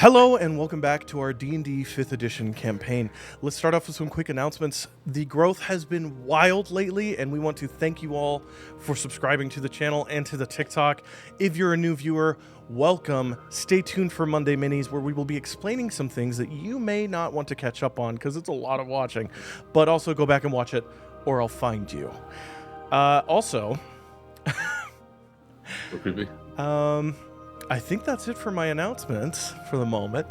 Hello and welcome back to our D&D 5th edition campaign. Let's start off with some quick announcements. The growth has been wild lately, and we want to thank you all for subscribing to the channel and to the TikTok. If you're a new viewer, welcome. Stay tuned for Monday Minis, where we will be explaining some things that you may not want to catch up on because it's a lot of watching. But also go back and watch it, or I'll find you. Also... So creepy. I think that's it for my announcements for the moment.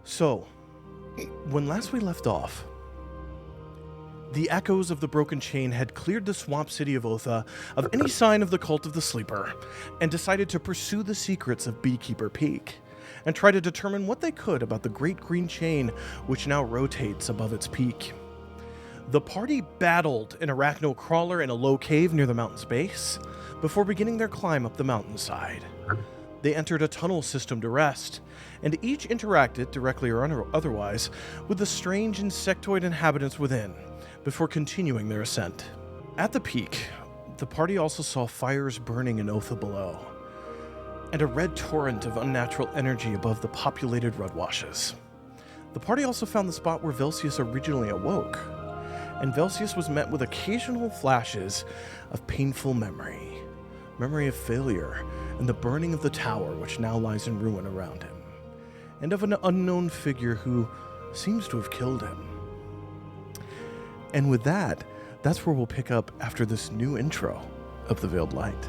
So, when last we left off, the echoes of the broken chain had cleared the swamp city of Othe of any sign of the cult of the sleeper, and decided to pursue the secrets of Beekeeper Peak, and try to determine what they could about the great green chain which now rotates above its peak. The party battled an arachno crawler in a low cave near the mountain's base, before beginning their climb up the mountainside. They entered a tunnel system to rest, and each interacted, directly or otherwise, with the strange insectoid inhabitants within, before continuing their ascent. At the peak, the party also saw fires burning in Othe below, and a red torrent of unnatural energy above the populated rudwashes. The party also found the spot where Velsius originally awoke, and Velsius was met with occasional flashes of painful memory of failure, and the burning of the tower which now lies in ruin around him, and of an unknown figure who seems to have killed him. And with that, that's where we'll pick up after this new intro of the Veiled Light.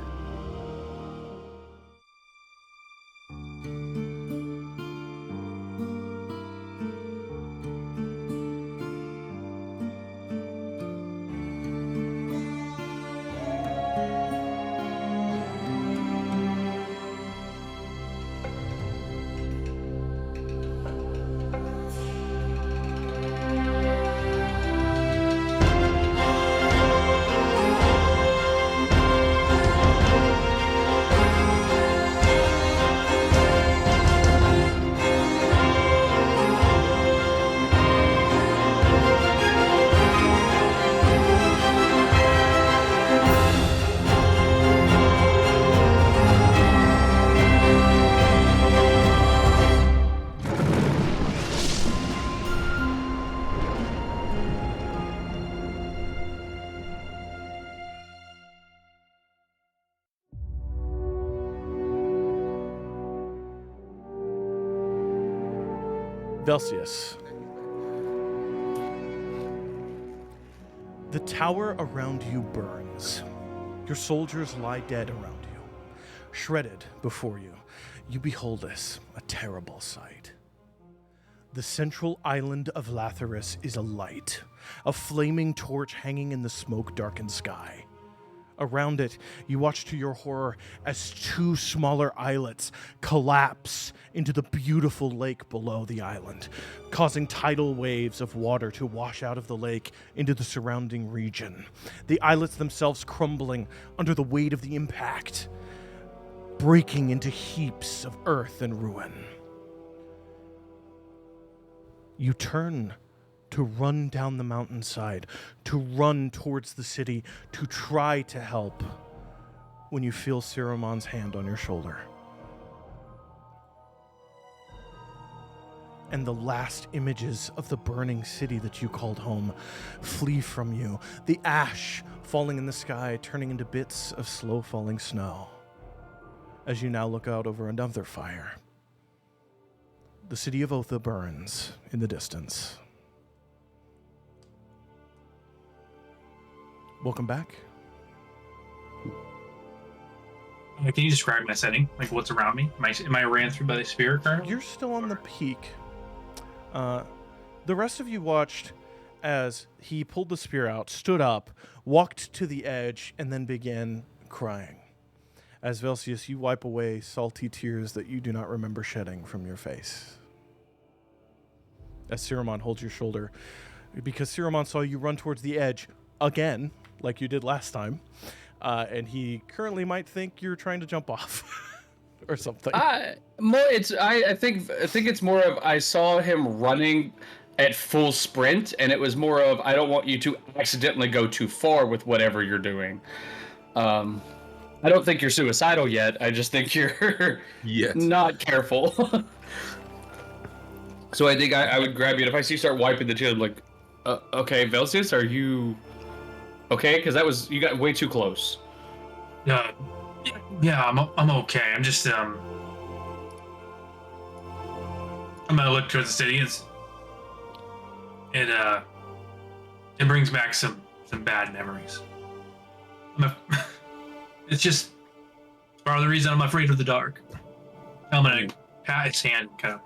Velsius. The tower around you burns. Your soldiers lie dead around you. Shredded before you, you behold this, a terrible sight. The central island of Latherus is alight, a flaming torch hanging in the smoke-darkened sky. Around it, you watch to your horror as two smaller islets collapse into the beautiful lake below the island, causing tidal waves of water to wash out of the lake into the surrounding region, the islets themselves crumbling under the weight of the impact, breaking into heaps of earth and ruin. You turn to run down the mountainside, to run towards the city, to try to help, when you feel Siramon's hand on your shoulder. And the last images of the burning city that you called home flee from you, the ash falling in the sky, turning into bits of slow-falling snow, as you now look out over another fire. The city of Othe burns in the distance. Welcome back. Can you describe my setting? Like what's around me? Am I ran through by the spear currently? You're still on the peak. The rest of you watched as he pulled the spear out, stood up, walked to the edge, and then began crying. As Velsius, you wipe away salty tears that you do not remember shedding from your face. As Siramon holds your shoulder, because Siramon saw you run towards the edge again, like you did last time, and he currently might think you're trying to jump off or something. I think it's more of I saw him running at full sprint, and it was more of I don't want you to accidentally go too far with whatever you're doing. I don't think you're suicidal yet. I just think you're not careful. So I think I would grab you, and if I see you start wiping the tears, I'm like, okay, Velsius, are you okay? Because you got way too close. Yeah, I'm okay. I'm just I'm gonna look towards the city. It brings back some bad memories. It's just part of the reason I'm afraid of the dark. I'm gonna pat his hand, kind of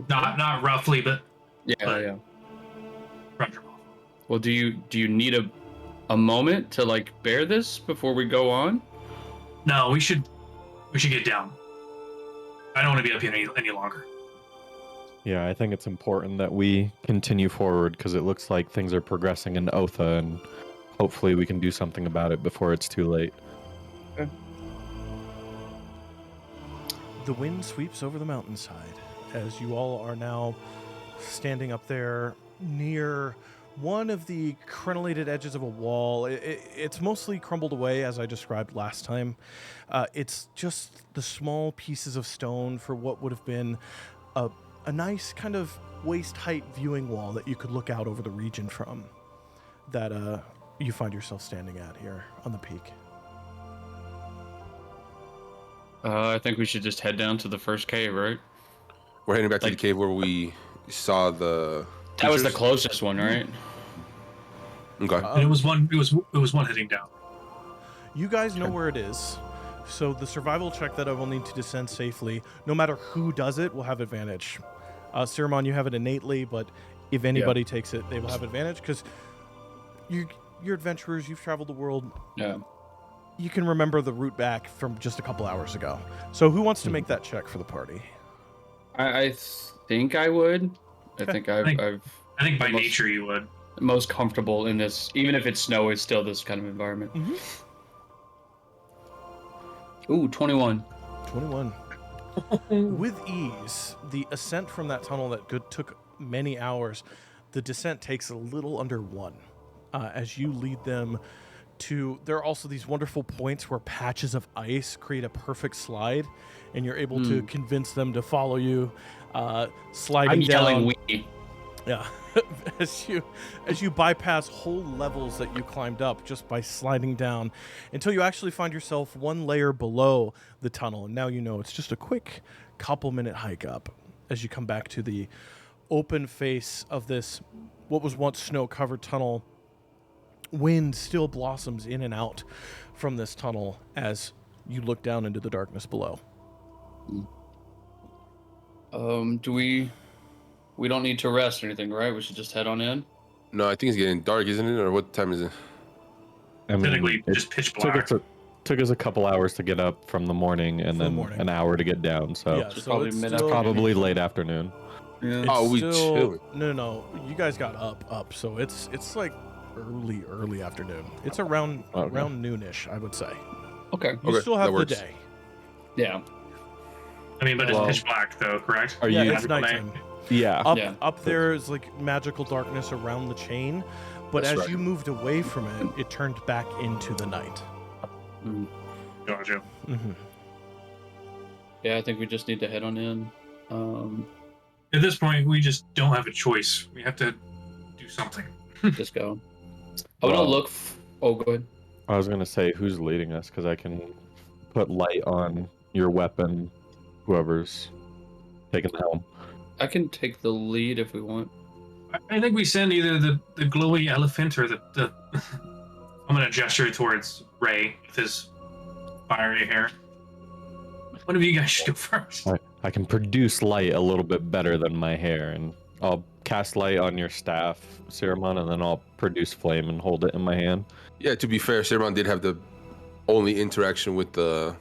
not roughly, but Yeah. brush him off. Well, do you need a moment to like bear this before we go on? No, we should get down. I don't want to be up here any longer. Yeah, I think it's important that we continue forward because it looks like things are progressing in Othe, and hopefully we can do something about it before it's too late. Okay. The wind sweeps over the mountainside as you all are now standing up there near one of the crenellated edges of a wall. It's mostly crumbled away, as I described last time. It's just the small pieces of stone for what would have been a nice kind of waist-height viewing wall that you could look out over the region from, that you find yourself standing at here on the peak. I think we should just head down to the first cave, right? We're heading back to the cave where we saw the. That was the closest one, right? Okay. And it was one heading down. You guys know where it is, so the survival check that I will need to descend safely, no matter who does it, will have advantage. Siramon, you have it innately, but if anybody takes it, they will have advantage because you're adventurers. You've traveled the world. Yeah. You can remember the route back from just a couple hours ago. So who wants to make that check for the party? I think I would. I think I think by nature you would. Most comfortable in this, even if it's snow, it's still this kind of environment. Ooh, 21. 21. With ease, the ascent from that tunnel that took many hours, the descent takes a little under 1. As you lead them to, there are also these wonderful points where patches of ice create a perfect slide, and you're able to convince them to follow you, sliding I'm down. yelling we. Yeah, as you bypass whole levels that you climbed up just by sliding down until you actually find yourself one layer below the tunnel. And now you know it's just a quick couple-minute hike up as you come back to the open face of this, what was once snow-covered tunnel. Wind still blossoms in and out from this tunnel as you look down into the darkness below. We don't need to rest or anything, right? We should just head on in. No, I think it's getting dark, isn't it? Or what time is it? I mean, Technically, just pitch black. Took us a couple hours to get up from the morning, and then an hour to get down. So, Yeah, so probably it's mid-afternoon. still- probably late afternoon. It's Oh, we still- chilling. No. You guys got up. So it's like early afternoon. It's around noonish, I would say. Okay. You still have that the works. day. Yeah. I mean, but Well- it's pitch black though, correct? Are Yeah, you? it's nighttime. Yeah. Up there is like magical darkness around the chain, but That's as right. you moved away from it, it turned back into the night. Gotcha. Mm-hmm. Yeah, I think we just need to head on in. At this point, we just don't have a choice. We have to do something. Just go. I want to look. Oh, go ahead. I was gonna say who's leading us because I can put light on your weapon, whoever's taking the helm. I can take the lead if we want. I think we send either the glowy elephant or the I'm gonna gesture towards Ray with his fiery hair. One of you guys should go first. I can produce light a little bit better than my hair, and I'll cast light on your staff, Siramon, and then I'll produce flame and hold it in my hand. Yeah, to be fair, Siramon did have the only interaction with the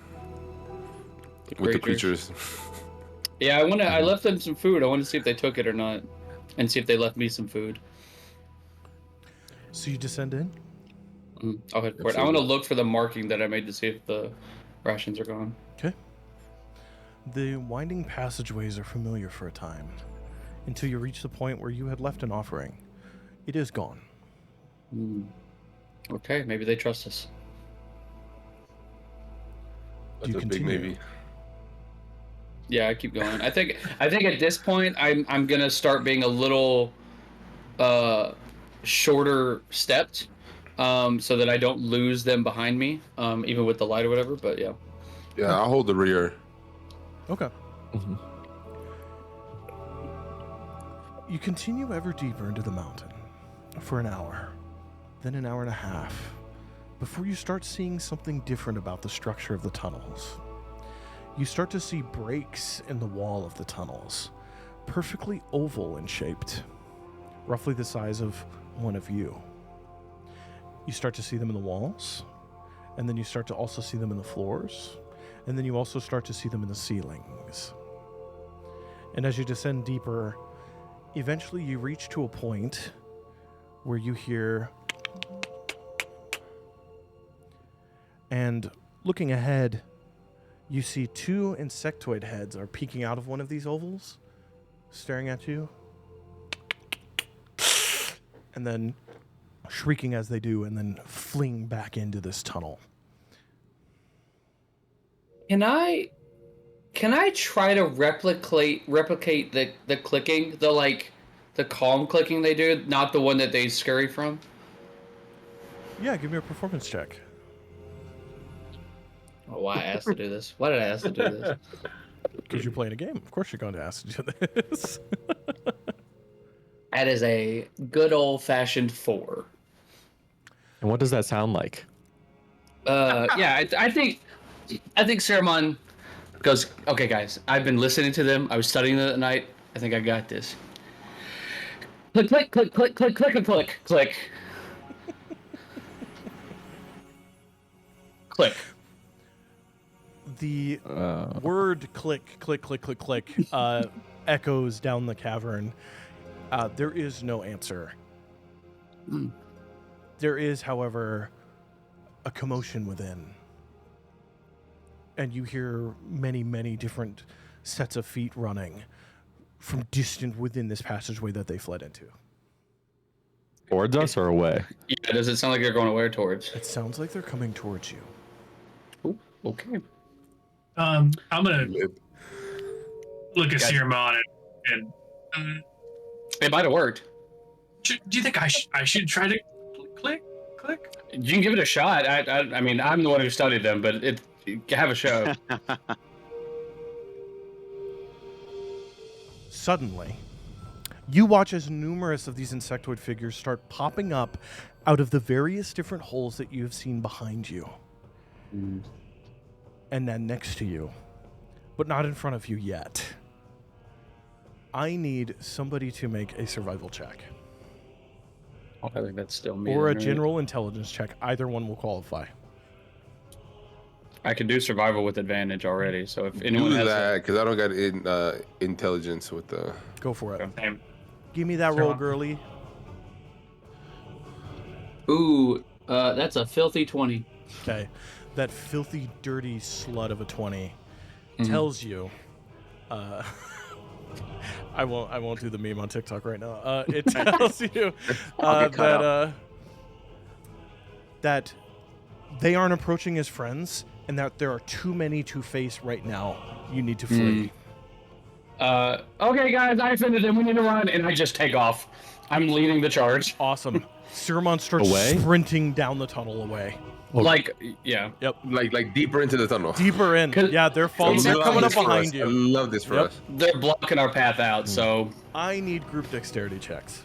creatures. Yeah, I left them some food. I want to see if they took it or not, and see if they left me some food. So you descend in? I'll head for it. I want to look for the marking that I made to see if the rations are gone. Okay. The winding passageways are familiar for a time, until you reach the point where you had left an offering. It is gone. Okay, maybe they trust us. Do you That's a big continue? maybe. Yeah, I keep going. I think at this point I'm gonna start being a little shorter stepped, so that I don't lose them behind me, even with the light or whatever. But yeah. Yeah, I'll hold the rear. Okay. Mhm. You continue ever deeper into the mountain for an hour, then an hour and a half, before you start seeing something different about the structure of the tunnels. You start to see breaks in the wall of the tunnels, perfectly oval in shaped, roughly the size of one of you. You start to see them in the walls, and then you start to also see them in the floors, and then you also start to see them in the ceilings. And as you descend deeper, eventually you reach to a point where you hear, and looking ahead, you see two insectoid heads are peeking out of one of these ovals, staring at you, and then shrieking as they do, and then fleeing back into this tunnel. Can I try to replicate the clicking, the calm clicking they do, not the one that they scurry from? Yeah, give me a performance check. Oh, why I asked to do this? Why did I ask to do this? Because you're playing a game. Of course you're going to ask to do this. That is a good old-fashioned 4. And what does that sound like? Yeah, I think Saruman goes, okay, guys, I've been listening to them. I was studying them at night. I think I got this. Click, click, click, click, click, click, click, click. Click. The word click, click, click, click, click echoes down the cavern. There is no answer. There is, however, a commotion within. And you hear many, many different sets of feet running from distant within this passageway that they fled into. Towards us or away? Yeah, does it sound like they're going away towards? It sounds like they're coming towards you. Ooh, okay. I'm gonna Yep. look at Gotcha. Sirmon and It might have worked. do you think I should try to click? You can give it a shot. I mean, I'm the one who studied them, but have a show. Suddenly, you watch as numerous of these insectoid figures start popping up out of the various different holes that you have seen behind you. And then next to you, but not in front of you yet. I need somebody to make a survival check. I think that's still me. Or a then, right? general intelligence check. Either one will qualify. I can do survival with advantage already, so if anyone Do has that because I don't got intelligence with the. Go for it. Same. Give me that Sure. roll, girly. Ooh, that's a filthy 20. Okay. That filthy, dirty slut of a 20 tells you. I won't do the meme on TikTok right now. It tells you that they aren't approaching as friends, and that there are too many to face right now. You need to flee. Okay, guys, I offended him. We need to run, and I just take off. I'm leading the charge. Awesome. Sirmon starts Away? sprinting down the tunnel away. Like, yeah. Yep. Like deeper into the tunnel. Deeper in. 'Cause- Yeah, they're following. They're Love coming up this for behind us. I you. love this for Yep. us. They're blocking our path out, so... I need group dexterity checks.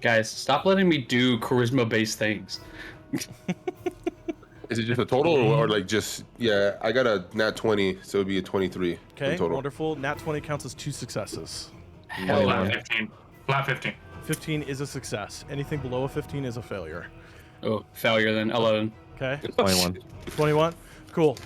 Guys, stop letting me do charisma-based things. Is it just a total or like just yeah? I got a nat 20, so it'd be a 23 Okay, in total. wonderful. Nat 20 counts as 2 successes. Hell Flat yeah. 15. Flat 15. 15 is a success. Anything below a 15 is a failure. Oh, failure then. 11. Okay. 21. 21. Cool.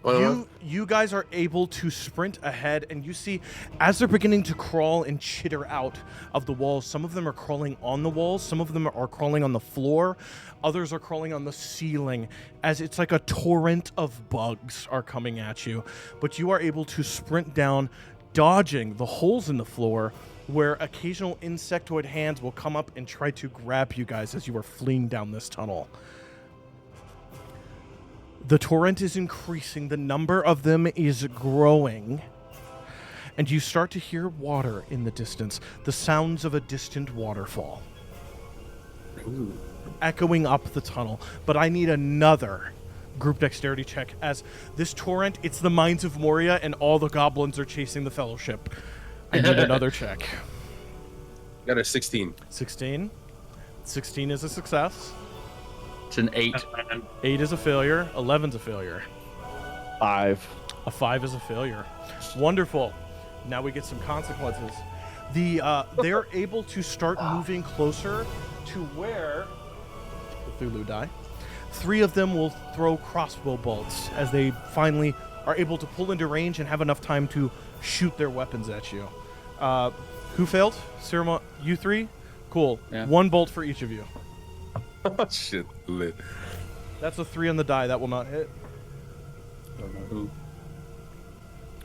Well, You guys are able to sprint ahead, and you see as they're beginning to crawl and chitter out of the walls, some of them are crawling on the walls, some of them are crawling on the floor, others are crawling on the ceiling, as it's like a torrent of bugs are coming at you. But you are able to sprint down, dodging the holes in the floor, where occasional insectoid hands will come up and try to grab you guys as you are fleeing down this tunnel. The torrent is increasing. The number of them is growing. And you start to hear water in the distance. The sounds of a distant waterfall. Ooh. Echoing up the tunnel. But I need another group dexterity check, as this torrent, it's the Mines of Moria, and all the goblins are chasing the Fellowship. I need another check. Got a 16. 16. 16 is a success. It's an 8. 8 is a failure. 11's a failure. 5. A 5 is a failure. Wonderful. Now we get some consequences. They're able to start moving closer to where the Cthulhu die. 3 of them will throw crossbow bolts as they finally are able to pull into range and have enough time to shoot their weapons at you. Who failed? Ceremon, you 3? Cool. Yeah. 1 bolt for each of you. Oh, shit. Lit. That's a 3 on the die. That will not hit. Don't know who.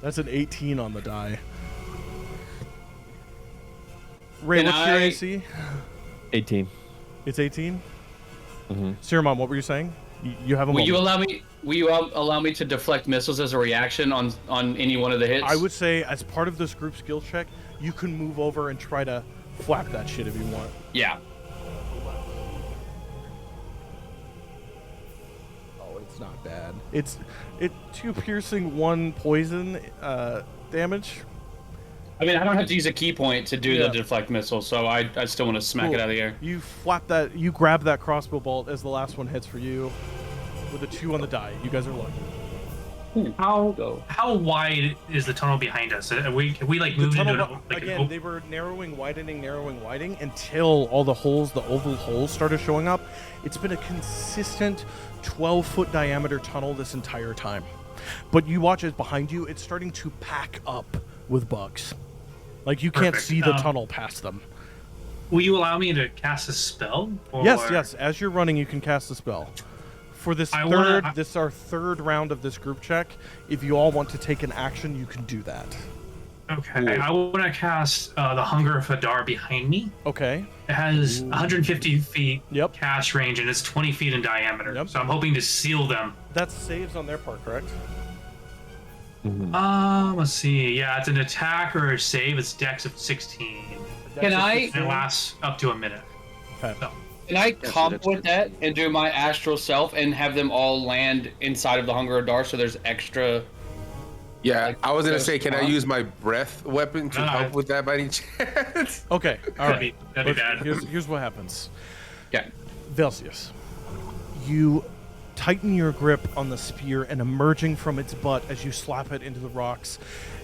That's an 18 on the die. Ray, Can what's your I- AC? 18. It's 18? Mm-hmm. Siramon, what were you saying? You have a Will you moment. allow me to deflect missiles as a reaction on any one of the hits? I would say, as part of this group skill check, you can move over and try to flap that shit if you want. Yeah. Oh, it's not bad. It's 2 piercing, 1 poison damage. I mean, I don't have to use a key point to do Yeah. the deflect missile, so I still want to smack it out of the air. You flap that. You grab that crossbow bolt as the last one hits for you, with a 2 on the die. You guys are lucky. How wide is the tunnel behind us? Have we like The moved into tunnel, like again, they were narrowing, widening until all the holes, the oval holes, started showing up. It's been a consistent 12-foot diameter tunnel this entire time. But you watch it behind you; it's starting to pack up with bugs. Like, you can't Perfect. see the tunnel past them. Will you allow me to cast a spell? Or... Yes. As you're running, you can cast a spell. For this this is our third round of this group check. If you all want to take an action, you can do that. Okay. Ooh. I want to cast the Hunger of Hadar behind me. Okay. It has 150 feet Yep. cast range and it's 20 feet in diameter. Yep. So I'm hoping to seal them. That's saves on their part, correct? Let's see. Yeah, it's an attack or a save. It's Dex of 16. Can I- And it lasts up to a minute. Okay. So, Can I that's combo good. with that and do my astral self and have them all land inside of the Hunger of Dar so there's extra... Yeah, Like, I was gonna goes say, can I on? use my breath weapon to No, help with that by any chance? Okay. All right. that'd be bad. Here's what happens. Yeah. Velsius, you tighten your grip on the spear, and emerging from its butt as you slap it into the rocks,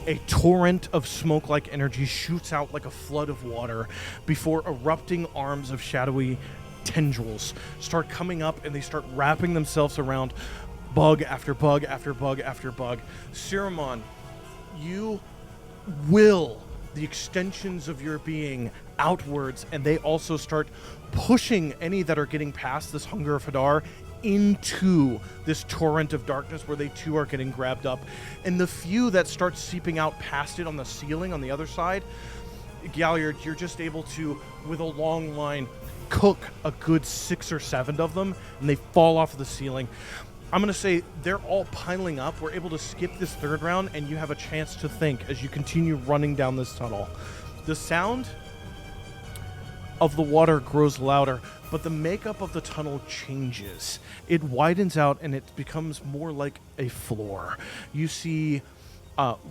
a torrent of smoke-like energy shoots out like a flood of water before erupting arms of shadowy tendrils start coming up, and they start wrapping themselves around bug after bug after bug after bug. Siramon, you will the extensions of your being outwards, and they also start pushing any that are getting past this Hunger of Hadar into this torrent of darkness where they too are getting grabbed up. And the few that start seeping out past it on the ceiling on the other side, Galliard, you're just able to, with a long line, cook a good 6 or 7 of them, and they fall off the ceiling. I'm going to say they're all piling up. We're able to skip this third round, and you have a chance to think as you continue running down this tunnel. The sound of the water grows louder, but the makeup of the tunnel changes. It widens out, and it becomes more like a floor. You see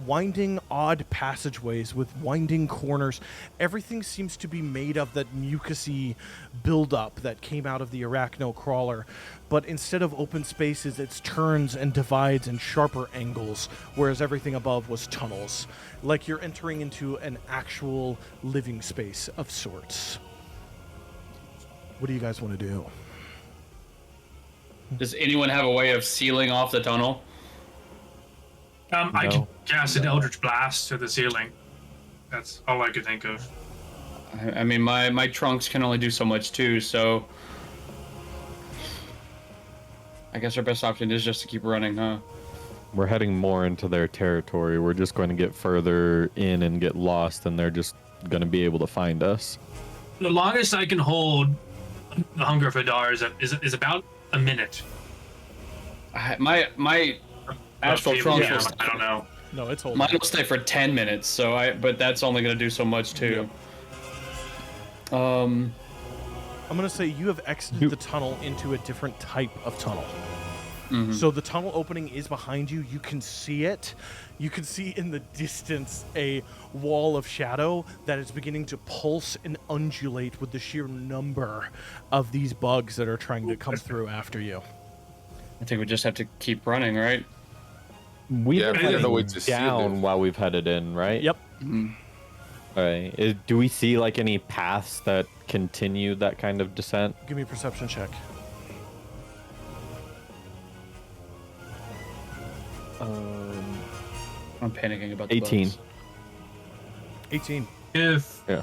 winding, odd passageways with winding corners. Everything seems to be made of that mucousy buildup that came out of the arachno crawler. But instead of open spaces, it's turns and divides and sharper angles, whereas everything above was tunnels. Like you're entering into an actual living space of sorts. What do you guys want to do? Does anyone have a way of sealing off the tunnel? I No. could cast an Eldritch Blast to the ceiling. That's all I could think of. I mean, my trunks can only do so much too, so... I guess our best option is just to keep running, huh? We're heading more into their territory. We're just going to get further in and get lost, and they're just going to be able to find us. The longest I can hold the Hunger of Hadar is about a minute. My astral trance Yeah, will I don't know. No, it's holding. mine will stay for 10 minutes. But that's only gonna do so much too. I'm gonna say you have exited the tunnel into a different type of tunnel. So the tunnel opening is behind you. You can see it. You can see in the distance a wall of shadow that is beginning to pulse and undulate with the sheer number of these bugs that are trying to come through after you. I think we just have to keep running, right? We've Yeah, been we have no way heading to see them. down while we've headed in, right? Yep. All right. Do we see like any paths that continue that kind of descent? Give me a perception check. I'm panicking about the 18. bugs. 18. Yeah.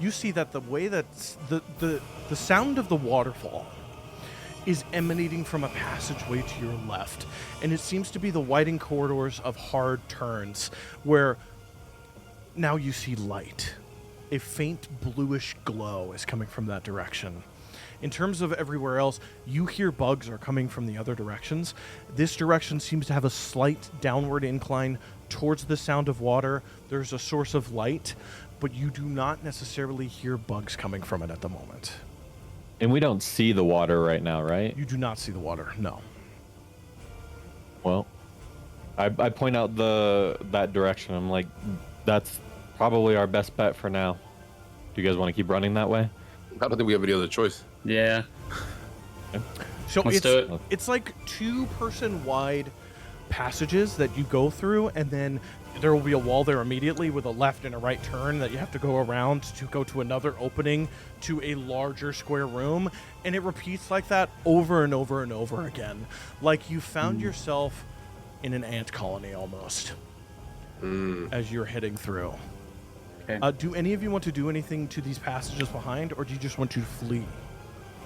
You see that the way that the sound of the waterfall is emanating from a passageway to your left, and it seems to be the widening corridors of hard turns where now you see light. A faint bluish glow is coming from that direction. In terms of everywhere else, you hear bugs are coming from the other directions. This direction seems to have a slight downward incline towards the sound of water. There's a source of light, but you do not necessarily hear bugs coming from it at the moment. And we don't see the water right now, right? You do not see the water, no. Well, I point out that direction. I'm like, that's probably our best bet for now. Do you guys want to keep running that way? I don't think we have any other choice. Yeah. So Let's do it. it's like 2-person wide passages that you go through, and then there will be a wall there immediately with a left and a right turn that you have to go around to go to another opening to a larger square room, and it repeats like that over and over and over again. Like you found yourself in an ant colony almost as you're heading through. Okay. Do any of you want to do anything to these passages behind, or do you just want to flee?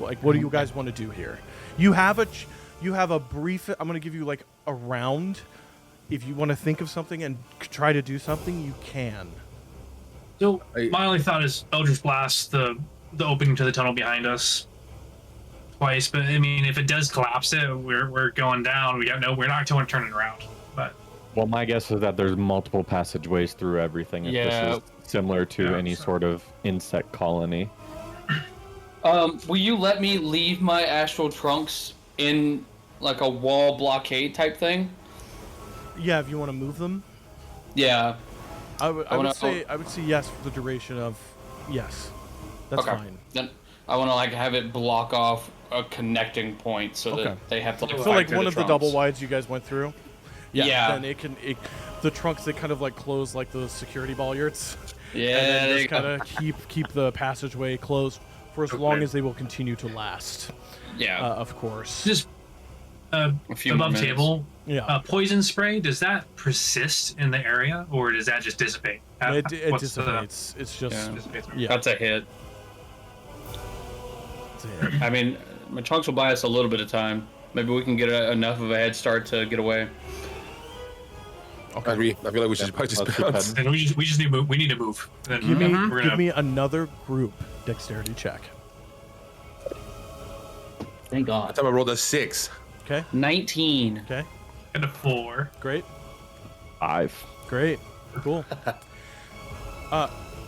Like, what do you guys want to do here? You have a brief. I'm going to give you like a round. If you want to think of something and try to do something, you can. So my only thought is Eldritch Blast the opening to the tunnel behind us twice. But I mean, if it does collapse it, we're going down. We're not going to turn it around. But Well, my guess is that there's multiple passageways through everything. If Yeah. this is similar to Yeah, any so- sort of insect colony. Will you let me leave my astral trunks in like a wall blockade type thing? Yeah, if you want to move them, Yeah. I would wanna- say yes for the duration of yes. That's Okay. fine. Then I want to like have it block off a connecting point so Okay. that they have to like. So fight like through one of the trunks. double wides you guys went through. Yeah. Then the trunks they kind of like close like those security bollards. Yeah. And then there just you go. kind of keep the passageway closed for as long as they will continue to last. Yeah. Of course. just a few more above minutes. table, Yeah. poison spray, does that persist in the area or does that just dissipate? It What's dissipates. It's just Yeah. dissipates? yeah. That's a hit. That's it. I mean, my trunks will buy us a little bit of time. Maybe we can get enough of a head start to get away. I agree. I feel like we should probably just Let's keep bounce. heading. And we just need to move. We need to move. Then Give me we're gonna, give me another group dexterity check. Thank God. That time I rolled a 6. Okay. 19. Okay. get a 4. Great. 5. Great. Cool.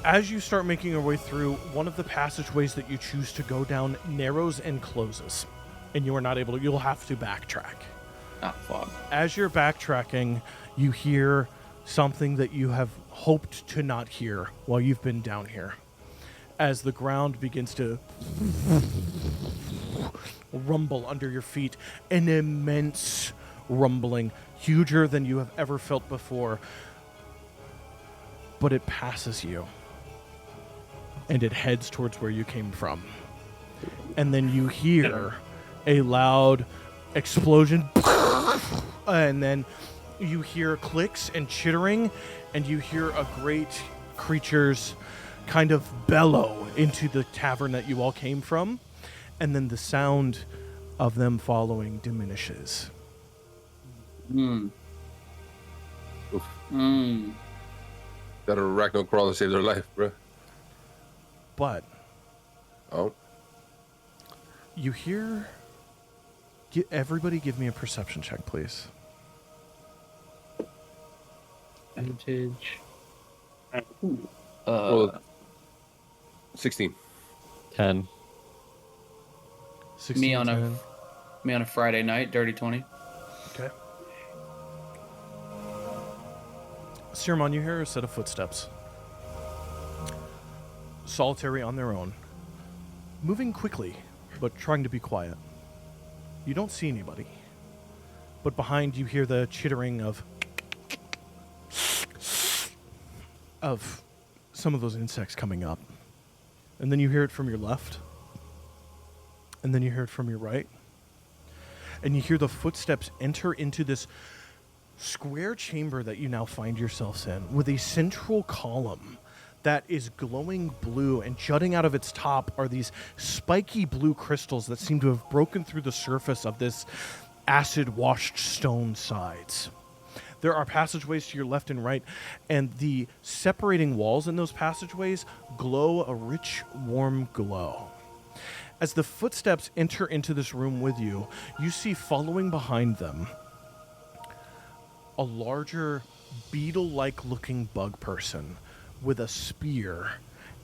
As you start making your way through, one of the passageways that you choose to go down narrows and closes, and you are not able to. You'll have to backtrack. Oh, fuck. As you're backtracking, you hear something that you have hoped to not hear while you've been down here. As the ground begins to rumble under your feet, an immense rumbling, huger than you have ever felt before. But it passes you, and it heads towards where you came from. And then you hear a loud explosion, and then you hear clicks and chittering, and you hear a great creature's kind of bellow into the tavern that you all came from, and then the sound of them following diminishes. Hmm. Hmm. That arachno crawl and save their life, bro. But Oh. you hear Everybody give me a perception check, please. Advantage. Well, 16. 10. 16 Me on a 10. me on a Friday night, dirty 20. Okay. Sirmon, you hear a set of footsteps. Solitary on their own. Moving quickly, but trying to be quiet. You don't see anybody. But behind you hear the chittering of some of those insects coming up. And then you hear it from your left. And then you hear it from your right. And you hear the footsteps enter into this square chamber that you now find yourselves in, with a central column that is glowing blue, and jutting out of its top are these spiky blue crystals that seem to have broken through the surface of this acid-washed stone sides. There are passageways to your left and right, and the separating walls in those passageways glow a rich, warm glow. As the footsteps enter into this room with you, you see following behind them a larger, beetle-like looking bug person with a spear,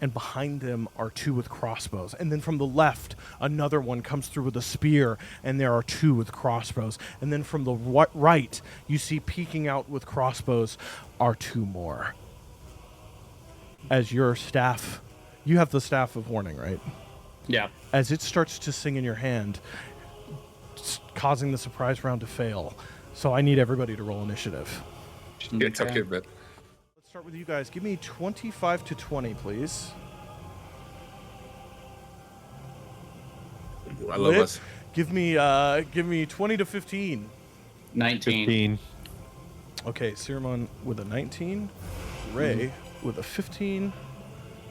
and behind them are two with crossbows. And then from the left, another one comes through with a spear, and there are two with crossbows. And then from the right, you see peeking out with crossbows are two more. As your staff, you have the Staff of Warning, right? Yeah. As it starts to sing in your hand, causing the surprise round to fail. So I need everybody to roll initiative. It's okay, man. Let's start with you guys. Give me 25 to 20, please. I love Lit, us. Give me 20 to 15. 19. 15. Okay, Sirmon with a 19, Ray with a 15,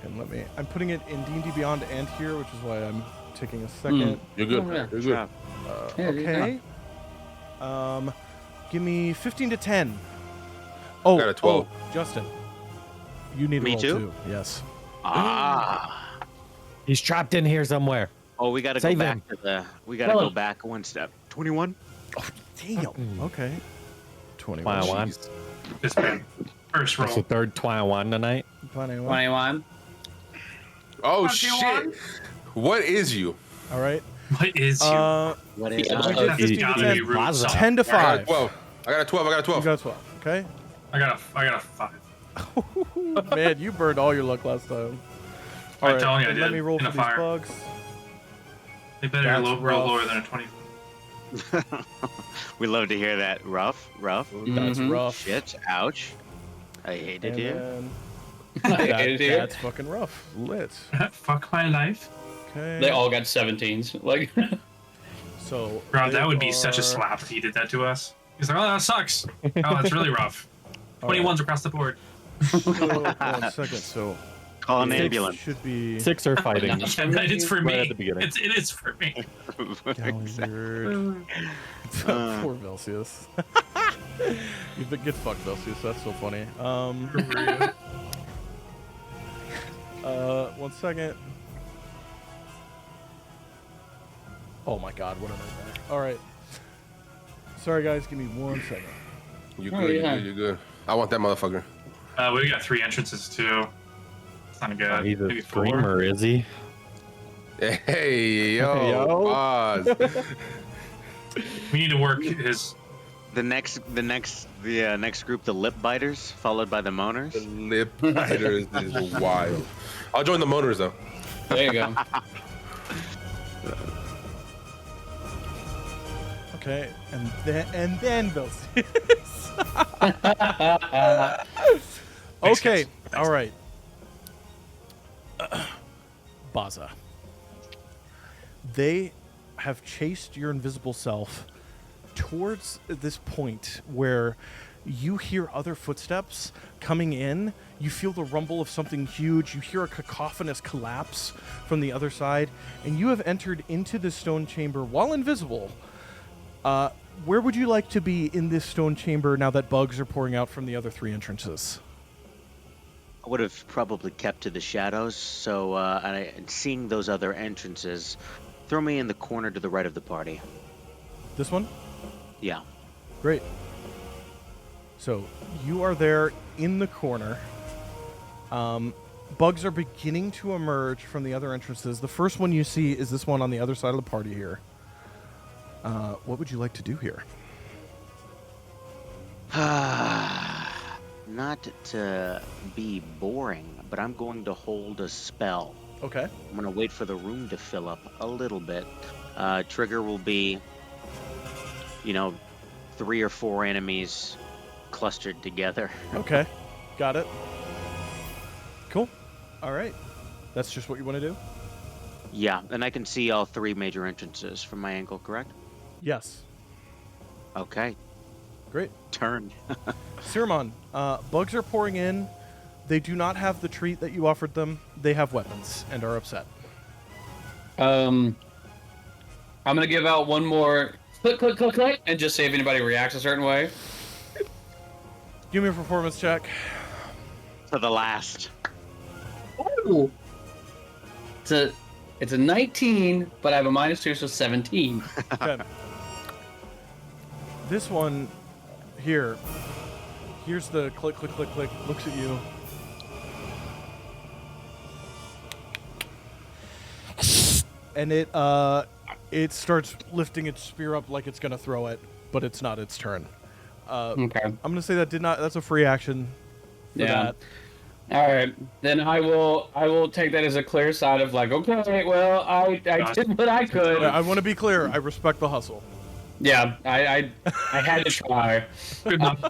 and I'm putting it in D&D Beyond and here, which is why I'm taking a second. You're good. Oh, yeah. You're good. Okay. Give me 15 to 10. Oh, Got a 12. Oh, Justin, you need to Me roll too? too. Yes. Ah. He's trapped in here somewhere. Oh, we gotta Save go back him. to the. We gotta Kill go him. back one step. 21. Oh, damn. Okay. 21. Taiwan. Jeez. This man. First That's the roll. third Taiwan tonight. 21. 21. Oh, 21. shit. What is you? All right. What is you? What is Yeah. that? did That's 15 to gotta 10. be rude. Bazza. 10 to I got a 5. 12. I got a 12. I got a You 12. got 12. Okay. I got a 5. Man, you burned all your luck last time. I'm Alright, telling you, I let did. me roll In for a these fire. bugs. They better That's roll rough. lower than a 20. We love to hear that. Rough. That's Mhm. rough. Shit. Ouch. I hated And you. then Hated you. that's fucking rough. Lit. Fuck my life. Okay. They all got 17s. Like, So Bro, they that would be such a are- slap if he did that to us. He's like, oh, that sucks. Oh, that's really rough. All right. 21s across the board. So, 1 second. So Call an it ambulance. should be 6 are fighting. It's for me. Right at the beginning. It is for me. Galliard. Poor Velcius. You've been get fucked, Velcius. That's so funny. For real. 1 second. Oh my god, what a nightmare. Alright. Sorry guys, give me 1 second. You're Oh, good. yeah. You're good. I want that motherfucker. We got 3 entrances too. It's not good. He's Maybe a 4. screamer, is he? Hey, yo. Hey, yo. Pause. We need to work his. The next group, the lip biters, followed by the moaners. The lip biters is wild. I'll join the moaners though. there you go. Okay, and then Velcius. Makes Okay, sense. alright. Bazza. They have chased your invisible self towards this point where you hear other footsteps coming in. You feel the rumble of something huge. You hear a cacophonous collapse from the other side, and you have entered into this stone chamber while invisible. Where would you like to be in this stone chamber now that bugs are pouring out from the other 3 entrances? I would have probably kept to the shadows. So, and seeing those other entrances, throw me in the corner to the right of the party. This one? Yeah. Great. So you are there in the corner. Bugs are beginning to emerge from the other entrances. The first one you see is this one on the other side of the party here. What would you like to do here? Not to be boring, but I'm going to hold a spell. Okay. I'm going to wait for the room to fill up a little bit. Trigger will be, 3 or 4 enemies clustered together. Okay. Got it. Cool. All right. That's just what you want to do? Yeah, and I can see all 3 major entrances from my angle, correct? Yes. Okay. Great. Turn. Siramon, bugs are pouring in. They do not have the treat that you offered them. They have weapons and are upset. I'm gonna give out one more click, click, click, click, and just see if anybody reacts a certain way. Give me a performance check. To the last. Ooh. It's a 19, but I have a -2, so 17. Okay. This one here. Here's the click, click, click, click. Looks at you. And it starts lifting its spear up like it's gonna throw it, but it's not its turn. Okay. I'm gonna say that's a free action for that. All right. Then I will take that as a clear sign of like, okay, well, I did what I could. I want to be clear. I respect the hustle. Yeah, I had to try. Good enough.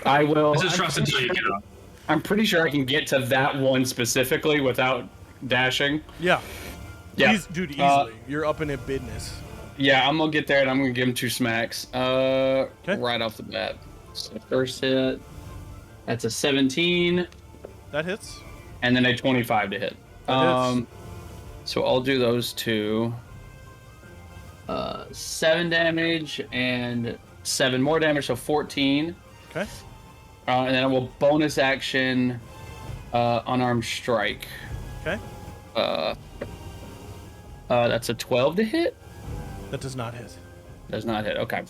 I will. Just trust until you get up. I'm pretty sure I can get to that one specifically without dashing. Yeah. Yeah. Dude, easily. You're up in a business. Yeah, I'm gonna get there and I'm gonna give him 2 smacks. Right off the bat. So first hit, that's a 17, That hits. and then a 25 to hit. That hits. So I'll do those 2. 7 damage and 7 more damage, so 14. Okay. And then I will bonus action unarmed strike. Okay. That's a 12 to hit. That does not hit. Does not hit. Okay.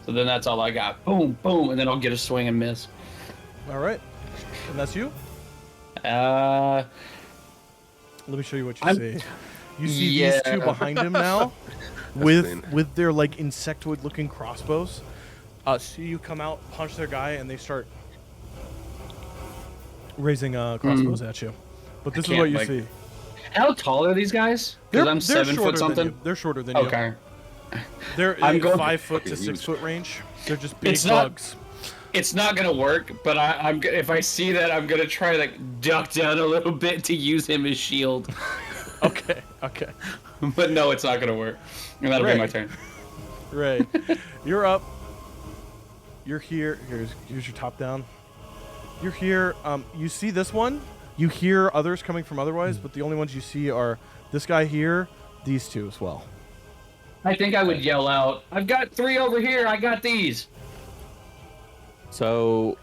So then that's all I got. Boom, boom, and then I'll get a swing and miss. All right. And that's you? Uh, Let me show you what you I'm- see. You see these 2 behind him now with their like insectoid looking crossbows. So you come out, punch their guy, and they start raising crossbows at you. But this is can't, what you like- see. how tall are these guys? Because I'm 7 shorter foot something. than you. They're shorter than you. Okay. They're I'm in going- 5 foot to Fucking 6 huge. foot range. They're just big It's not- bugs. It's not gonna work, but I'm if I see that, I'm gonna try to like duck down a little bit to use him as shield. Okay. Okay. But no, it's not gonna work. And that'll be my Right. turn. Right. You're up. You're here. Here's your top down. You're here. You see this one. You hear others coming from otherwise, but the only ones you see are this guy here, these 2 as well. I think I would yell out, "I've got 3 over here. I got these." So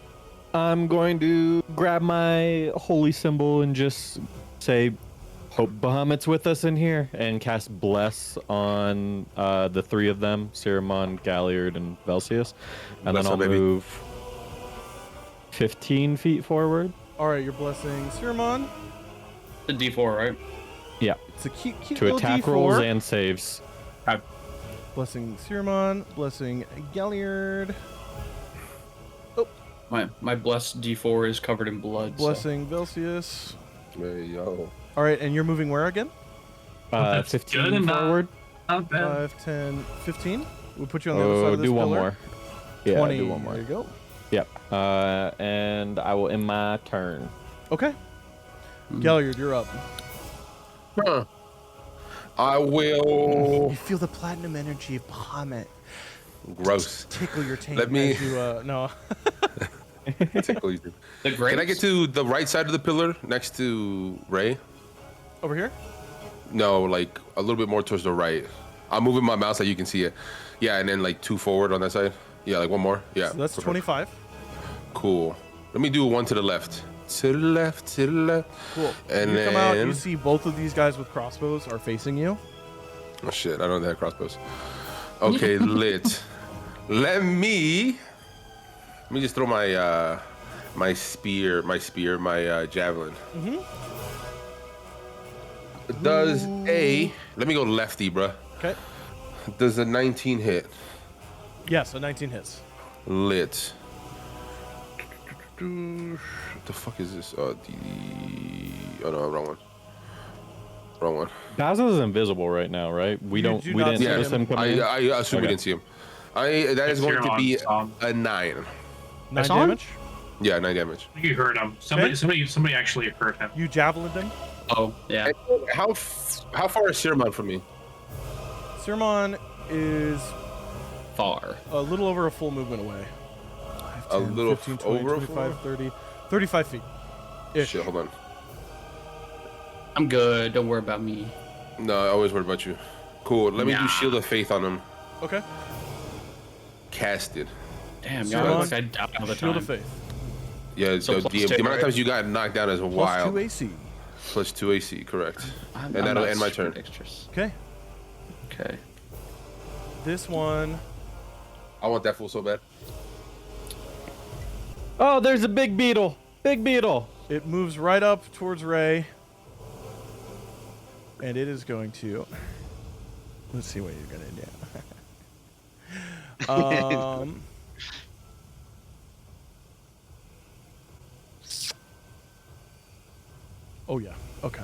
I'm going to grab my holy symbol and just say, hope Bahamut's with us in here, and cast Bless on the 3 of them, Siramon, Galliard, and Velsius. And Bless then I'll up, baby. move 15 feet forward. All right, you're blessing Siramon. The D4, right? Yeah, It's a cute to little attack D4. rolls and saves. Blessing Siramon. Blessing Galliard. My blessed D4 is covered in blood. so- Blessing Velsius. Hey, yo. All right, and you're moving where again? That's 15 good enough. forward. Not bad. 5, 10, 15. We'll put you on the other side of this do one pillar. more. Yeah, 20. do one more. There you go. Yep. And I will end my turn. Okay. Galliard, you're up. Huh. I will. You feel the platinum energy of Bahamut Gross. tickle your taint. Let me- as you, no. Tickle you. The grapes. Can I get to the right side of the pillar next to Ray? Over here? No, like a little bit more towards the right. I'm moving my mouse so you can see it. Yeah, and then like 2 forward on that side. Yeah, like 1 more. Yeah. So that's 25. Cool. Let me do 1 to the left. To the left, to the left. Cool. And you come out, you then- see both of these guys with crossbows are facing you. Oh shit, I don't have crossbows. Okay, lit. Let me just throw my my javelin. Does a let me go lefty, bruh. Okay. Does a 19 hit? Yes, a 19 hits. Lit. What the fuck is this? Oh no, wrong one. Wrong one. Bazza's invisible right now, right? We do didn't not see notice him. him coming in. I assume we Okay. didn't see him. That is going to be Sirmon, a 9. 9 saw him? damage. Yeah, 9 damage. You heard him. Somebody actually heard him. You javelined him. Oh, yeah. How far is Sirmon from me? Sirmon is Far. a little over a full movement away. 5, 10, A little 15, 20, over a 25, full? 30, 35 feet. Ish. Shit, hold on. I'm good. Don't worry about me. No, I always worry about you. Cool. Let me do Nah. Shield of Faith on him. Okay. Casted. Damn, So y'all on, look like I die all the Shield time. of Faith. Yeah, So the plus amount 2, of right? times you got knocked down is Plus wild. 2 AC. Plus 2 AC, correct. I'm And that'll not end my super turn. dexterous. Okay. Okay. This one. I want that fool so bad. Oh, there's a big beetle. Big beetle. It moves right up towards Ray. And it is going to. Let's see what you're going to do. Oh, yeah. Okay.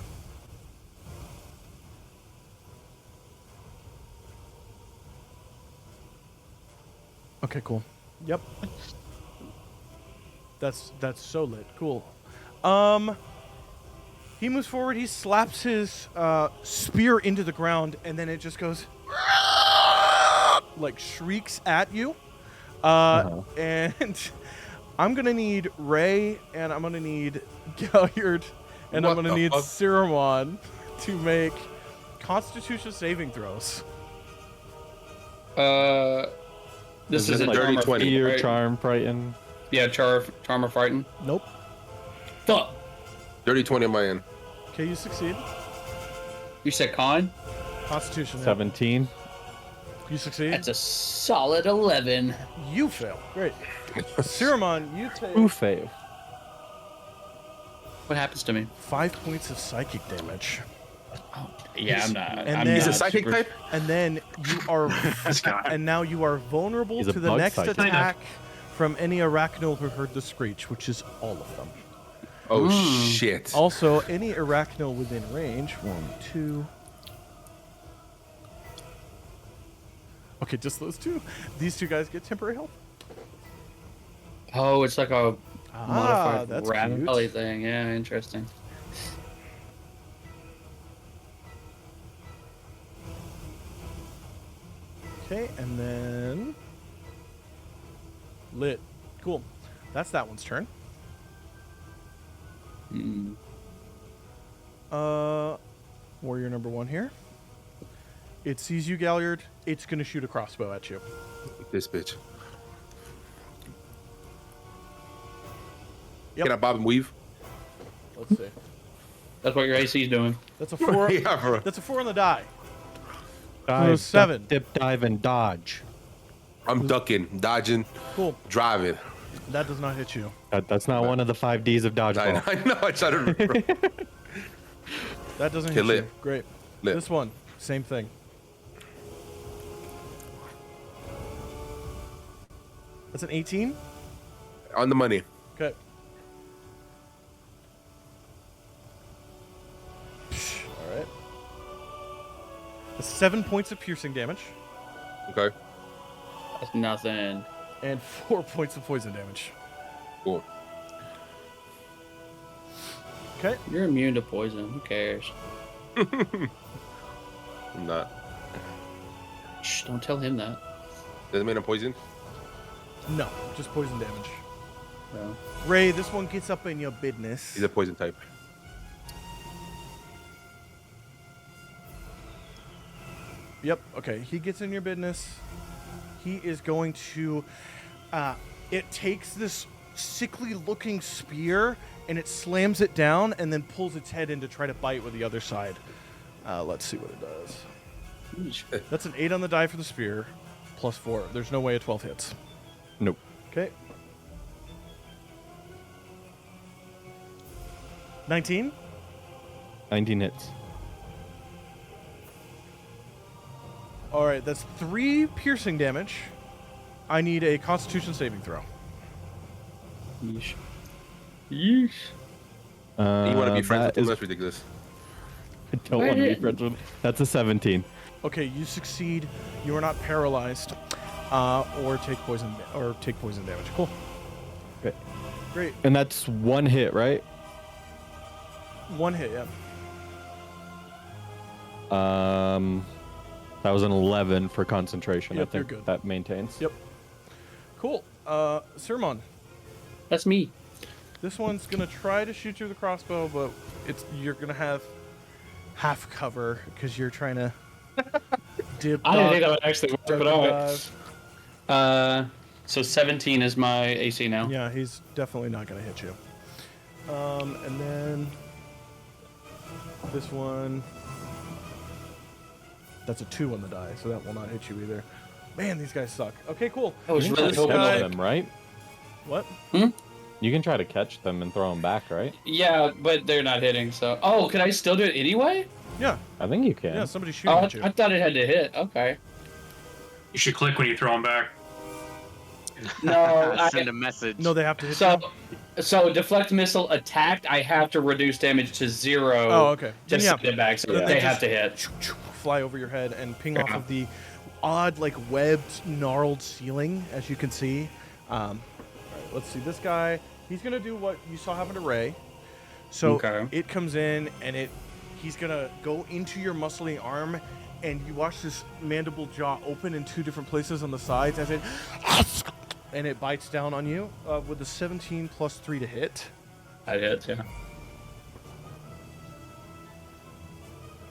Okay, cool. Yep. That's so lit. Cool. He moves forward, he slaps his spear into the ground, and then it just goes like shrieks at you. And I'm gonna need Ray, and I'm gonna need Galliard, and I'm What gonna the need fuck? Siramon to make Constitution saving throws. This This is is a a dirty charm or 20. feat, Fear, right? charm, frighten. Yeah, charm or frighten. Nope. Fuck. Dirty 20 on my end. Okay, you succeed. You said con? Constitution. yeah. 17. You succeed. That's a solid 11. You fail. Great. Siramon, you take Oofe. What happens to me? 5 points of psychic damage. Yeah, I'm not. And I'm then- He's a not psychic super- type? And then you are This guy. and now you are vulnerable He's a to the bug next psychic. attack from any arachnal who heard the screech, which is all of them. Oh, shit. Also, any arachnal within range. 1, 2. Okay, just those two. These two guys get temporary health. Oh, it's like a Ah, modified that's rat cute. belly thing. Yeah, interesting. Okay, and then lit. Cool. That's that one's turn. Mm. Warrior number 1 here. It sees you, Galliard. It's gonna shoot a crossbow at you. This bitch. Yep. Can I bob and weave? Let's see. That's what your AC is doing. That's a 4. Yeah, bro. That's a 4 on the die. Dive, 7. duck, dip, dive, and dodge. I'm ducking, dodging, Cool. driving. That does not hit you. That's not one of the 5 Ds of dodgeball. I know, I tried to remember. That doesn't Okay, hit lit. you. Great. Lit. This one, same thing. That's an 18. On the money. Okay. All right. That's 7 points of piercing damage Okay, That's nothing. and 4 points of poison damage. cool. Okay. You're immune to poison. Who cares? I'm not. Shh, don't tell him that. Doesn't mean I'm poisoned? No, just poison damage. No. Ray, this one gets up in your business. He's a poison type. Yep. Okay. He gets in your business. He is going to. It takes this sickly-looking spear and it slams it down and then pulls its head in to try to bite with the other side. Let's see what it does. That's an 8 on the die for the spear, plus 4. There's no way a 12 hits. Nope. Okay. 19? 19 hits. All right, that's 3 piercing damage. I need a Constitution saving throw. Yeesh. You want to be friends with that him? is- That's ridiculous. I don't want to be friends with. That's a 17. Okay, you succeed. You are not paralyzed, or take poison damage. Cool. Okay. Great. And that's 1 hit, right? 1 hit. Yeah. That was an 11 for concentration. Yep, I think you're good. that maintains. Yep. Cool. Sermon. That's me. This one's gonna try to shoot you with a crossbow, but you're gonna have half cover because you're trying to dip. I didn't think that dodge, would actually work, duck, but and alright. dive. So 17 is my AC now. Yeah, he's definitely not gonna hit you. And then this one. That's a 2 on the die, so that will not hit you either. Man, these guys suck. Okay, cool. I was You can really try to hoping. guy- catch them, right? What? You can try to catch them and throw them back, right? Yeah, but they're not hitting. So, oh, can I still do it anyway? Yeah, I think you can. yeah. Somebody's shooting Oh, at you. I thought it had to hit. Okay. You should click when you throw them back. No, Send a message. No, they have to hit So, you. so deflect missile attacked. I have to reduce damage to 0. Oh, okay. To Then yeah. send it back, so Then they they have just- to hit. Fly over your head and ping off Yeah. of the odd, like, webbed, gnarled ceiling, as you can see. All right, let's see. This guy, he's gonna do what you saw happen to Ray. So Okay. it comes in and he's gonna go into your muscly arm, and you watch this mandible jaw open in 2 different places on the sides as and it bites down on you with a 17 plus 3 to hit. That hits, yeah.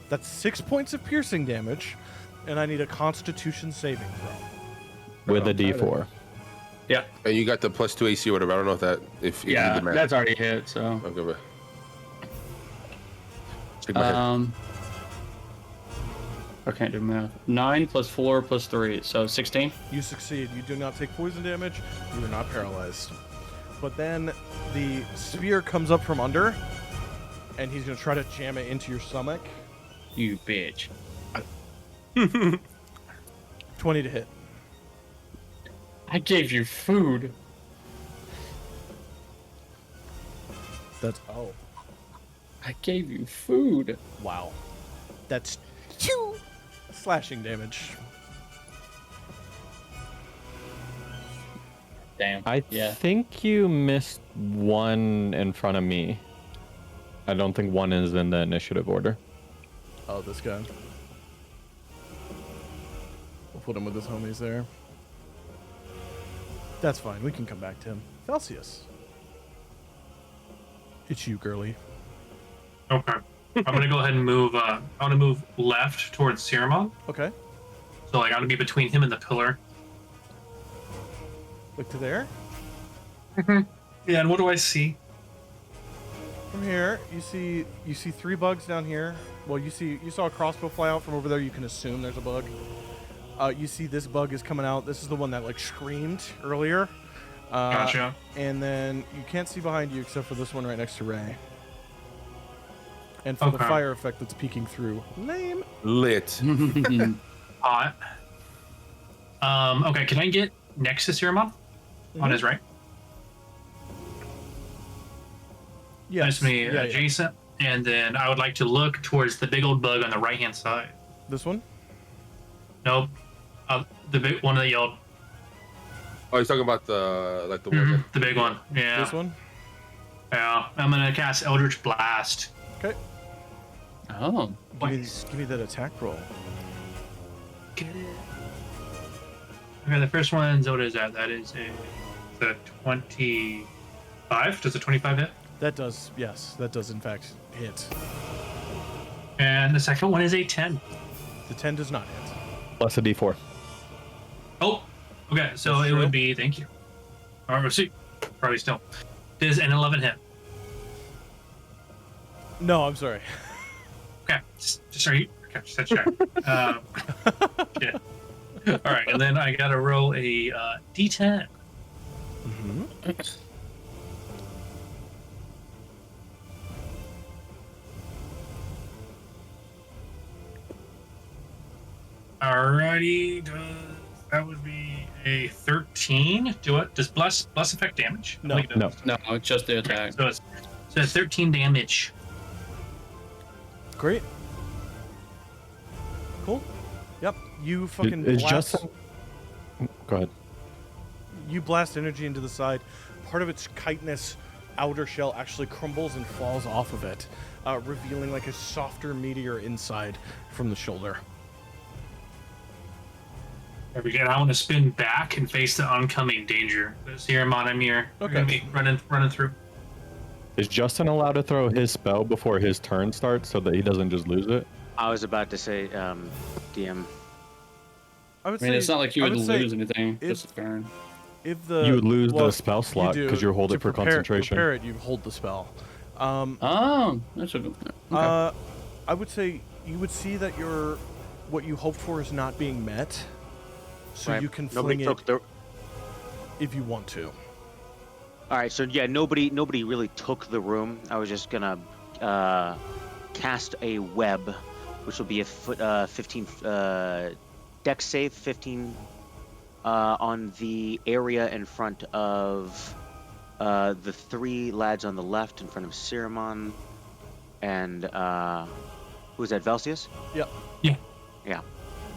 That's 6 points of piercing damage, and I need a Constitution saving throw. With a D4. Yeah. And you got the +2 AC or whatever. I don't know if you Yeah, did the math. that's already hit, so. Okay, but check my head. I can't do math. 9 plus 4 plus 3, so 16. You succeed. You do not take poison damage. You are not paralyzed. But then the spear comes up from under, and he's going to try to jam it into your stomach. You bitch. 20 to hit. I gave you food. That's... Oh. I gave you food. Wow. That's 2 slashing damage. Damn. I Yeah. think you missed 1 in front of me. I don't think 1 is in the initiative order. Oh, this guy. We'll put him with his homies there. That's fine. We can come back to him. Celsius. It's you, girly. Okay. I'm gonna go ahead and move. I want to move left towards Ceramon. Okay. So like I want to be between him and the pillar. Look to there. Yeah. And what do I see? From here, you see 3 bugs down here. Well, you saw a crossbow fly out from over there. You can assume there's a bug. You see this bug is coming out. This is the one that like screamed earlier. Gotcha. And then you can't see behind you except for this one right next to Ray. And for the Okay. fire effect that's peeking through. Lame. Lit. Hot. Okay. Can I get next to Ceramon on his right? Yes. That's me, Yeah, yeah. adjacent. And then I would like to look towards the big old bug on the right hand side. This one? Nope. The big one that yelled. Oh, he's talking about the one. that- The big one. Yeah. This one? Yeah. I'm gonna cast Eldritch Blast. Okay. Oh. Give me that attack roll. Get it. Okay, the first one's what is that? That is the 25. Does a 25 hit? That does, yes, that does in fact hit. And the second one is a 10. The 10 does not hit. Plus a D4. Oh, okay. So That's it true. would be, thank you. All right, we'll see. Probably still. Does an 11 hit? No, I'm sorry. Okay. Just are you Just a check. Yeah. All right, and then I gotta roll a D10. Mm-hmm. Alrighty, that would be a 13. Does bless affect damage? I No. think it does. No. No, it's just the attack. So it's 13 damage. Great. Cool. Yep. You fucking Is blast. Justin? Go ahead. You blast energy into the side. Part of its chitinous outer shell actually crumbles and falls off of it, revealing like a softer meteor inside from the shoulder. There we go. I want to spin back and face the oncoming danger. This here, I'm here. We're Okay. gonna be running through. Is Justin allowed to throw his spell before his turn starts so that he doesn't just lose it? I was about to say, DM. I would I mean, say it's not like you I would say lose anything. if- Just a turn. if the You would lose well, the spell slot do. because you hold To it for prepare- concentration. Prepare it, you hold the spell. Oh, that's a good. Okay. I would say you would see that what you hoped for is not being met, so Right. you can Nobody fling it took the. if you want to. All right, so yeah, nobody really took the room. I was just gonna cast a web, which will be a 15 dex save, 15 on the area in front of the 3 lads on the left, in front of Siramon, and who is that? Velsius? Yep. Yeah. Yeah.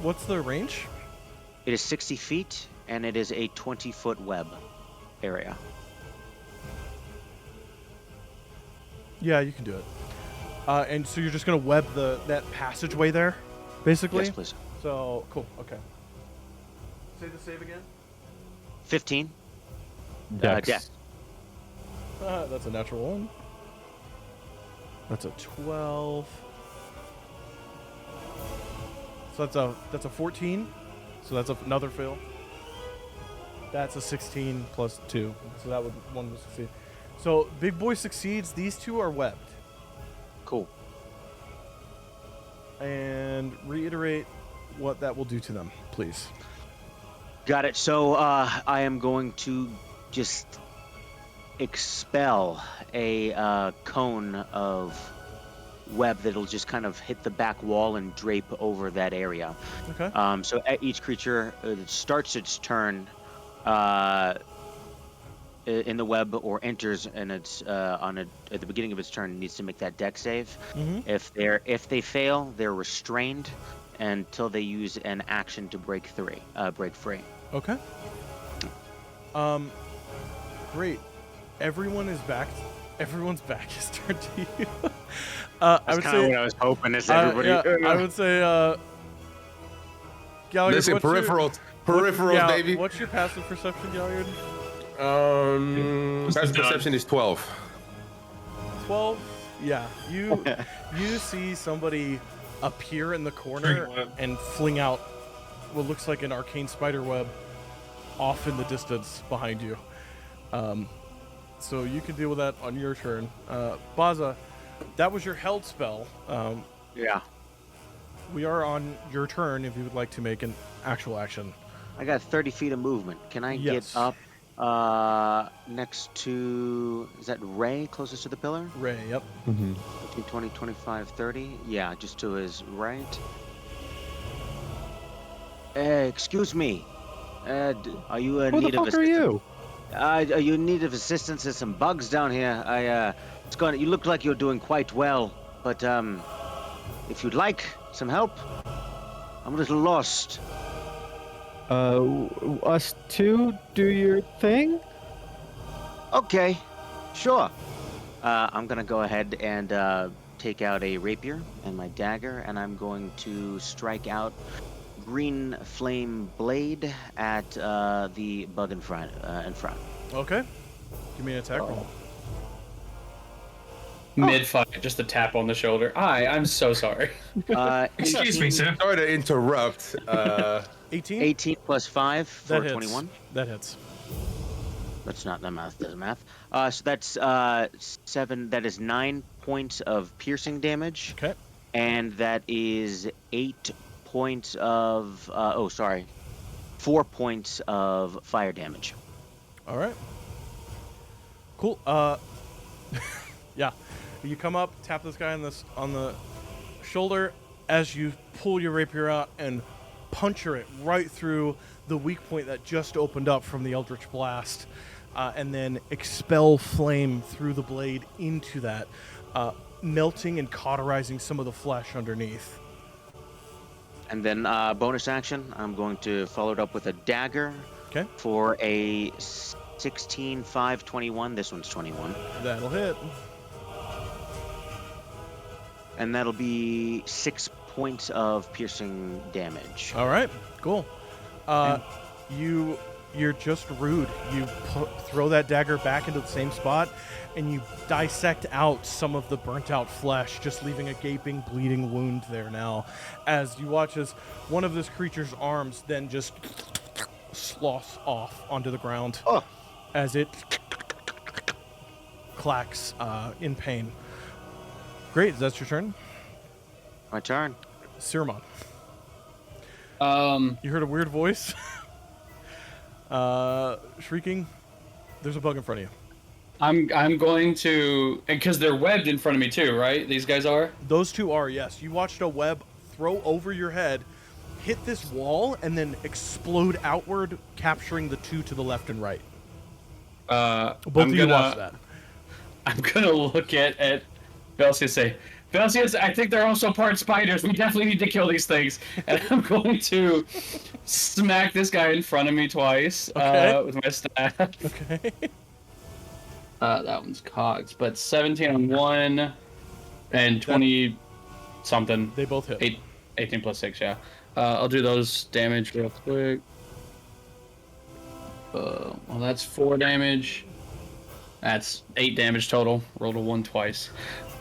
What's the range? It is 60 feet, and it is a 20-foot web area. Yeah, you can do it. And so you're just gonna web that passageway there, basically. Yes, please. So cool. Okay. Say the save again. 15. Dex. Dex. That's a natural 1. That's a 12. So that's a 14. So that's another fail. That's a 16 plus 2. So that would one would succeed. So big boy succeeds. These two are webbed. Cool. And reiterate what that will do to them, please. Got it. So I am going to just expel a cone of web that'll just kind of hit the back wall and drape over that area. Okay. So at each creature starts its turn in the web or enters and it's at the beginning of its turn, it needs to make that dex save. Mm-hmm. If they fail, they're restrained until they use an action to break free. Okay. Great. Everyone is back. Everyone's back is turned to you. I That's would kind of say. what I was hoping. Is everybody? Yeah, I would say. Galliard, Listen, what's your- peripherals, yeah, baby. What's your passive perception, Galliard? Passive perception is 12. 12. Yeah, you see somebody appear in the corner String web. and fling out what looks like an arcane spider web off in the distance behind you. So you can deal with that on your turn. Bazza, that was your held spell. Yeah. We are on your turn if you would like to make an actual action. I got 30 feet of movement. Can I Yes. get up next to, is that Ray closest to the pillar? Ray, yep. Mm-hmm. 15, 20, 25, 30? Yeah, just to his right. Excuse me. Are you in Who the need of fuck are assistance? you? Are you in need of assistance? There's some bugs down here. You look like you're doing quite well, but if you'd like some help, I'm a little lost. Us two do your thing? Okay, sure. I'm gonna go ahead and take out a rapier and my dagger, and I'm going to strike out green flame blade at the bug in front. Okay. Give me an attack roll. Mid-fight, just a tap on the shoulder. Hi, I'm so sorry. Excuse me, sir. Sorry to interrupt. 18? 18 plus 5 for That hits. 21. That hits. That's not the math. Does math. So that's 7. That is 9 points of piercing damage. Okay. And that is 8 points of 4 points of fire damage. All right. Cool. Yeah. You come up, tap this guy on the shoulder as you pull your rapier out and puncture it right through the weak point that just opened up from the Eldritch Blast, and then expel flame through the blade into that, melting and cauterizing some of the flesh underneath. And then bonus action, I'm going to follow it up with a dagger. Okay. For a 16, 5, 21. This one's 21. That'll hit. And that'll be 6 points of piercing damage. All right, cool. You're just rude. You throw that dagger back into the same spot, and you dissect out some of the burnt-out flesh, just leaving a gaping, bleeding wound there now. As you watch as one of this creature's arms then just sloughs off onto the ground as it clacks in pain. Great, is that your turn? My turn. Sirmon. Um, You heard a weird voice? Shrieking. There's a bug in front of you. I'm going to, because they're webbed in front of me too, right? These guys are. Those two are, yes. You watched a web throw over your head, hit this wall, and then explode outward, capturing the two to the left and right. Both of you watched that. I'm gonna look at Belsius and say, Belsius, I think they're also part spiders. We definitely need to kill these things. And I'm going to smack this guy in front of me twice with my staff. Okay. That one's cogs, but 17 on one and 20 something. They both hit. 18 plus 6, yeah. I'll do those damage real quick. Well, that's 4 damage. That's 8 damage total. Rolled a 1 twice.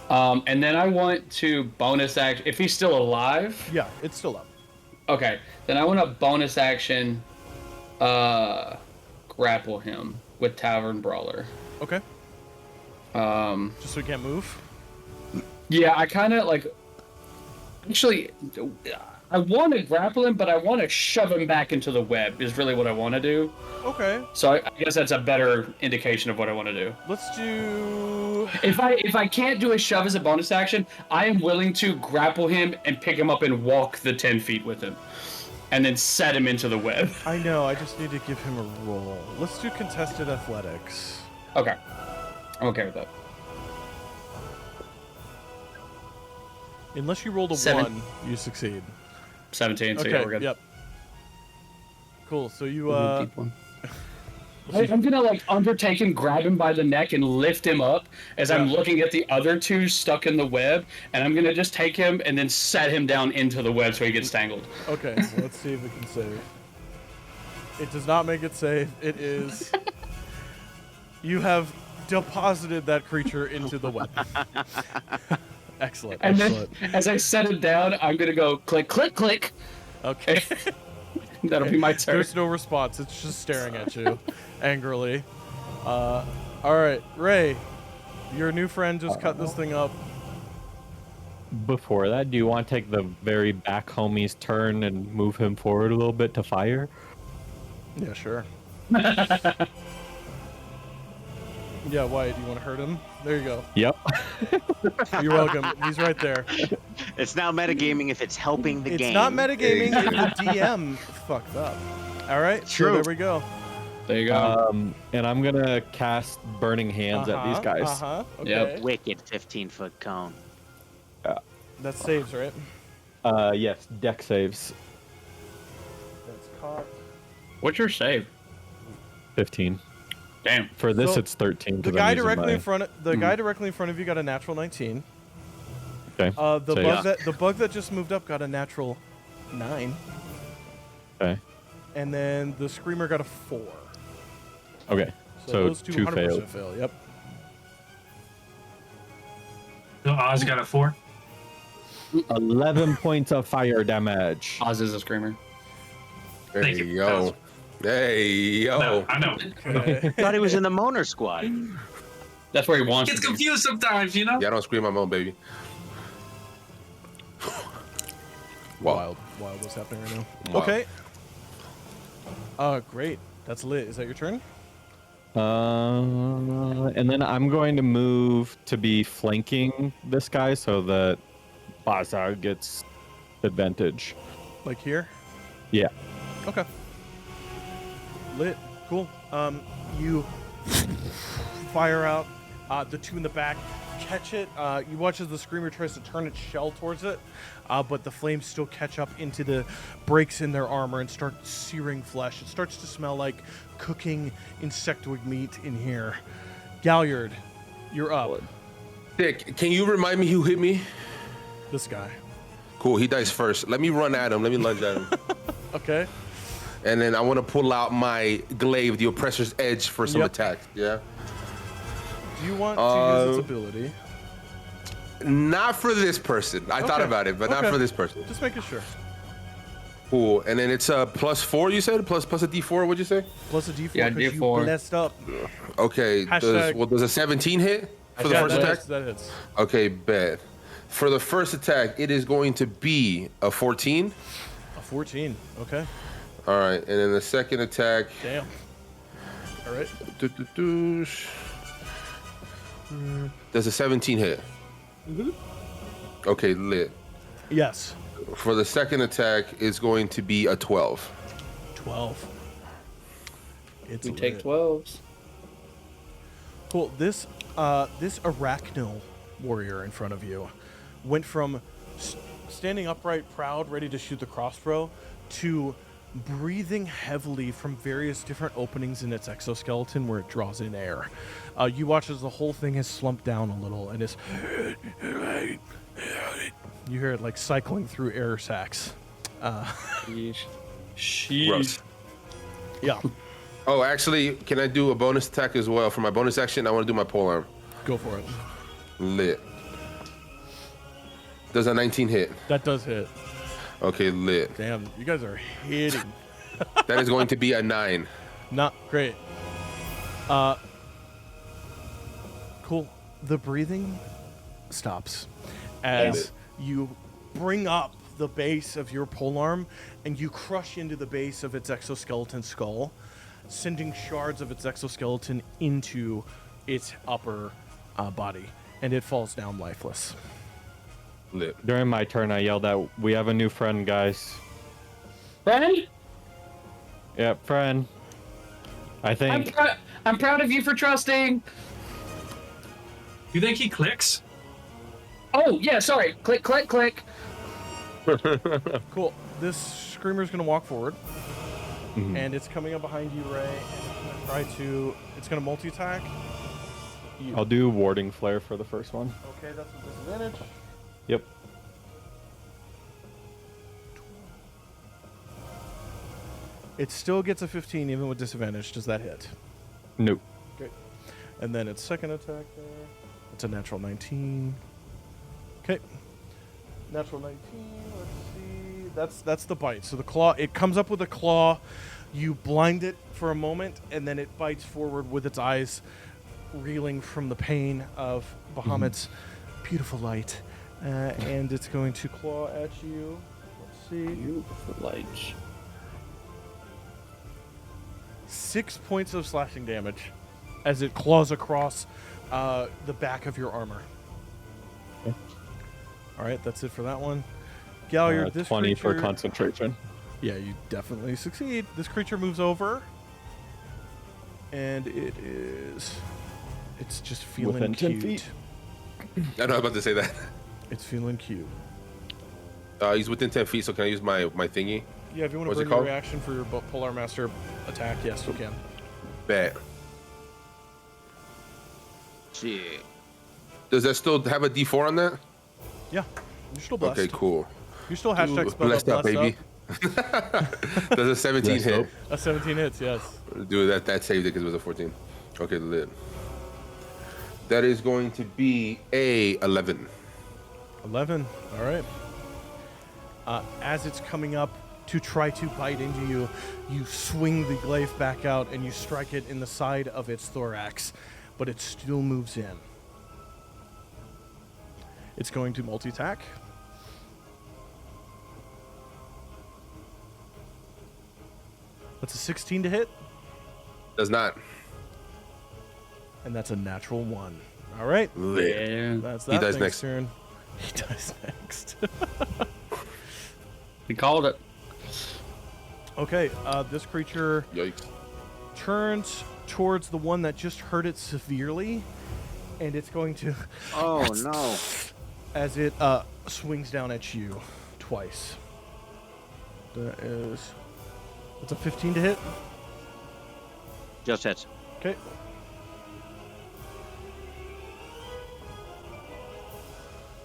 And then I want to bonus action. If he's still alive. Yeah, it's still up. Okay. Then I want to bonus action grapple him with Tavern Brawler. Okay. Just so he can't move? Yeah, I kind of like. Actually, I want to grapple him, but I want to shove him back into the web, is really what I want to do. Okay. So I guess that's a better indication of what I want to do. Let's do... If I can't do a shove as a bonus action, I am willing to grapple him and pick him up and walk the 10 feet with him. And then set him into the web. I know, I just need to give him a roll. Let's do contested athletics. Okay. I'm okay with that. Unless you rolled a 7. 1, you succeed. 17, so Okay, yeah, we're good. yep. Cool, so you, Deep one. I'm gonna like undertake and grab him by the neck and lift him up as I'm looking at the other two stuck in the web, and I'm gonna just take him and then set him down into the web so he gets tangled. Okay, let's see if it can save. It does not make it save. It is... You have deposited that creature into the web. Excellent. And Excellent. then as I set it down, I'm gonna go click, click, click. Okay. That'll be my turn. There's no response. It's just staring at you angrily. All right, Ray, your new friend just cut this thing up. Before that, do you want to take the very back homie's turn and move him forward a little bit to fire? Yeah, sure. Yeah, why? Do you want to hurt him? There you go. Yep. You're welcome. He's right there. It's now metagaming if it's helping the game. It's not metagaming if the DM fucked up. All right, True. So there we go. There you go. And I'm gonna cast Burning Hands at these guys. Okay. Yep. Wicked 15-foot cone. That saves, right? Yes, deck saves. That's caught. What's your save? 15. Damn. For this, So, it's 13. The 'cause I'm guy using directly my- in front of guy directly in front of you got a natural 19. Okay. The bug that just moved up got a natural 9, Okay. and then the screamer got a 4. Okay. So those two 2 100% failed. fail. Yep. So Oz got a 4. 11 points of fire damage. Oz is a screamer. There Thank you you. go. Hey, yo. No, I know. Okay. Thought he was in the Moaner squad. That's where he wants Gets to be. confused sometimes, you know? Yeah, I don't scream my own baby. Wow. Wild what's happening right now. Wow. Okay. Great. That's lit. Is that your turn? And then I'm going to move to be flanking this guy so that Bazza gets advantage. Like here? Yeah. Okay. Lit. Cool. You fire out. The two in the back catch it. You watch as the screamer tries to turn its shell towards it, but the flames still catch up into the breaks in their armor and start searing flesh. It starts to smell like cooking insectoid meat in here. Galliard, you're up. Dick, can you remind me who hit me? This guy. Cool, he dies first. Let me run at him. Let me lunge at him. Okay. And then I want to pull out my glaive, the oppressor's edge, for some attacks. Yeah. Do you want to use its ability? Not for this person. I thought Okay. about it, but not Okay. for this person. Just making sure. Cool. And then it's a +4. You said plus a D4. What'd you say? Plus a D4 Yeah, because you D4. blessed up. Okay. Hashtag- Does a 17 hit for the Yeah, first that attack? hits, that hits. Okay, bet. For the first attack, it is going to be a 14. A 14. Okay. All right, and then the second attack. Damn. All right. Does a 17 hit? Okay, lit. Yes. For the second attack, it's going to be a 12. 12. It's We take lit. 12s. Cool. This arachno warrior in front of you went from standing upright, proud, ready to shoot the crossbow, to breathing heavily from various different openings in its exoskeleton where it draws in air. You watch as the whole thing has slumped down a little and is. You hear it like cycling through air sacs. Gross. Yeah. Oh, actually, can I do a bonus attack as well? For my bonus action, I want to do my polearm. Go for it. Lit. Does a 19 hit? That does hit. Okay, lit. Damn, you guys are hitting. That is going to be a 9. Not great. Cool. The breathing stops as you bring up the base of your polearm and you crush into the base of its exoskeleton skull, sending shards of its exoskeleton into its upper body, and it falls down lifeless. Lit. During my turn, I yelled out, "We have a new friend, guys." Friend, Yep, friend. I think. I'm proud of you for trusting. You think he clicks? Oh, yeah, sorry. Click, click, click. Cool. This screamer's gonna walk forward, and it's coming up behind you, Ray, and it's gonna try to. It's gonna multi-attack. You. I'll do warding flare for the first one. Okay, that's a disadvantage. Yep. It still gets a 15 even with disadvantage. Does that hit? Nope. Great. And then its second attack there. It's a natural 19. Okay. Natural 19. Let's see. That's the bite. So the claw, it comes up with a claw. You blind it for a moment, and then it bites forward with its eyes reeling from the pain of Bahamut's beautiful light. And it's going to claw at you. Let's see. Beautiful lights. 6 points of slashing damage as it claws across the back of your armor. Okay. All right, that's it for that one. Galliard, this 20 creature, for concentration. Yeah, you definitely succeed. This creature moves over, and it's just feeling Within 10 cute. feet. I know I was about to say that. It's feeling cute. He's within 10 feet, so can I use my thingy? Yeah, if you want to What's it burn your called? reaction for your Polar Master attack, yes, you can. Bet. Shit. Does that still have a D4 on that? Yeah, you're still blessed. Okay, cool. You're still hashtag Ooh, spelled blessed up, baby. Does a 17 Blessed hit? up. A 17 hits, yes. Dude, that saved it because it was a 14. Okay, lit. That is going to be a 11. 11. All right. As it's coming up to try to bite into you, you swing the glaive back out and you strike it in the side of its thorax, but it still moves in. It's going to multi-attack. That's a 16 to hit, Does not. and that's a natural 1. All right. Yeah. That's He that dies thing's next. turn. He dies next. We called it. Okay, this creature Yikes. turns towards the one that just hurt it severely, and it's going to, Oh no. as it swings down at you twice. That's a 15 to hit. Just hits. Okay.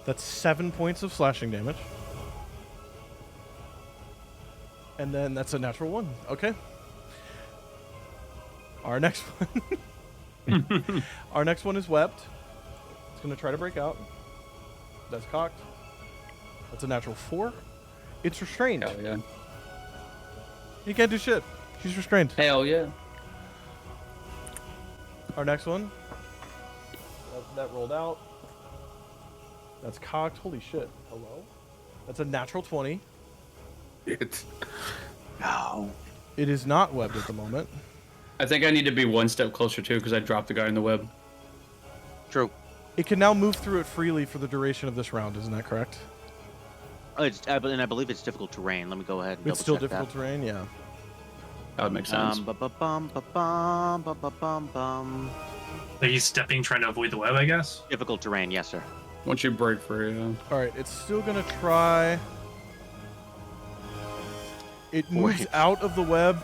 That's 7 points of slashing damage. And then that's a natural 1. Okay. Our next one. Our next one is webbed. It's going to try to break out. That's cocked. That's a natural 4. It's restrained. Hell yeah. He can't do shit. She's restrained. Hell yeah. Our next one. That rolled out. That's cocked. Holy shit. Hello? That's a natural 20. It. No. It is not webbed at the moment. I think I need to be one step closer too, because I dropped the guy in the web. True. It can now move through it freely for the duration of this round, isn't that correct? And I believe it's difficult terrain. Let me go ahead and It's still double-check difficult terrain, yeah. That would make sense. Like he's stepping, trying to avoid the web, I guess. Difficult terrain, yes, sir. Once you break free, Alright, it's still gonna try. It moves Wait. out of the web,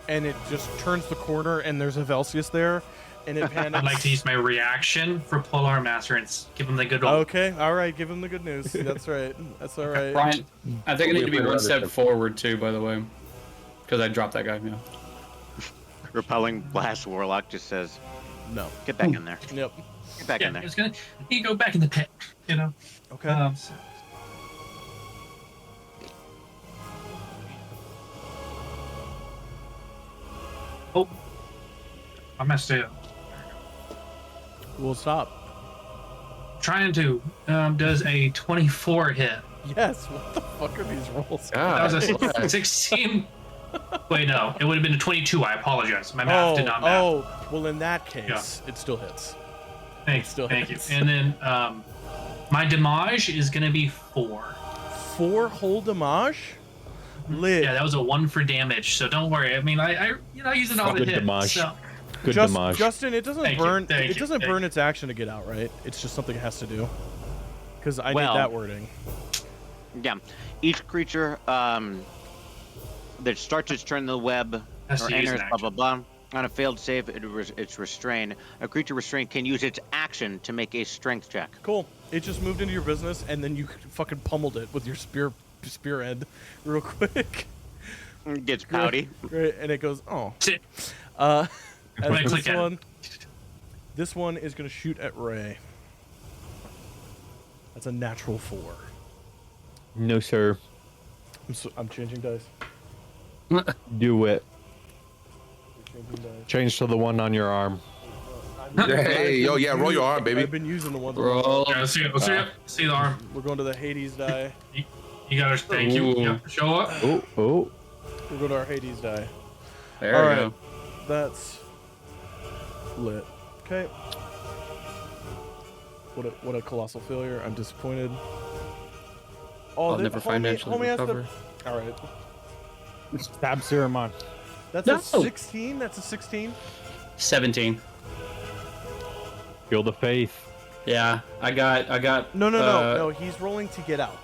and it just turns the corner, and there's a Velsius there, and it panics. I'd like to use my reaction for Polar Master and give him the good old. Okay, alright, give him the good news. That's right. That's alright. Brian, I think I need to be Wait, one wait, step wait. forward too, by the way, because I dropped that guy. Yeah. Repelling Blast Warlock just says, No. get back in there. Yep. Get back Yeah, in there. it's gonna. You go back in the pit. You know. Okay. So- Oh, I messed it up. We'll stop. Trying to does a 24 hit. Yes, what the fuck are these rolls? That was a 16. Wait, no, it would have been a 22. I apologize. My math did not math. Oh, well, in that case, it still hits. Thank still you. hits. And then my damage is gonna be 4. 4 whole damage? Lit. Yeah, that was a 1 for damage. So don't worry. I mean, I use it all the Good hits. damage. So. Good damage. Justin, it doesn't Thank you, burn. thank It you, doesn't thank burn you. its action to get out, right? It's just something it has to do. Because I Well- need that wording. Yeah. Each creature that starts its turn in the web Has or to use enters an blah blah blah. On a failed save, it's restrained. A creature restrained can use its action to make a strength check. Cool. It just moved into your business, and then you fucking pummeled it with your spear end, real quick. It gets pouty. Great, and it goes, oh. Sit. As When I click at it. this one is going to shoot at Ray. That's a natural 4. No, sir. I'm changing dice. Do it. I'm changing dice. Change to the one on your arm. Hey, yo, yeah, roll your arm, baby. I've been using the one. Roll. Yeah, let's see it. Let's see it. See the arm. We're going to the Hades die. You gotta thank you. Ooh. Yep, show up. Oh, oh. We're going to our Hades die. There All we right. go. That's lit. Okay. What a colossal failure. I'm disappointed. Oh, I'll never financially recover. All right. Stab Ceramon. That's No. a 16. That's a 16. 17. Feel the faith. Yeah, I got. No. He's rolling to get out.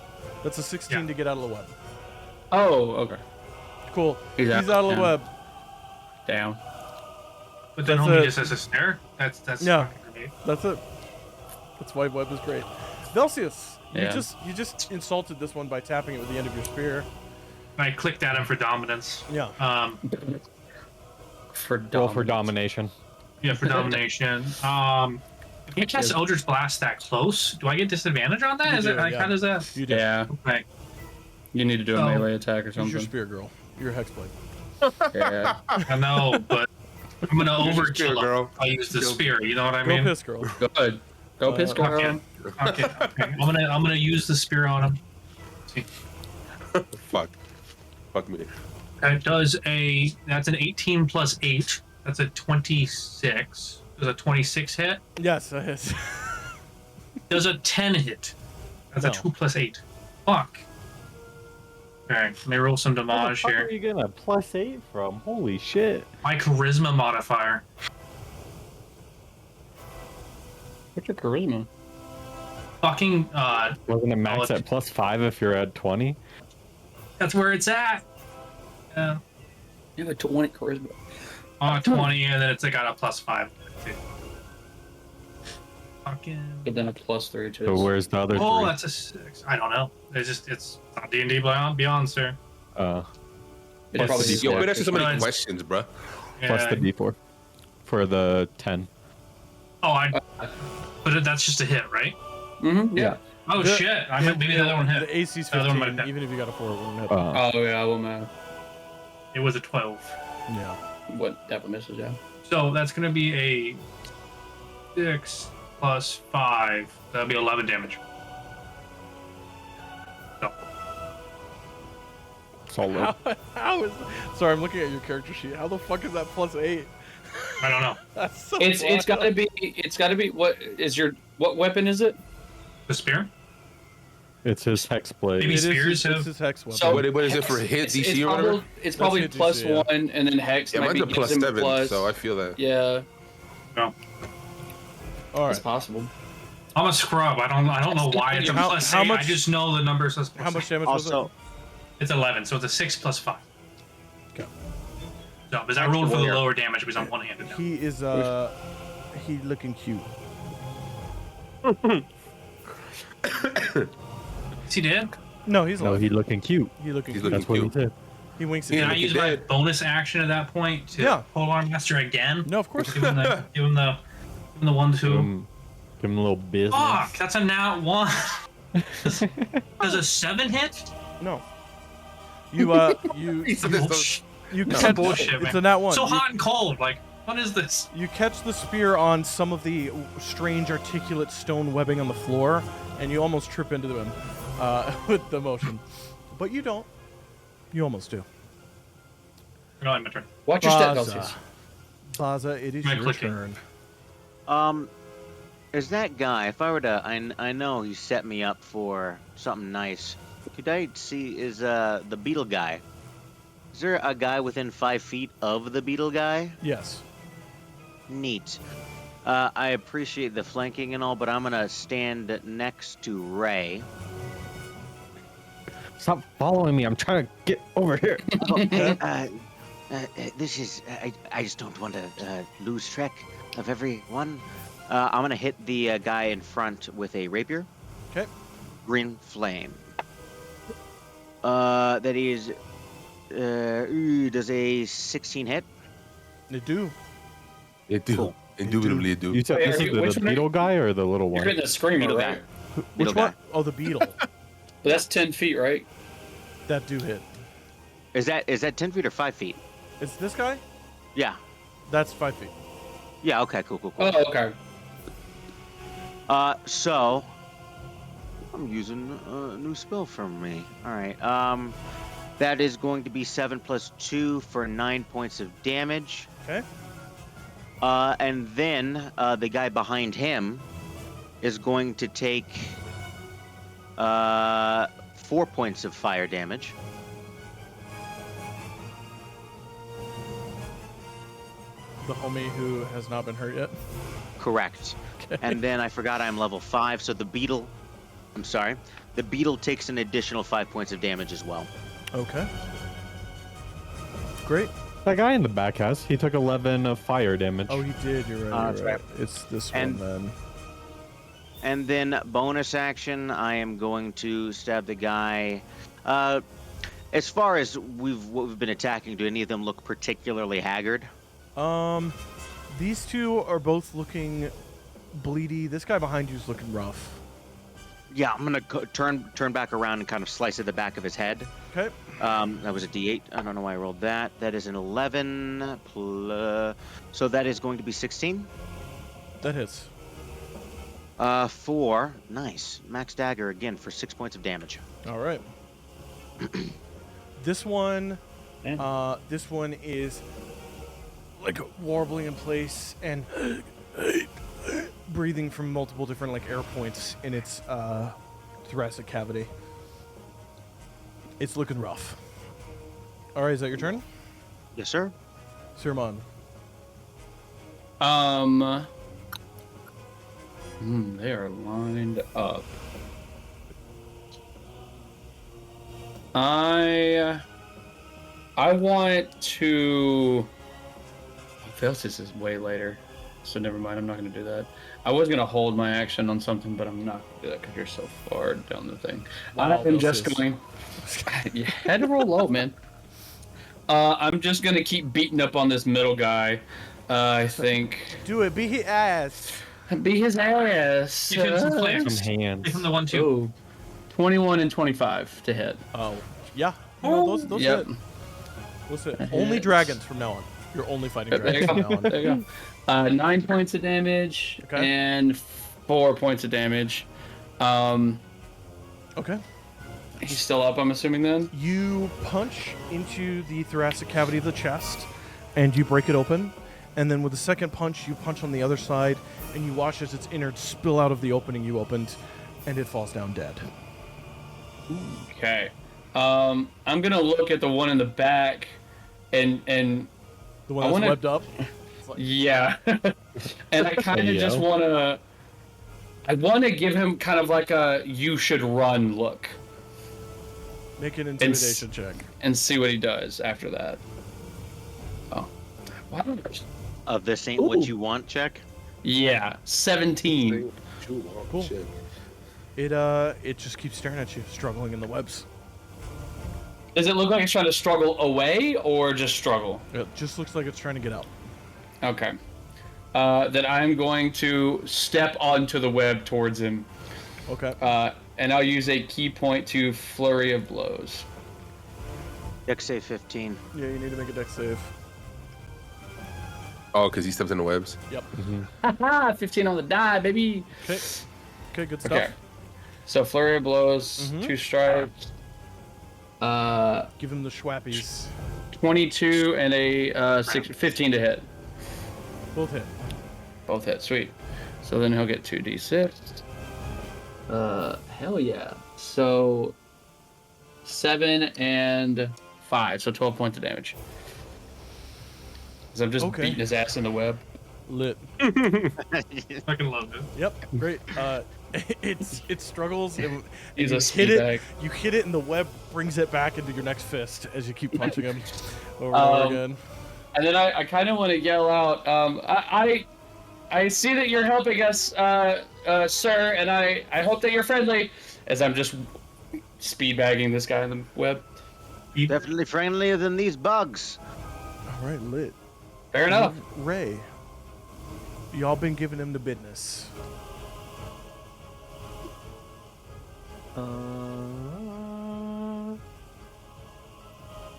That's a 16 Yeah. to get out of the web. Oh, okay. Cool. He's He's out, out of the yeah. web. Down. But then That's homie it. just has a snare. That's Yeah. fucking great. That's it. That's why web is great. Velsius, Yeah. you just insulted this one by tapping it with the end of your spear. I clicked at him for dominance. Yeah. For Roll for domination. Yeah, for domination. If you cast Eldritch Blast that close, do I get disadvantage on that? You Is do, it like yeah. how does that? You did. Yeah, Okay. you need to do a So- melee attack or Use your something. spear, girl. Your hexblade. Yeah. I know, but I'm gonna Use your spear, overkill girl. it. I use the spear. You know what I Go mean? piss, girl. Good. Go piss, girl. Okay. Okay. I'm gonna use the spear on him. See. Fuck. Fuck me. That's an 18 plus 8. That's a 26. Does a 26 hit? Yes, that hits. Does a 10 hit? That's No. a 2 plus 8. Fuck. Alright, let me roll some Where the damage fuck here. are you getting a +8 from? Holy shit. My charisma modifier. What's your charisma? Fucking, Wasn't it max Oh, at +5 if you're at 20? that's where it's at. Yeah. You have a 20 charisma. 20, and then it's got a +5. Too. Fucking. But then a +3 to So it. where's the other Oh, 3? that's a 6. I don't know. It's not D&D Beyond, sir. It'd plus probably the be D4. Yo, we're asking so many Nice. questions, bro. Plus the D4 for the 10. Oh, but that's just a hit, right? Mm-hmm. Yeah. Oh The- shit! Maybe the other one hit. The AC's The other one 15. might hit. Even if you got a 4, it wouldn't hit. Oh yeah, well man. It was a 12. Yeah. What type of misses? Yeah. So that's gonna be a 6 plus 5. That'll be 11 damage. So, Solo. How is? Sorry, I'm looking at your character sheet. How the fuck is that +8? I don't know. That's so. It's wild. gotta be what weapon is it? The spear? It's his hex blade. Maybe It is spears his, have- it's his hex weapon. So- What is it for hit DC or whatever? It's probably hit DC, plus yeah. 1 and then hex. Yeah, maybe mine's a gives him a +7, plus. so I feel that. Yeah, No. All it's right. possible. I'm a scrub. I don't know why it's a How- plus how 8. much- I just know the number says plus How much 8. damage was Also, it? It's 11, so it's a 6 plus 5. Okay. So, because I rolled for the Warrior. lower damage because I'm one-handed now. He is he looking cute. Is he dead? No, he's No, alive. he looking cute. He looking He's cute. looking That's what he cute. did. He winks at Can you. I use my dead. bonus action at that point to Yeah. pull Arm Master again? No, of course. Give him the 1-2. Give him a little business. Fuck, that's a nat 1. Does a 7 hit? No. You Bullshit. you No. catch Bullshit, it's man. a nat 1. So You- hot and cold. Like, what is this? You catch the spear on some of the strange articulate stone webbing on the floor, and you almost trip into them with the motion. But you don't. You almost do. No, I'm my turn. Watch your step, Bazza. Celsius. Bazza, it is Am I your clicking? turn. is that guy? If I were to, I know he set me up for something nice. Could I see the beetle guy? Is there a guy within 5 feet of the beetle guy? Yes. Neat. I appreciate the flanking and all, but I'm gonna stand next to Ray. Stop following me. I'm trying to get over here. This is. I just don't want to lose track of everyone. I'm gonna hit the guy in front with a rapier. Okay. Green flame. That is. Does a 16 hit? They do. It do. Cool. Indubitably, it do. You said Wait, this are is you- which the one are beetle guy or the little You're one? hitting a screamer, Beetle right? guy. Which Beetle one? guy. Oh, the beetle. But that's 10 feet, right? That do hit. Is that 10 feet or 5 feet? Is this guy? Yeah. That's 5 feet. Yeah. Okay. Cool. Oh, okay. So I'm using a new spell from me. All right. That is going to be 7 plus 2 for 9 points of damage. Okay. And then the guy behind him is going to take 4 points of fire damage. The homie who has not been hurt yet. Correct. Okay. And then I forgot I'm level 5, so the beetle takes an additional 5 points of damage as well. Okay. Great. That guy in the back has. He took 11 of fire damage. Oh, he did. You're right. That's You're right. It's this And- one then. And then bonus action, I am going to stab the guy. As far as what we've been attacking, do any of them look particularly haggard? These two are both looking bleedy. This guy behind you is looking rough. Yeah, I'm gonna turn back around and kind of slice at the back of his head. Okay. That was a D8. I don't know why I rolled that. That is an 11 plus, so that is going to be 16. That hits. 4. Nice. Max dagger again for 6 points of damage. All right. This one This one is like warbling in place and breathing from multiple different like air points in its thoracic cavity. It's looking rough. All right, is that your turn? Yes, sir. Sirmon. They are lined up. I want to. Felsis is way later, so never mind. I'm not going to do that. I was going to hold my action on something, but I'm not going to do that because you're so far down the thing. Wow, I'm just Felsis. going. You had to roll low, man. I'm just going to keep beating up on this middle guy. I think. Do it. Be his ass. Be his ass. Give him some flames. Some hands. Give him the 1-2. Ooh. 21 and 25 to hit. Oh, yeah. You know, those Yep. hit. Those hit. That Only hits. dragons from now on. You're only fighting There you dragons from now go. on. There you go. 9 points of damage Okay. and 4 points of damage. Okay. He's still up, I'm assuming then. You punch into the thoracic cavity of the chest, and you break it open. And then with the second punch, you punch on the other side, and you watch as its innards spill out of the opening you opened, and it falls down dead. Okay. I'm gonna look at the one in the back, and The one I that's wanna- webbed up. It's like, yeah, and I kind of Yeah. just wanna give him kind of like a "you should run" look, make an intimidation check. and see what he does after that. Oh, why don't I- This ain't what you want, check. Yeah, 17. Cool. It just keeps staring at you, struggling in the webs. Does it look like it's trying to struggle away or just struggle? It just looks like it's trying to get out. Okay. Then I'm going to step onto the web towards him, Okay. and I'll use a key point to flurry of blows. Dex save 15. Yeah, you need to make a dex save. Oh, because he stepped in the webs. Yep. Haha, 15 on the die, baby. Okay. Okay, good stuff. Okay. So flurry of blows, Mhm. 2 strikes. Give him the schwappies. 22 and a 15 to hit. Both hit. Both hit, sweet. So then he'll get 2d6. Hell yeah. So 7 and 5, so 12 points of damage. Because I'm just Okay. beating his ass in the web. Lit. Fucking loved it. Yep. Great. It struggles. And He's you a hit speed it. bag. You hit it, and the web brings it back into your next fist as you keep punching him over and over again. And then I kind of want to yell out, I see that you're helping us, sir, and I hope that you're friendly, as I'm just speed bagging this guy in the web. Definitely friendlier than these bugs. All right, lit. Fair enough. Ray, y'all been giving him the business.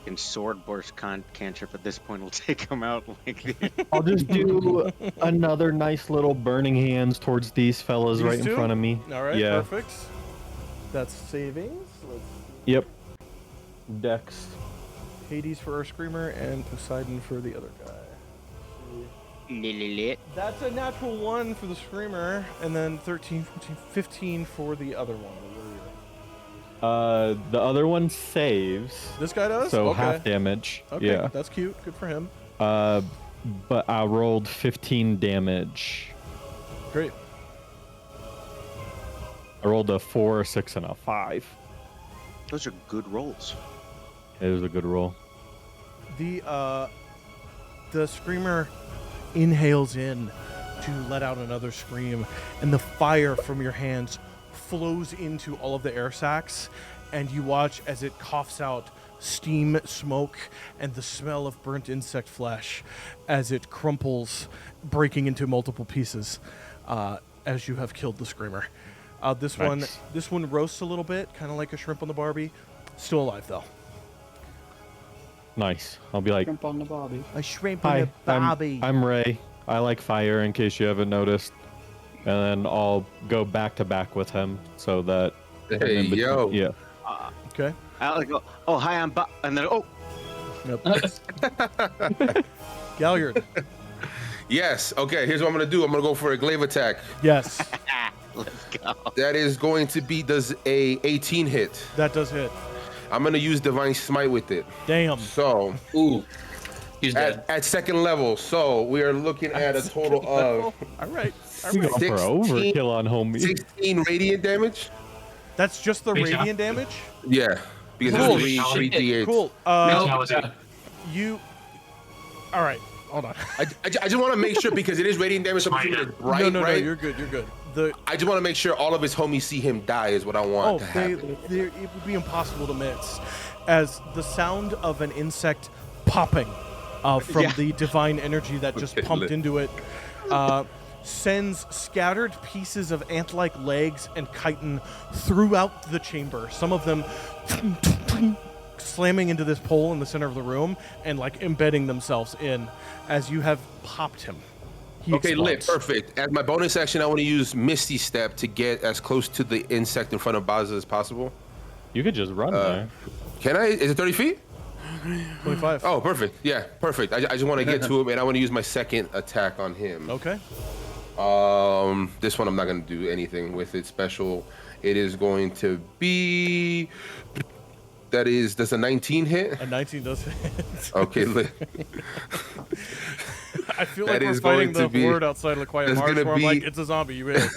And sword burst cantrip at this point will take him out like I'll just do another nice little burning hands towards these fellas These right two? in front of me. All right, Yeah. perfect. That's savings. Let's Yep. Dex. Hades for our screamer and Poseidon for the other guy. lit. That's a natural 1 for the screamer, and then 13, 14, 15 for the other one. The other one saves, This guy does? so okay. half damage. Okay, Yeah. that's cute. Good for him. But I rolled 15 damage. Great. I rolled a 4, a 6, and a 5. Those are good rolls. It was a good roll. The screamer inhales in to let out another scream, and the fire from your hands flows into all of the air sacs, and you watch as it coughs out steam, smoke, and the smell of burnt insect flesh as it crumples, breaking into multiple pieces as you have killed the screamer. This Nice. one roasts a little bit, kind of like a shrimp on the Barbie. Still alive though. Nice. I'll be like, Jump on the bobby. A shrimp hi, on the Barbie. I'm Ray. I like fire, in case you haven't noticed. And then I'll go back to back with him so that. Hey, yo. Yeah. Okay. I like go, oh hi, I'm and then Yep. Galliard. Yes. Okay. Here's what I'm gonna do. I'm gonna go for a glaive attack. Yes, Let's go. That is going to be does a 18 hit. that does hit. I'm gonna use divine smite with it. Damn. So Ooh. He's dead. at second level. So we are looking at a total of All right. You go for 16 overkill on homie. 16 radiant damage. That's just the Great job. radiant damage. Yeah, because Cool. it's three d8. Cool. Fatality. You. All right. Hold on. I just want to make sure because it is radiant damage. So Fine, it's yeah. bright, no, right? you're good. You're good. The I just want to make sure all of his homies see him die is what I want to happen. it would be impossible to miss, as the sound of an insect popping from Yeah. the divine energy that just Okay, pumped lit. into it sends scattered pieces of ant-like legs and chitin throughout the chamber. Some of them slamming into this pole in the center of the room and like embedding themselves in as you have popped him. He Okay, lit, explodes. perfect. As my bonus action, I want to use Misty Step to get as close to the insect in front of Bazza as possible. You could just run there. Can I? Is it 30 feet? 25. Oh, perfect. Yeah, perfect. I just want to get to him, and I want to use my second attack on him. Okay. This one I'm not going to do anything with it special. It is going to be... Does a 19 hit? A 19 does hit. Okay, lit. I feel That like we're is fighting going to the be- horde outside of the Quiet that's Marsh gonna where I'm be- like, it's a zombie, you hit.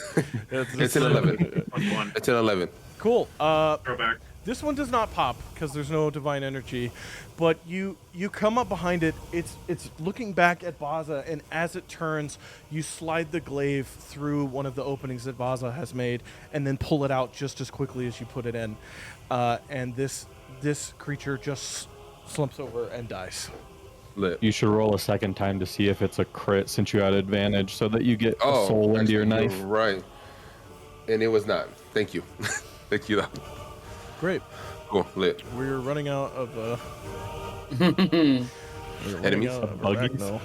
It's an 11. 21. It's an 11. Cool. Throwback. This one does not pop because there's no divine energy, but you come up behind it. It's looking back at Bazza, and as it turns, you slide the glaive through one of the openings that Bazza has made, and then pull it out just as quickly as you put it in, and this creature just slumps over and dies. Lit. You should roll a second time to see if it's a crit since you had advantage so that you get a soul into your actually, knife. you're right. And it was not. Thank you. Thank you. Great. Cool. Lit. We're running out of Enemies? Buggies? Arachno.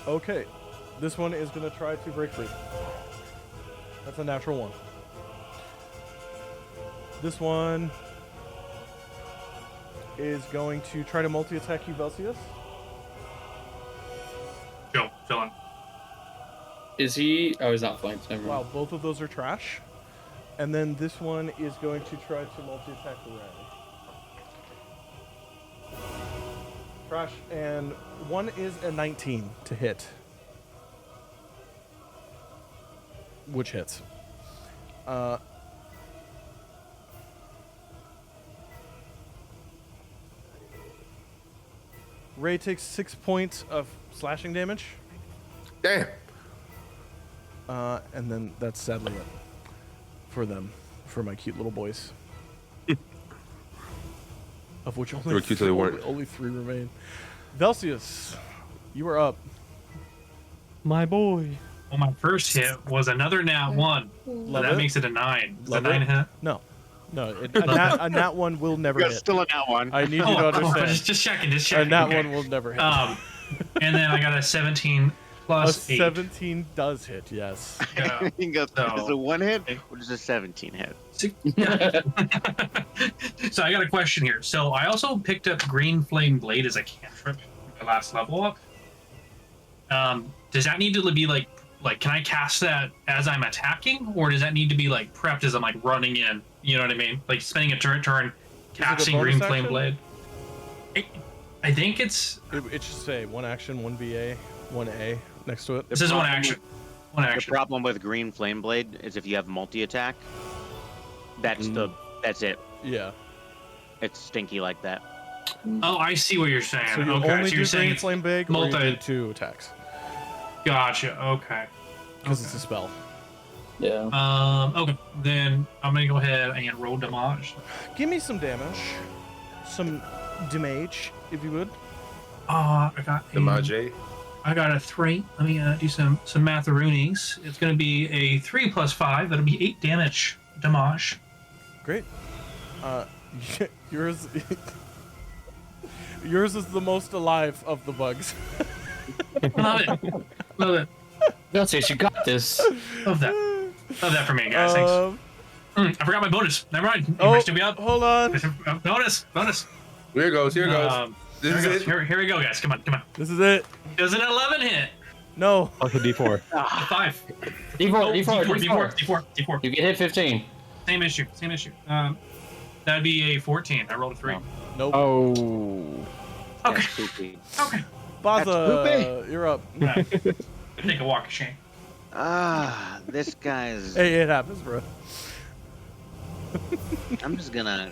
Okay, this one is going to try to break free. That's a natural one. This one is going to try to multi-attack you, Velcius. Go, fill in. Is he? Oh, he's not flanked. Never Wow, mind. both of those are trash. And then this one is going to try to multi-attack the red. Trash, and one is a 19 to hit. Which hits. Ray takes 6 points of slashing damage. Damn. And then that's sadly it for them, for my cute little boys. Of which They only were cute till they weren't. only 3 remain. Velcius, you are up. My boy. Well, my first hit was another nat 1. So Love that it. makes it a 9. Is Love a 9 it. hit? No, a nat one will never You got hit. still in that one. I need you to Oh, understand. just checking, just A checking. nat okay. one will never hit. And then I got a 17 a plus 8. 17 does hit, yes. Yeah. You got So- is it one hit or is it 17 hit? So I got a question here. So I also picked up Green Flame Blade as a cantrip at my last level up. Does that need to be like can I cast that as I'm attacking, or does that need to be like prepped as I'm like running in? You know what I mean? Like spending a turn casting bonus Green Flame action? Blade. I think it's It should say 1 action, 1 VA, 1 A next to it. this is one problem- action. One The action. problem with Green Flame Blade is if you have multi-attack, that's it. Yeah. It's stinky like that. Oh, I see what you're saying. So you okay, only so do you're saying Green it's Flame Big, or you multi- do 2 attacks. Gotcha. Okay. Because it's a spell. Yeah. Okay. Then I'm gonna go ahead and roll damage. Give me some damage. Some damage, if you would. I got The Mage. I got a 3. Let me do some matheroonies. It's going to be a 3 plus 5. That'll be 8 damage. Great. Yours yours is the most alive of the bugs. Love it. Love it. Don't say you got this. Love that. Love that for me, guys. Thanks. I forgot my bonus. Never mind. You Oh, should be up. hold on. Bonus. Here it goes. Here it goes. This is it. Here we go, guys. Come on. This is it. Does an 11 hit? No. Fuck a D4. A 5. D4. You get hit 15. Same issue. That'd be a 14. I rolled a 3. Nope. Oh. Okay. Okay. Bazza, you're up. Yeah. Take a walk of shame. This guy's. Hey, it happens, bro. I'm just gonna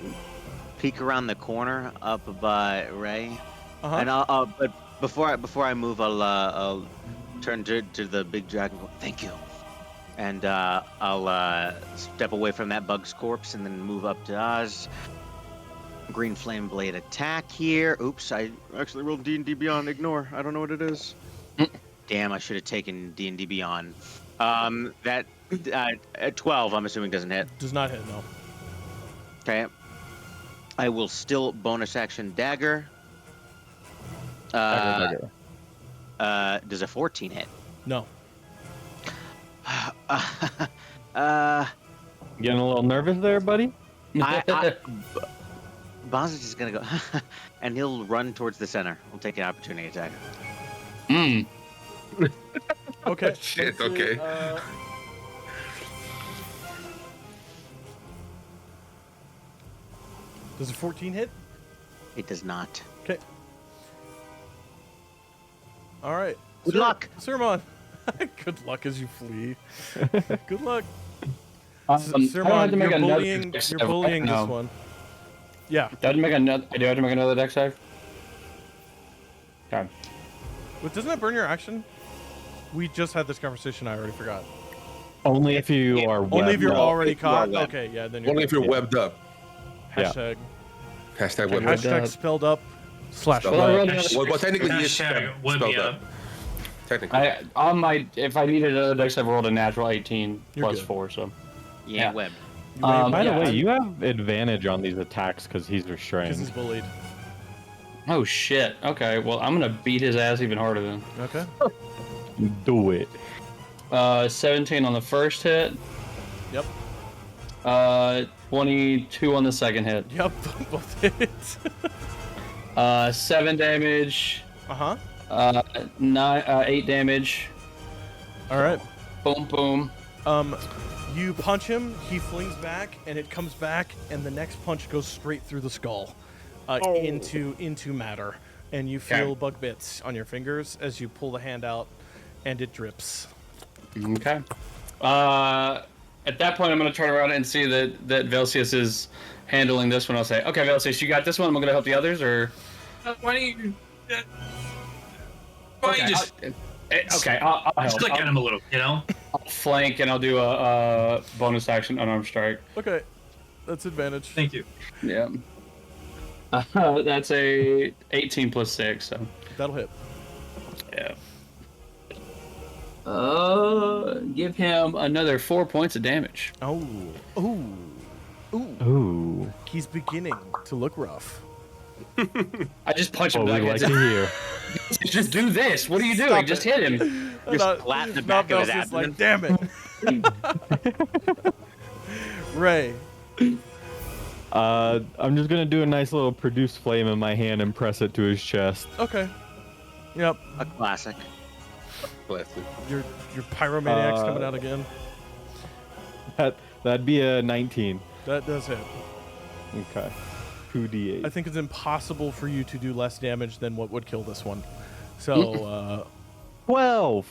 peek around the corner up by Ray, and but before I move, I'll turn to the big dragon. And go, thank you, and I'll step away from that bug's corpse and then move up to Oz. Green flame blade attack here. Oops, I actually rolled D&D Beyond. Ignore. I don't know what it is. Damn, I should have taken D&D Beyond. That at 12, I'm assuming doesn't hit. Does not hit, no. Okay. I will still bonus action dagger. Dagger. Does a 14 hit? No. Getting a little nervous there, buddy? Boz is just gonna go, and he'll run towards the center. We'll take an opportunity attack. Okay. Shit, let's see, okay. Does a 14 hit? It does not. Okay. All right. Good luck. Sermon. Good luck as you flee. Good luck. I have to Sermon, make you're another bullying, dex you're save. bullying No. this one. Yeah. Do I have to make another dex save? Okay. But doesn't that burn your action? We just had this conversation. I already forgot. Only if you are Only if you're webbed up. already If you are caught. webbed. Okay, yeah, then you're Only if you're webbed up. hashtag Hashtag webbed Webbed up. hashtag up. spelled up /. Spelled web. up. Well, technically, he is Hashtag would spelled be up. up. Technically. If I needed another dex, I've rolled a natural 18 You're plus good. 4. So. Yeah, Yeah. web. By the Yeah, way, you have advantage on these attacks because he's Because restrained. he's bullied. Oh shit. Okay. Well, I'm gonna beat his ass even harder then. Okay. Do it. 17 on the first hit. Yep. 22 on the second hit. Yep. Both hits. 7 damage. Uh-huh. 8 damage. All right. Boom, boom. You punch him, he flings back, and it comes back, and the next punch goes straight through the skull, into matter, and you feel bug bits on your fingers as you pull the hand out, and it drips. Okay. At that point, I'm gonna turn around and see that Velsius is handling this one. I'll say, "Okay, Velsius, you got this one. I'm gonna help the others, or." Why don't you? Why don't you just I'll help. just click at him a little, you know? I'll flank and I'll do a bonus action unarmed strike. Okay. That's advantage. Thank you. Yeah. That's a 18 plus 6, so. That'll hit. Yeah. Give him another 4 points of damage. Oh. Ooh. Ooh. Ooh. He's beginning to look rough. I just punch him What we back. like to hear. Just do this. What are you doing? Stop Just it. hit him. Just flatten the back of his Belsius abdomen. like, damn it. Ray. I'm just gonna do a nice little produce flame in my hand and press it to his chest. Okay. Yep. A classic. Blasted. Your pyromaniac's coming out again. That'd be a 19. That does hit. Okay. 2d8. I think it's impossible for you to do less damage than what would kill this one. So, 12.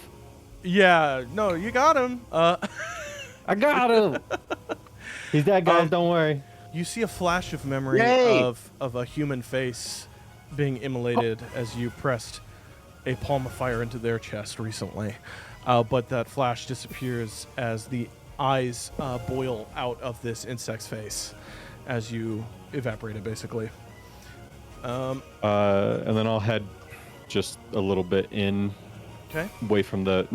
yeah, no, you got him. I got him. He's dead, guys. Don't worry. You see a flash of memory Yay! of a human face being immolated as you pressed a palm of fire into their chest recently. But that flash disappears as the eyes boil out of this insect's face as you evaporate it, basically. And then I'll head just a little bit in, Okay. away from the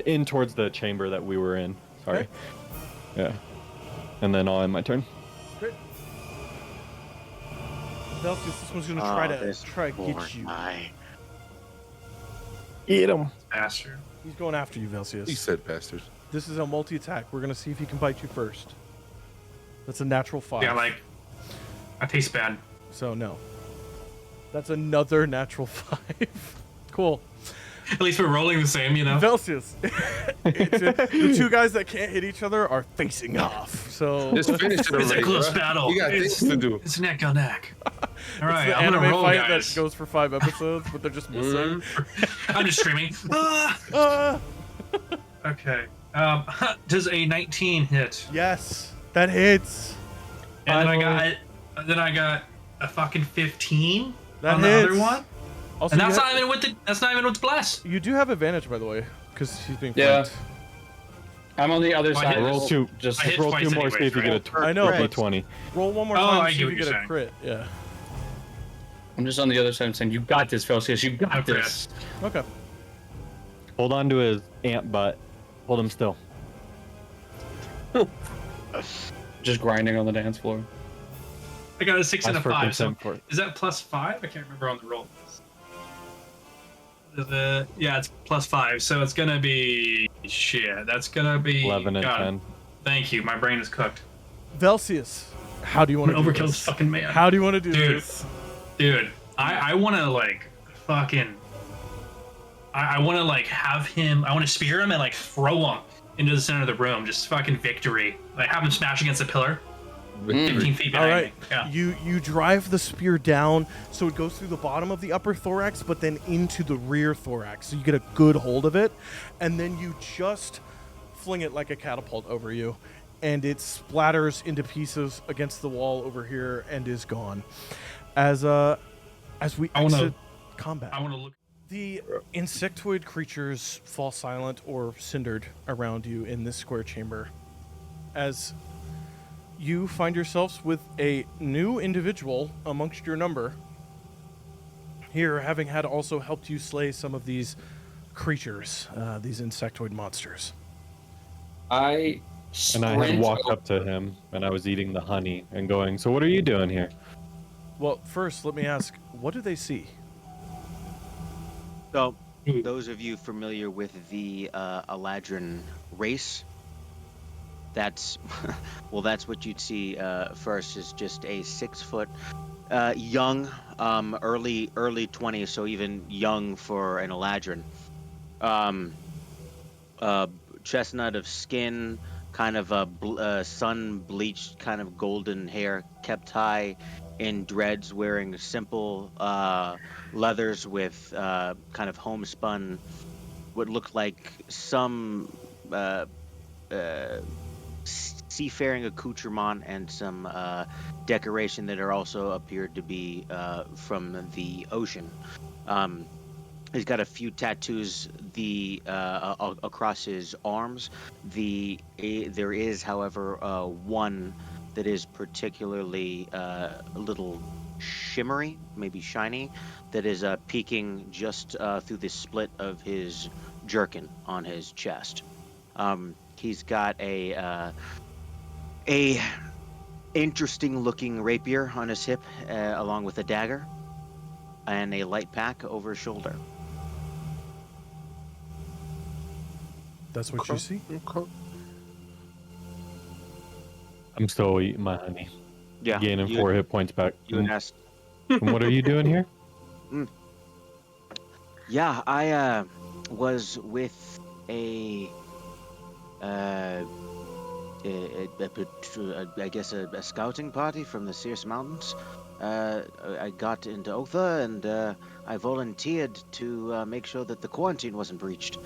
in towards the chamber that we were in. Sorry. Okay. Yeah. And then I'll end my turn. Great. Velsius, this one's gonna try to get you. Eat him. Bastard. He's going after you, He Velsius. said bastards. This is a multi-attack. We're gonna see if he can bite you first. That's a natural 5. Yeah, like, I taste bad. So no. That's another natural 5. Cool. At least we're rolling the same, you know? Velcius. The two guys that can't hit each other are facing off. So Just finish it It's a already, close bruh. battle. You got things to do. It's neck on neck. All right, the I'm gonna anime roll, fight guys. that goes for 5 episodes, but they're just missing. I'm just screaming. Ah! Ah! Okay. Does a 19 hit? Yes, that hits. And then I got a fucking 15 That on hits. the other one. Also, And that's you, not even with the bless. you do have advantage, by the way, because he's being Yeah. flanked. I'm on the other I side. hit- Roll two. Just I hit roll twice 2 more. anyways, See if you right? get a I know, but d20. roll one more Oh, time I see get if what you you're get a saying. crit. Yeah. I'm just on the other side and saying, "You got this, Velcius. You got Okay. this." Okay. Hold on to his ant butt. Hold him still. Just grinding on the dance floor. I got a 6 and a Ask for 5. So consent for it. is that plus 5? I can't remember on the roll. Yeah, it's plus 5. So it's gonna be shit. That's gonna be 11 and God, 10. Thank you. My brain is cooked. Velcius, how do you want I'm to gonna do overkill this? this fucking man. How do you want to do Dude. this? Dude, I want to like fucking. I want to like have him. I want to spear him and like throw him into the center of the room. Just fucking victory. Like have him smash against a pillar. 15 feet All behind right, me. Yeah. you drive the spear down so it goes through the bottom of the upper thorax, but then into the rear thorax, so you get a good hold of it, and then you just fling it like a catapult over you, and it splatters into pieces against the wall over here and is gone. As we I wanna- exit combat, I want to look. the insectoid creatures fall silent or cindered around you in this square chamber, as you find yourselves with a new individual amongst your number here, having had also helped you slay some of these creatures, these insectoid monsters. I And I had sprint walked o- up to him, and I was eating the honey and going, "So what are you doing here?" Well, first, let me ask, what do they see? So, those of you familiar with the Eladrin race, that's well, that's what you'd see first is just a 6-foot, young, early 20s, so even young for an Eladrin. Chestnut of skin, kind of a sun-bleached, kind of golden hair, kept high in dreads, wearing simple leathers with kind of homespun, what looked like some seafaring accoutrement and some decoration that are also appeared to be from the ocean. He's got a few tattoos across his arms. There is, however, one that is particularly a little shimmery, maybe shiny, that is peeking just through the split of his jerkin on his chest. He's got a interesting-looking rapier on his hip, along with a dagger, and a light pack over his shoulder. That's what you see? I'm still eating my honey, Yeah, gaining you, 4 hit points back. You had asked. And what are you doing here? Yeah, I was with I guess a scouting party from the Circe Mountains. I got into Othe and I volunteered to make sure that the quarantine wasn't breached.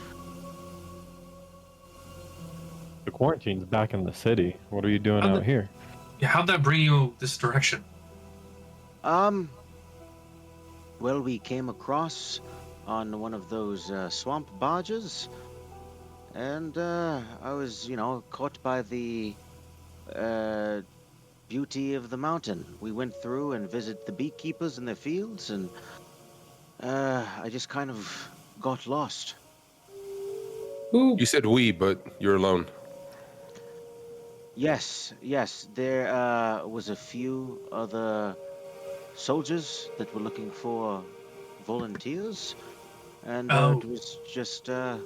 The quarantine's back in the city. What are you doing out here? Yeah, how'd that bring you this direction? Well, we came across on one of those swamp barges, and I was, caught by the beauty of the mountain. We went through and visited the beekeepers in their fields, and I just kind of got lost. You said we, but you're alone. Yes, there was a few other soldiers that were looking for volunteers, and it was just a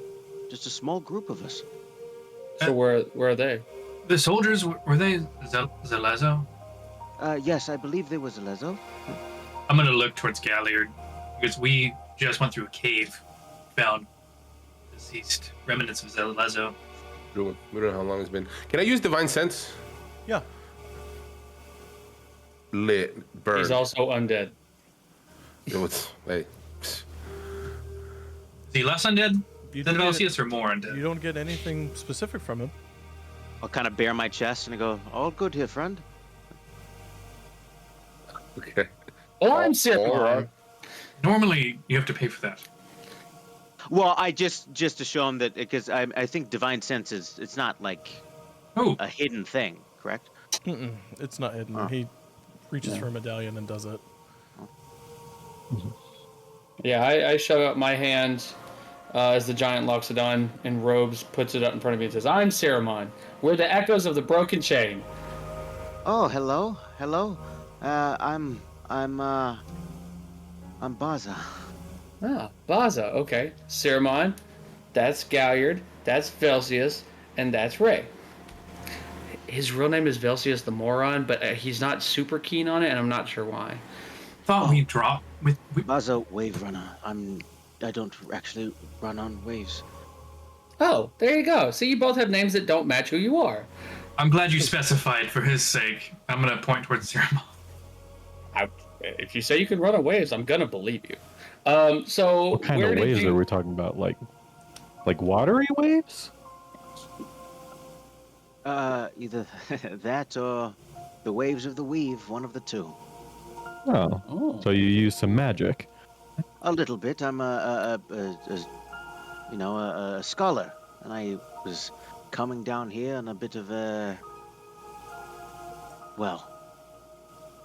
small group of us. So where are they? The soldiers, were they Zalezo? Yes, I believe there was a lezo. I'm gonna look towards Galliard because we just went through a cave, found deceased remnants of Zalezo. We don't know how long it's been. Can I use Divine Sense? Yeah. Lit. Burn. He's also undead. Hey. Is he less undead You than don't get- Velcius or more undead? You don't get anything specific from him. I'll kind of bare my chest and I go, all good here, friend. Okay. Oh, I'm sick. All right. Normally, you have to pay for that. Well, I just to show him that, because I think Divine Sense it's not like Oh, a hidden thing, correct? Mm-mm, it's not hidden. Oh. He reaches for a medallion and does it. Yeah, I shove out my hand as the giant Loxodon in robes puts it up in front of me and says, I'm Saruman. We're the echoes of the broken chain. Oh, hello. I'm Bazza. Ah, Bazza, okay. Saruman, that's Galliard, that's Velcius, and that's Ray. His real name is Velcius the Moron, but he's not super keen on it, and I'm not sure why. thought we dropped with. Bazza, wave runner. I don't actually run on waves. Oh, there you go. See, you both have names that don't match who you are. I'm glad you specified for his sake. I'm gonna point towards Ceramon. If you say you can run on waves, I'm gonna believe you. So What kind where of did waves you... are we talking about? Like watery waves? Either that or the waves of the weave, one of the two. Oh, Oh. so you use some magic. A little bit. I'm a scholar, and I was coming down here on a bit of a,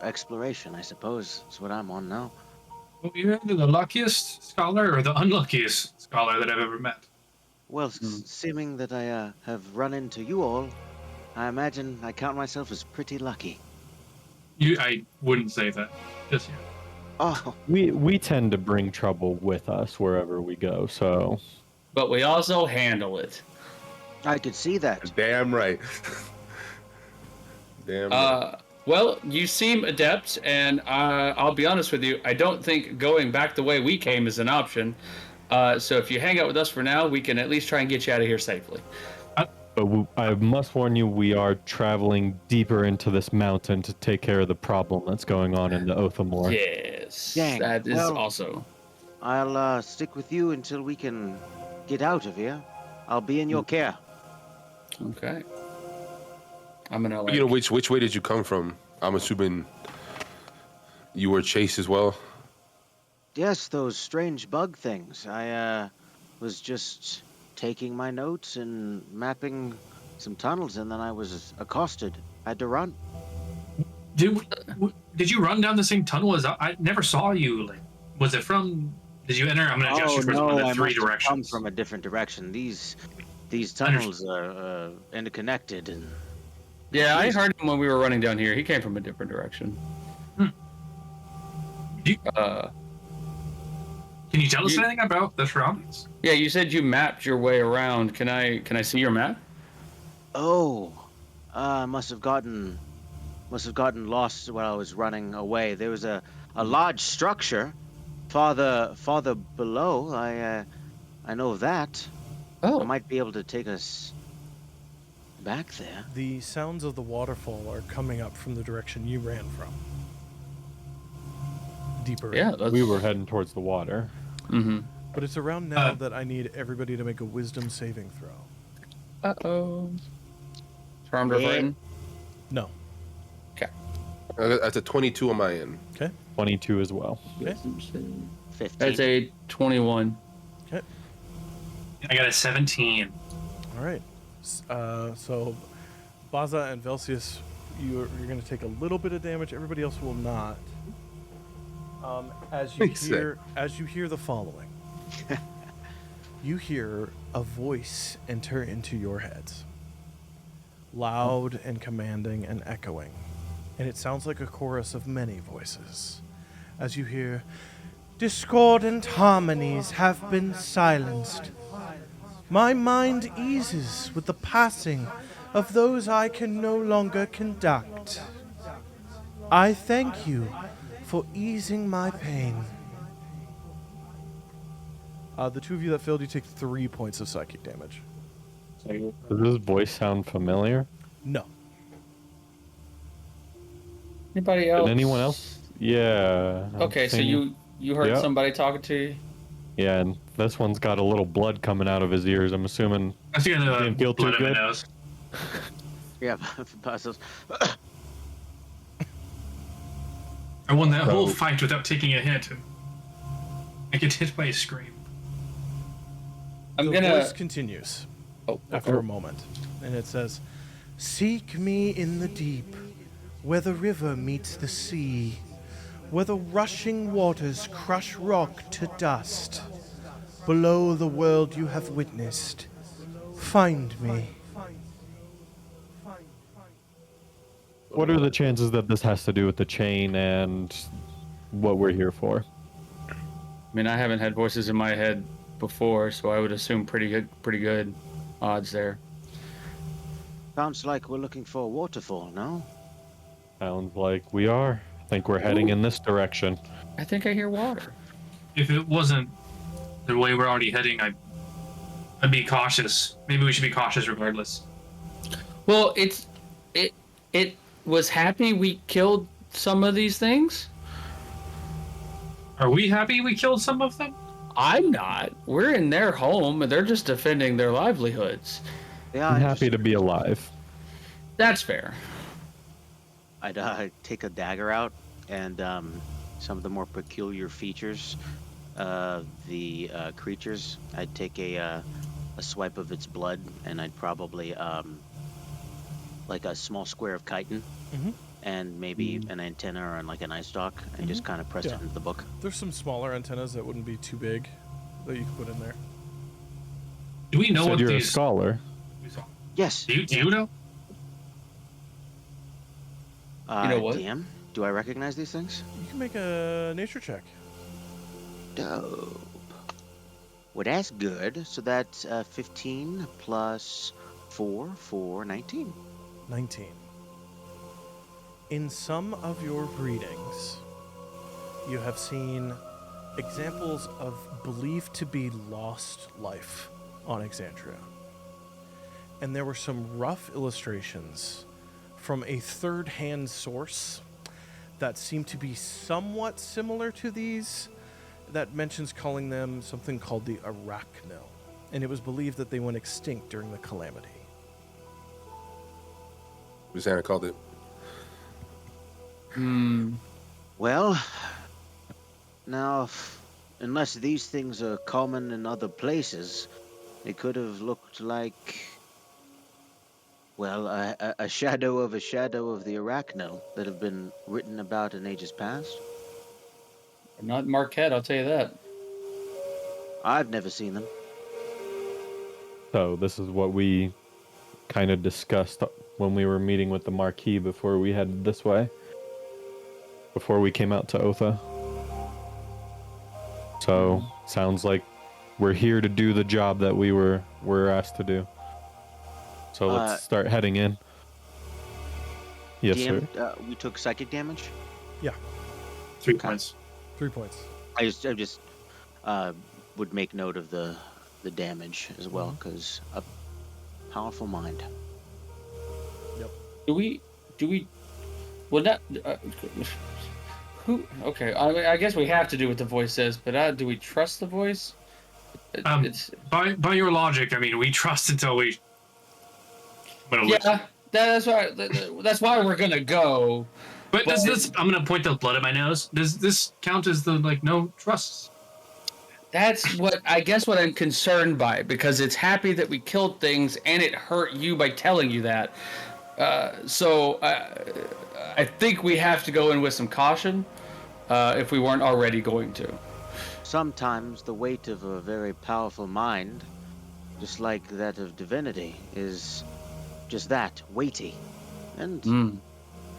exploration, I suppose. Is what I'm on now. Well, you're either the luckiest scholar or the unluckiest scholar that I've ever met. Well, seeming that I have run into you all, I imagine I count myself as pretty lucky. I wouldn't say that just yet. Oh, We tend to bring trouble with us wherever we go, so But we also handle it. I could see that. Damn right. Damn right. Well, you seem adept, and I'll be honest with you, I don't think going back the way we came is an option. So if you hang out with us for now, we can at least try and get you out of here safely. but I must warn you, we are traveling deeper into this mountain to take care of the problem that's going on in the Othe. Yes, Dang, that is well- also. I'll stick with you until we can get out of here. I'll be in your care. Okay. I'm gonna like... You know, which way did you come from? I'm assuming you were chased as well. Yes, those strange bug things. I was just taking my notes and mapping some tunnels, and then I was accosted. I had to run. Did you run down the same tunnel as I never saw you? Like, was it from? Did you enter? I'm gonna gesture towards one of the I three must have directions. come from a different direction. These tunnels are interconnected, and Yeah, I heard him when we were running down here. He came from a different direction. You- Uh, Can you tell us you- anything about the surroundings? yeah, you said you mapped your way around. Can I see your map? must have gotten lost while I was running away. There was a large structure farther below. I know of that. I might be able to take us back there. The sounds of the waterfall are coming up from the direction you ran from. Deeper. Yeah, in. We were heading towards the water. Mm-hmm. But it's around now that I need everybody to make a wisdom saving throw. Uh-oh. Charmed or Yeah. frightened? No. That's a 22 on my end. Okay. 22 as well. Okay. 15. That's a 21. Okay. I got a 17. All right. So, Bazza and Velcius, you're going to take a little bit of damage. Everybody else will not. As you hear the following, you hear a voice enter into your heads, loud and commanding and echoing, and it sounds like a chorus of many voices. As you hear, discordant harmonies have been silenced. My mind eases with the passing of those I can no longer conduct. I thank you for easing my pain. The two of you that failed, you take 3 points of psychic damage. Does this voice sound familiar? No. Anybody else? Did anyone else? Yeah. Okay, so you heard Yep. somebody talking to you? Yeah, and this one's got a little blood coming out of his ears. I'm assuming. I see the Didn't feel too blood in my good? nose. Yeah, Bazza's. I won that whole So- fight without taking a hit. I get hit by a scream. I'm The gonna. voice continues Oh, after a moment, and it says, "Seek me in the deep, where the river meets the sea, where the rushing waters crush rock to dust. Below the world you have witnessed, find me." What are the chances that this has to do with the chain and what we're here for? I mean, I haven't had voices in my head before, so I would assume pretty good odds there. Sounds like we're looking for a waterfall, no? Sounds like we are. I think we're heading in this direction. I think I hear water. If it wasn't the way we're already heading, I'd be cautious. Maybe we should be cautious regardless. Well, it was happy we killed some of these things. Are we happy we killed some of them? I'm not. We're in their home, and they're just defending their livelihoods. Yeah, I'm happy to be alive. That's fair. I'd take a dagger out, and some of the more peculiar features of the creatures, I'd take a swipe of its blood, and I'd probably like a small square of chitin, Mhm. and maybe an antenna or like an eye stalk, and just kind of press Yeah. it into the book. There's some smaller antennas that wouldn't be too big that you could put in there. Do we know Said what you're a these? scholar. Yes. Do you know? You know what? DM, do I recognize these things? You can make a nature check. Dope. Well, that's good. So that's 15 plus 4, 19. 19. In some of your readings, you have seen examples of believed to be lost life on Exandria. And there were some rough illustrations from a third-hand source that seem to be somewhat similar to these, that mentions calling them something called the Arachnil. And it was believed that they went extinct during the calamity. Susanna called it. Well, now, unless these things are common in other places, it could have looked like, well, a shadow of the Arachnil that have been written about in ages past. Not Marquette, I'll tell you that. I've never seen them. So this is what we kind of discussed when we were meeting with the Marquis before we headed this way. Before we came out to Othe. So sounds like we're here to do the job that we're asked to do. So let's start heading in. Yes, DM, sir. we took psychic damage. 3 points. 3 points. I just would make note of the damage as well, because a powerful mind. Do we? Well, that. Who? Okay, I guess we have to do what the voice says, but do we trust the voice? It's By your logic, I mean we trust until we. I'm gonna listen. that's why we're gonna go. But does this? I'm gonna point the blood at my nose. Does this count as the no trust? That's what I'm concerned by, because it's happy that we killed things and it hurt you by telling you that. So I think we have to go in with some caution, if we weren't already going to. Sometimes the weight of a very powerful mind, just like that of divinity, is just that, weighty. And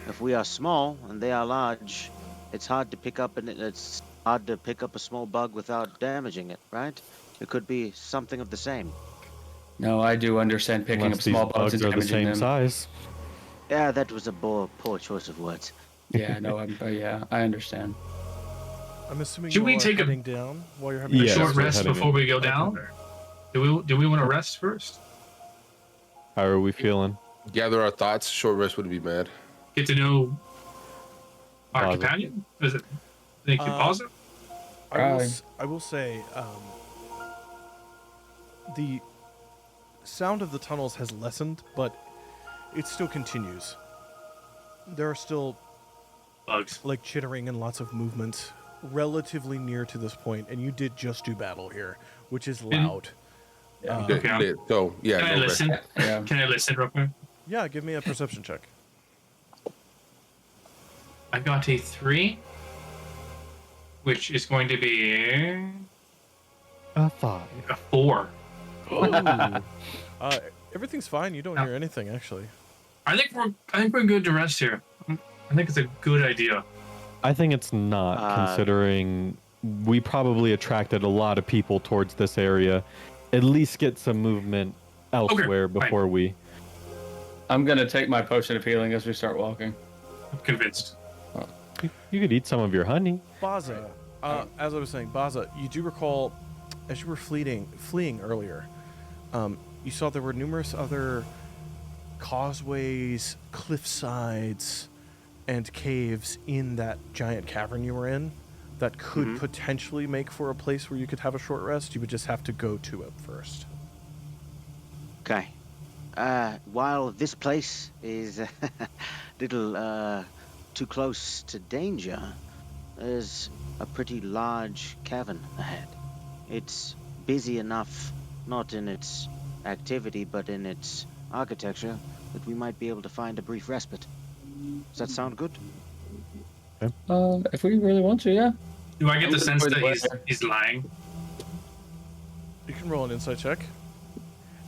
if we are small and they are large, it's hard to pick up a small bug without damaging it, right? It could be something of the same. No, I do understand picking Unless up these small bugs bugs and are the damaging same them. size. Yeah, that was a poor choice of words. Yeah, no, yeah, I understand. I'm assuming Should you we all are take a- heading down while you're having A Yes, short we're rest heading before in. we go down? Do we want to rest first? How are we feeling? Gather our thoughts. Short rest wouldn't be bad. Get to know our Bazza. companion? Is it thank you, Uh, Bazza? I will say, the sound of the tunnels has lessened, but it still continues. There are still Bugs. like chittering and lots of movement relatively near to this point, and you did just do battle here, which is loud. Okay. Okay. So yeah. Can I no listen? rest. Yeah. Can I listen real quick? Yeah, give me a perception check. I got a 3, which is going to be A 5. a 4. Everything's fine. You don't hear anything, actually. I think we're good to rest here. I think it's a good idea. I think it's not, considering we probably attracted a lot of people towards this area. At least get some movement elsewhere fine. before we. I'm gonna take my potion of healing as we start walking. I'm convinced. You could eat some of your honey. Bazza, as I was saying, Bazza, you do recall, as you were fleeing earlier, you saw there were numerous other causeways, cliff sides, and caves in that giant cavern you were in that could potentially make for a place where you could have a short rest. You would just have to go to it first. Okay. While this place is a little too close to danger, there's a pretty large cavern ahead. It's busy enough, not in its activity, but in its architecture, that we might be able to find a brief respite. Does that sound good? If we really want to, yeah. Do I get the I'm sense good that with it. he's lying? You can roll an insight check.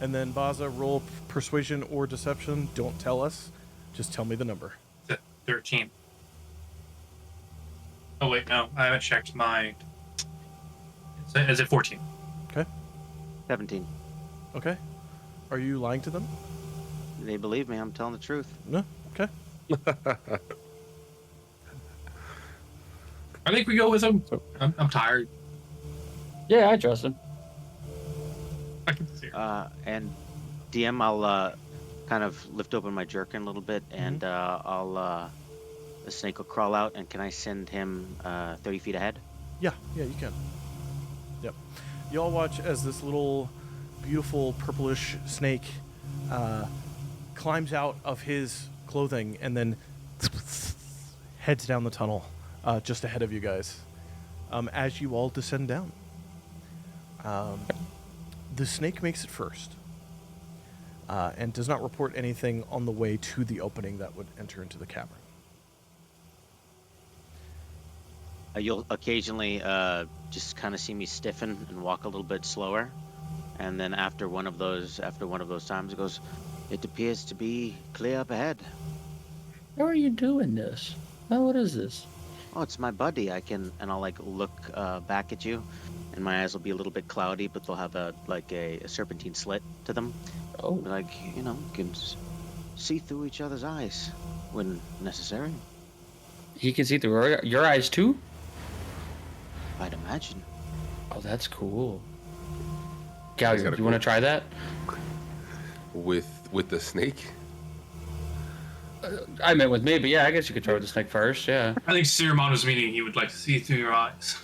And then, Bazza, roll persuasion or deception. Don't tell us. Just tell me the number. 13. Oh wait, no, I haven't checked my. Is it 14? 17. Okay. Are you lying to them? They believe me, I'm telling the truth. No? Okay. I think we go with him. I'm tired. Yeah, I trust him. I can see. And DM, I'll kind of lift open my jerkin a little bit, and the snake will crawl out. And can I send him 30 feet ahead? Yeah, you can. Yep. You all watch as this little, beautiful, purplish snake climbs out of his clothing and then heads down the tunnel just ahead of you guys as you all descend down. The snake makes it first and does not report anything on the way to the opening that would enter into the cavern. You'll occasionally just kind of see me stiffen and walk a little bit slower, and then after one of those times, it goes, "It appears to be clear up ahead." How are you doing this? Oh, what is this? Oh, it's my buddy. And I'll like look back at you, and my eyes will be a little bit cloudy, but they'll have a serpentine slit to them. Oh, Like, you can see through each other's eyes when necessary. he can see through your eyes too? I'd imagine. Oh, that's cool. He's Gal, got a you want to cool- try that? With the snake. I meant with me, but yeah, I guess you could try with the snake first, yeah. I think Siramon was meaning he would like to see through your eyes.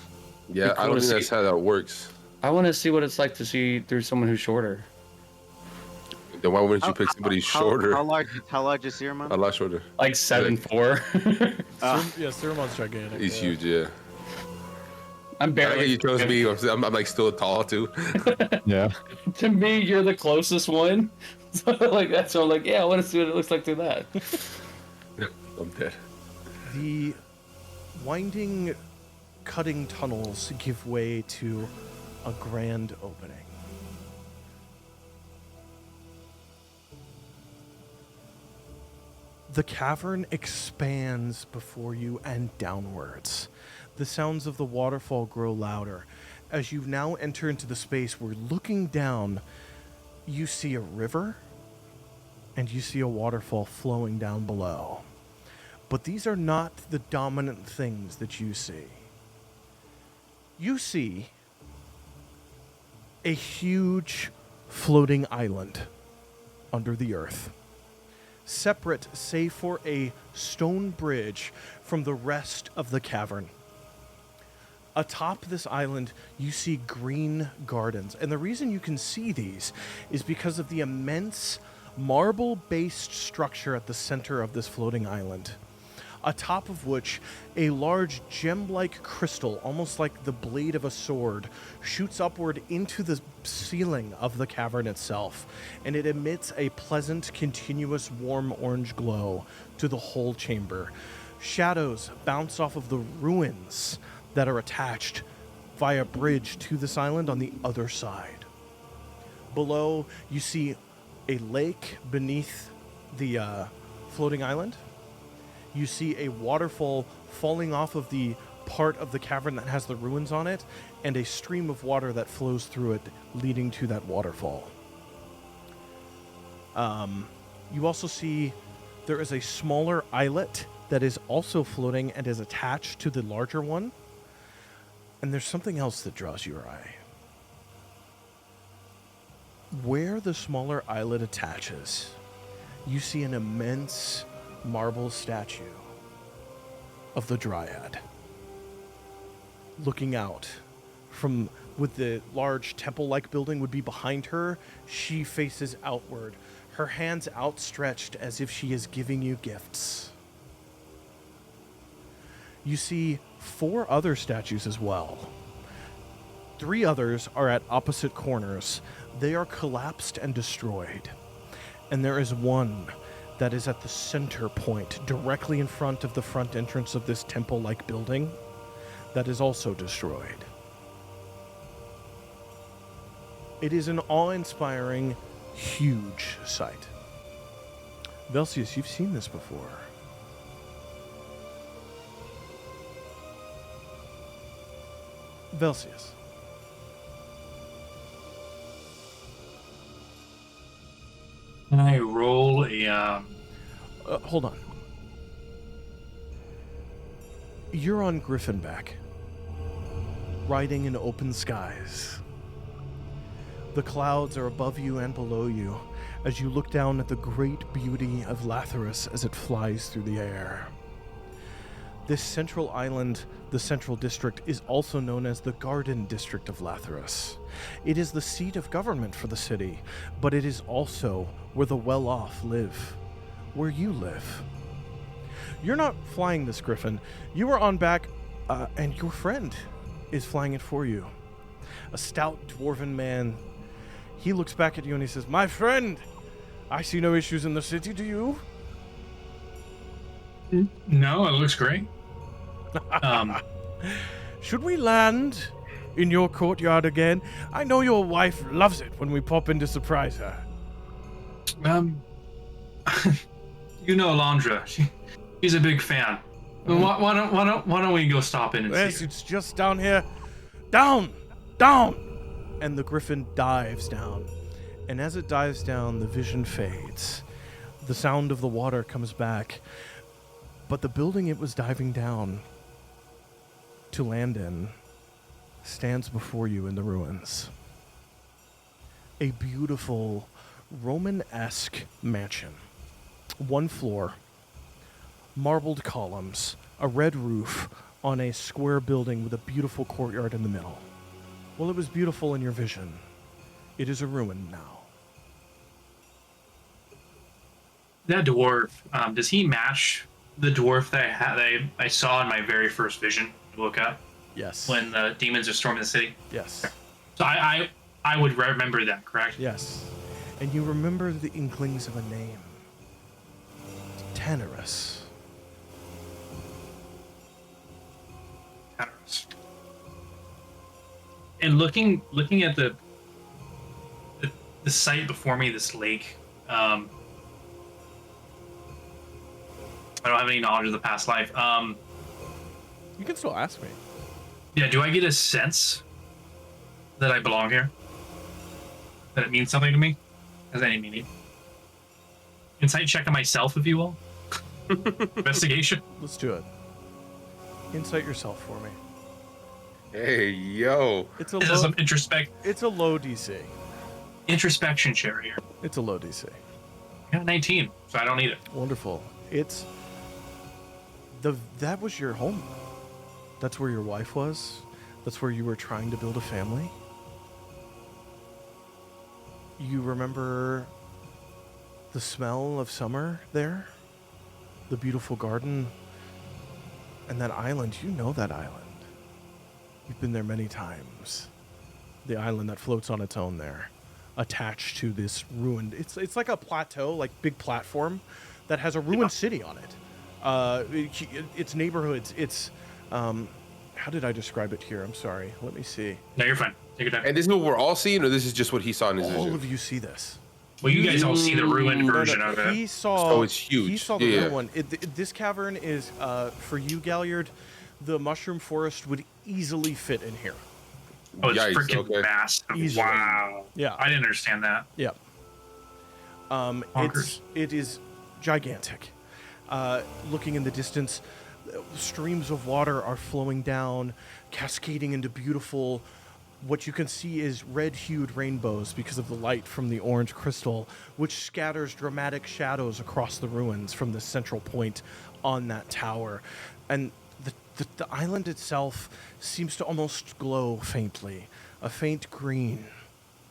Yeah, Be cool I don't to think see. that's how that works. I want to see what it's like to see through someone who's shorter. Then why wouldn't you pick somebody shorter? How large is Siramon? A lot shorter. Like 7'4". Yeah, Ceremon's gigantic. He's yeah. huge, yeah. I'm I barely. think you chose me. I'm like still tall too. Yeah. To me, you're the closest one. So like that's so I'm like, yeah, I want to see what it looks like through that. I'm dead. The winding, cutting tunnels give way to a grand opening. The cavern expands before you and downwards. The sounds of the waterfall grow louder as you now enter into the space where, looking down, you see a river and you see a waterfall flowing down below. But these are not the dominant things that you see. You see a huge floating island under the earth, separate save for a stone bridge from the rest of the cavern. Atop this island, you see green gardens. And the reason you can see these is because of the immense marble-based structure at the center of this floating island, atop of which a large gem-like crystal, almost like the blade of a sword, shoots upward into the ceiling of the cavern itself, and it emits a pleasant, continuous, warm orange glow to the whole chamber. Shadows bounce off of the ruins that are attached via bridge to this island on the other side. Below, you see a lake beneath the floating island. You see a waterfall falling off of the part of the cavern that has the ruins on it, and a stream of water that flows through it, leading to that waterfall. You also see there is a smaller islet that is also floating and is attached to the larger one. And there's something else that draws your eye. Where the smaller islet attaches, you see an immense marble statue of the Dryad. Looking out from with the large temple-like building would be behind her, she faces outward, her hands outstretched as if she is giving you gifts. You see 4 other statues as well. 3 others are at opposite corners. They are collapsed and destroyed. And there is one that is at the center point, directly in front of the front entrance of this temple-like building, that is also destroyed. It is an awe-inspiring, huge sight. Velsius, you've seen this before. Velsius. Can I roll a... Hold on. You're on Griffinback, riding in open skies. The clouds are above you and below you as you look down at the great beauty of Latherus as it flies through the air. This central island, the Central District, is also known as the Garden District of Latherus. It is the seat of government for the city, but it is also where the well-off live, where you live. You're not flying this griffin. You are on back, and your friend is flying it for you. A stout dwarven man. He looks back at you and he says, "My friend, I see no issues in the city, do you?" No, it looks great. Should we land in your courtyard again? I know your wife loves it when we pop in to surprise her. You know Alondra. She's a big fan. Why don't we go stop in and Yes, see her? it's just down here. Down! Down! And the griffin dives down. And as it dives down, the vision fades. The sound of the water comes back. But the building it was diving down to land in stands before you in the ruins. A beautiful Roman-esque mansion. 1 floor, marbled columns, a red roof on a square building with a beautiful courtyard in the middle. Well, it was beautiful in your vision. It is a ruin now. That dwarf, does he match the dwarf that I saw in my very first vision? Woke up Yes. when the demons are storming the city. Yes. So I would remember that, correct? Yes. And you remember the inklings of a name. Latherus. And looking at the sight before me, this lake. I don't have any knowledge of the past life. You can still ask me. Yeah, do I get a sense that I belong here? That it means something to me? has any meaning. Insight check on myself, if you will. Investigation. Let's do it. Insight yourself for me. Hey, yo. It's a This is low. some It's a low DC. introspection share here. It's a low DC. I got 19, so I don't need it. Wonderful. That was your home. That's where your wife was. That's where you were trying to build a family. You remember the smell of summer there? The beautiful garden and that island. You know that island. You've been there many times. The island that floats on its own there, attached to this ruined. It's like a plateau, like big platform, that has a ruined city on it. It's neighborhoods. It's how did I describe it here? I'm sorry. Let me see. No, you're fine. Take your time. And this is what we're all seeing, or this is just what he saw in his All vision? of you see this. Well, you guys all see the ruined version of it. He saw. So it's huge. He saw the Yeah. real one. This cavern is for you, Galliard. The mushroom forest would easily fit in here. Oh, it's Yikes, freaking okay. massive. Easily. Wow. Yeah. I didn't understand that. Yeah. Bonkers. It is gigantic. Looking in the distance, streams of water are flowing down, cascading into beautiful. What you can see is red-hued rainbows because of the light from the orange crystal, which scatters dramatic shadows across the ruins from the central point on that tower. And the island itself seems to almost glow faintly, a faint green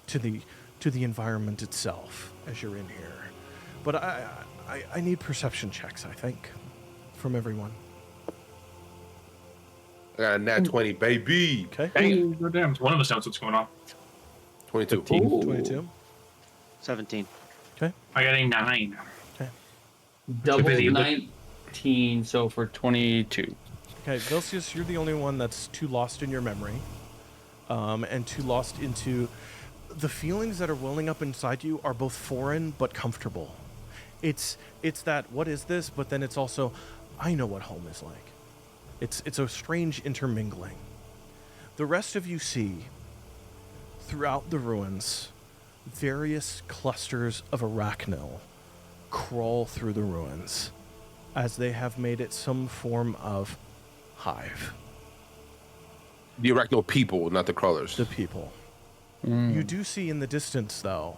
to the environment itself as you're in here. But I need perception checks, I think, from everyone. I got a nat 20, baby. Okay. Dang it. Damn. One of us knows what's going on. 22. 22. 17. Okay. I got a 9. Okay. Double busy look- 19, so for 22. Okay, Velcius, you're the only one that's too lost in your memory, and too lost into the feelings that are welling up inside you are both foreign but comfortable. It's that what is this? But then it's also I know what home is like. It's a strange intermingling. The rest of you see throughout the ruins various clusters of arachnil crawl through the ruins as they have made it some form of hive. The arachno people, not the crawlers. The people. You do see in the distance, though,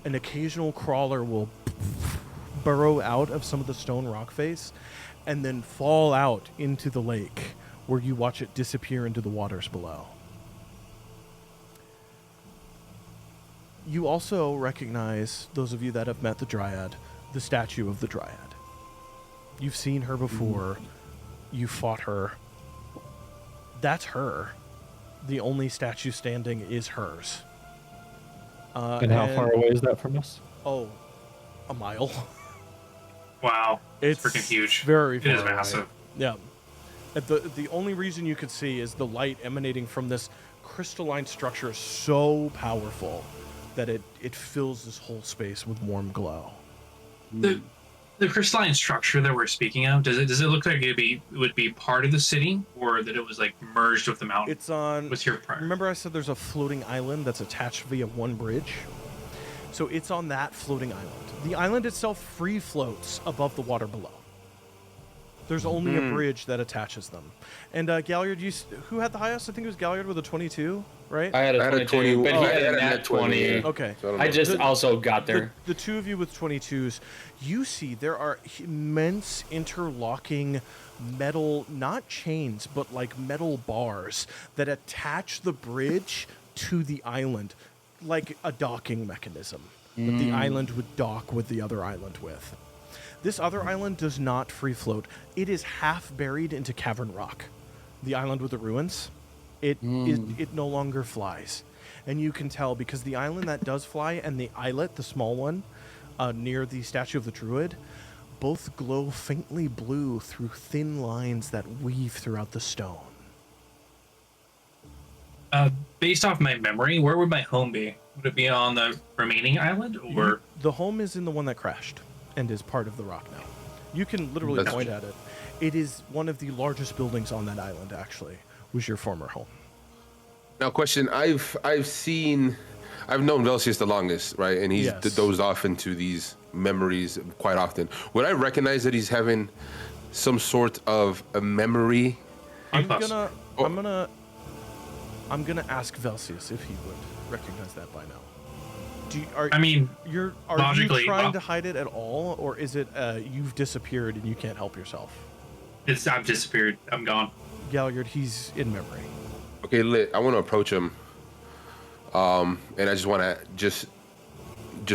an occasional crawler will burrow out of some of the stone rock face and then fall out into the lake where you watch it disappear into the waters below. You also recognize, those of you that have met the Dryad, the statue of the Dryad. You've seen her before. You fought her. That's her. The only statue standing is hers. And how far away is that from us? Oh, a mile. Wow. It's freaking huge. Very It far is away. massive. Yeah. The only reason you could see is the light emanating from this crystalline structure is so powerful that it fills this whole space with warm glow. The crystalline structure that we're speaking of, does it look like it would be part of the city, or that it was like merged with the mountain? It's on. What's your prior? Remember, I said there's a floating island that's attached via one bridge. So it's on that floating island. The island itself free floats above the water below. There's only a bridge that attaches them. And Galliard, who had the highest? I think it was Galliard with a 22, right? I had a 22, but he had a nat nat 20. Okay. So I just The- also got there. The two of you with 22s, you see there are immense interlocking metal, not chains, but like metal bars that attach the bridge to the island, like a docking mechanism that the island would dock with the other island with. This other island does not free float. It is half buried into cavern rock. The island with the ruins, it no longer flies. And you can tell because the island that does fly and the islet, the small one, near the statue of the druid, both glow faintly blue through thin lines that weave throughout the stone. Based off my memory, where would my home be? Would it be on the remaining island, or The home is in the one that crashed and is part of the rock now. You can literally That's point at it. It is one of the largest buildings on that island, actually, was your former home. Now, question: I've seen I've known Velsius the longest, right? And he's Yes. dozed off into these memories quite often. Would I recognize that he's having some sort of a memory? I'm Plus. gonna ask Velsius if he would recognize that by now. Are you logically, trying to hide it at all, or is it you've disappeared and you can't help yourself? I've disappeared. I'm gone. Galliard, he's in memory. Okay, Lit, I want to approach him. And I just want to just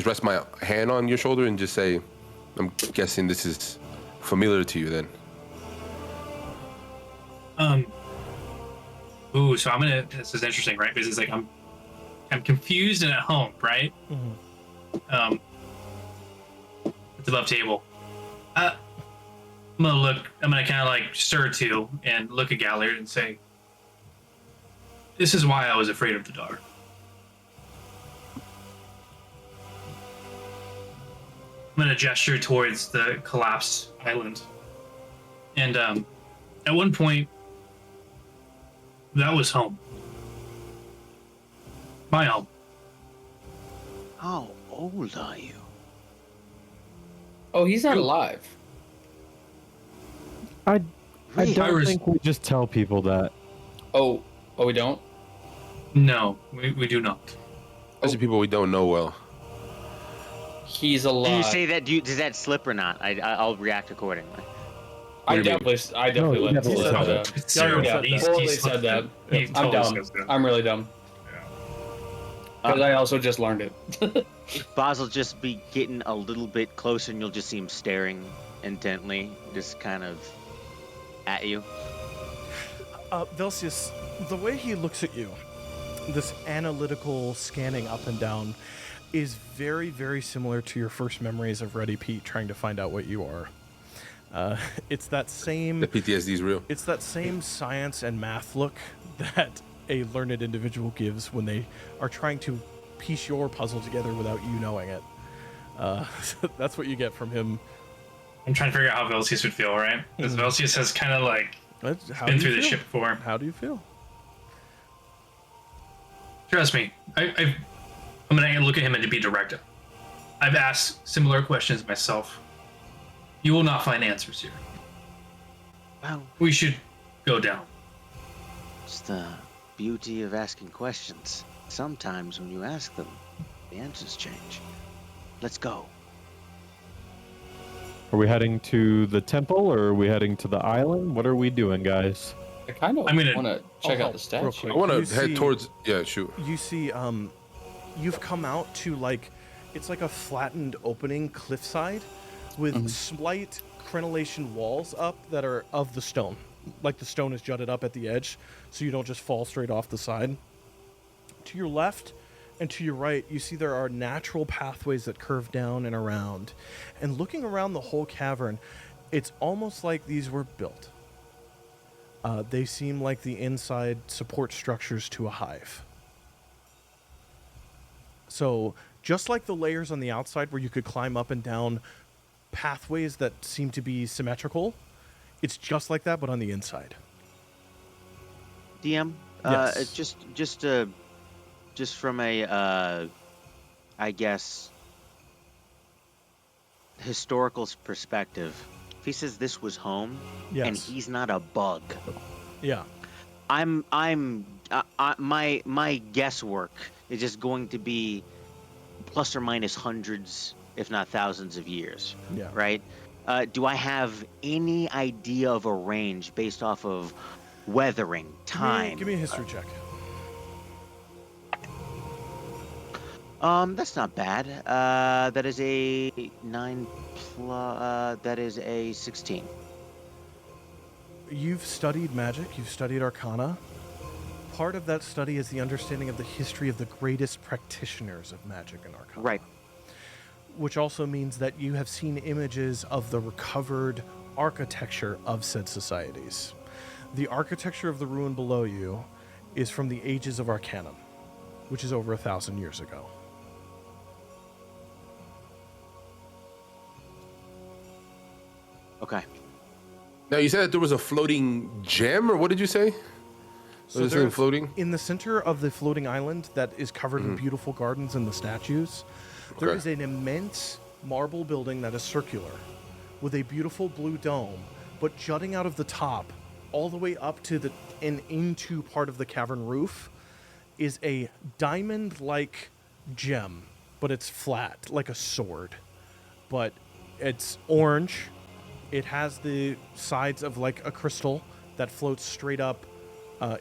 rest my hand on your shoulder and just say, I'm guessing this is familiar to you then. So I'm gonna. This is interesting, right? Because it's like I'm confused and at home, right? Mm-hmm. It's above table. I'm gonna kind of like stir to and look at Galliard and say, "This is why I was afraid of the dark." I'm gonna gesture towards the collapsed island, and at one point, that was home. My home. How old are you? Oh, he's not alive. I don't Iris- think we just tell people that. Oh, we don't? No, we do not. Those are people we don't know well. He's alive. Do you say that? Does that slip or not? I'll react accordingly. I What do you mean? definitely let definitely Paul said say that. that. It's Yeah, terrible. said that. Totally said that. He I'm totally dumb. says that. I'm really dumb. Because I also just learned it. Baz will just be getting a little bit closer, and you'll just see him staring intently, just kind of at you. Velsius, the way he looks at you, this analytical scanning up and down, is very, very similar to your first memories of Ready Pete trying to find out what you are. It's that same. The PTSD is real. It's that same science and math look that a learned individual gives when they are trying to piece your puzzle together without you knowing it. That's what you get from him. I'm trying to figure out how Velsius would feel, right? Because Velsius has kind of like How been do you through this feel? shit before. How do you feel? Trust me, I'm gonna look at him and be direct. I've asked similar questions myself. You will not find answers here. Well, We should go down. it's the beauty of asking questions. Sometimes when you ask them, the answers change. Let's go. Are we heading to the temple or are we heading to the island? What are we doing, guys? I kind of I'm gonna- want to check Oh, out the real statue. quick. I want You to head see- towards. Yeah, shoot. You see, you've come out to it's like a flattened opening cliffside with slight crenellation walls up that are of the stone. Like the stone is jutted up at the edge, so you don't just fall straight off the side. To your left and to your right, you see there are natural pathways that curve down and around. And looking around the whole cavern, it's almost like these were built. They seem like the inside support structures to a hive. So, just like the layers on the outside where you could climb up and down pathways that seem to be symmetrical, it's just like that, but on the inside. DM, Yes. just from a, I guess, historical perspective, if he says this was home, and Yes. he's not a bug, Yeah. my guesswork is just going to be plus or minus hundreds, if not thousands of years, Yeah. right? Do I have any idea of a range based off of weathering, time? Give me a history check. That's not bad. That is a 9 plus. That is a 16. You've studied magic, you've studied arcana. Part of that study is the understanding of the history of the greatest practitioners of magic and arcana. Right. Which also means that you have seen images of the recovered architecture of said societies. The architecture of the ruin below you is from the ages of Arcanum, which is over 1,000 years ago. Okay. Now you said that there was a floating gem, or what did you say? So is this thing floating? In the center of the floating island that is covered in beautiful gardens and the statues, there Okay. is an immense marble building that is circular with a beautiful blue dome, but jutting out of the top all the way up to and into part of the cavern roof is a diamond-like gem, but it's flat, like a sword. But it's orange. It has the sides of like a crystal that floats straight up.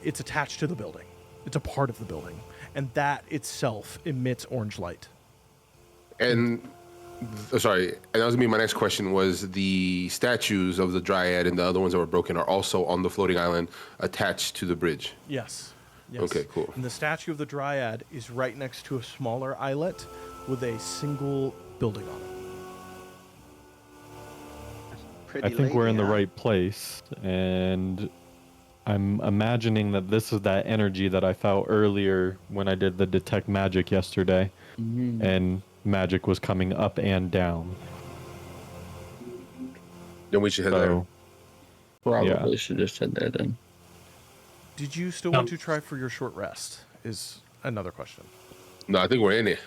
It's attached to the building. It's a part of the building. And that itself emits orange light. And sorry, and that was gonna be my next question. Was the statues of the Dryad and the other ones that were broken are also on the floating island attached to the bridge? Yes. Yes. Okay, cool. And the statue of the Dryad is right next to a smaller islet with a single building on it. I think we're in the right place, and I'm imagining that this is that energy that I felt earlier when I did the detect magic yesterday, and magic was coming up and down. Then we should head there. So, Probably should just head there then. Did you still want to try for your short rest? Is another question. No, I think we're in it.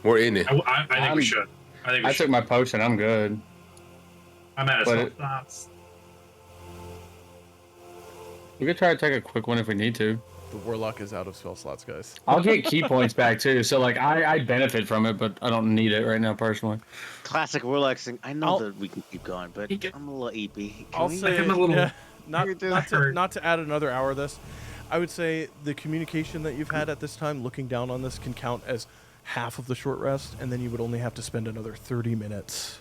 We're in it. I think we should. I think we I should. took my potion. I'm good. I'm at but a it- slots. We could try to take a quick one if we need to. The warlock is out of spell slots, guys. I'll get key points back too. So like I benefit from it, but I don't need it right now personally. Classic Warlock thing. I know I'll- that we can keep going, but I'm a little EP. Can I'll we? say, him a little- yeah, not hurt. to add another hour of this. I would say the communication that you've had at this time, looking down on this, can count as half of the short rest, and then you would only have to spend another 30 minutes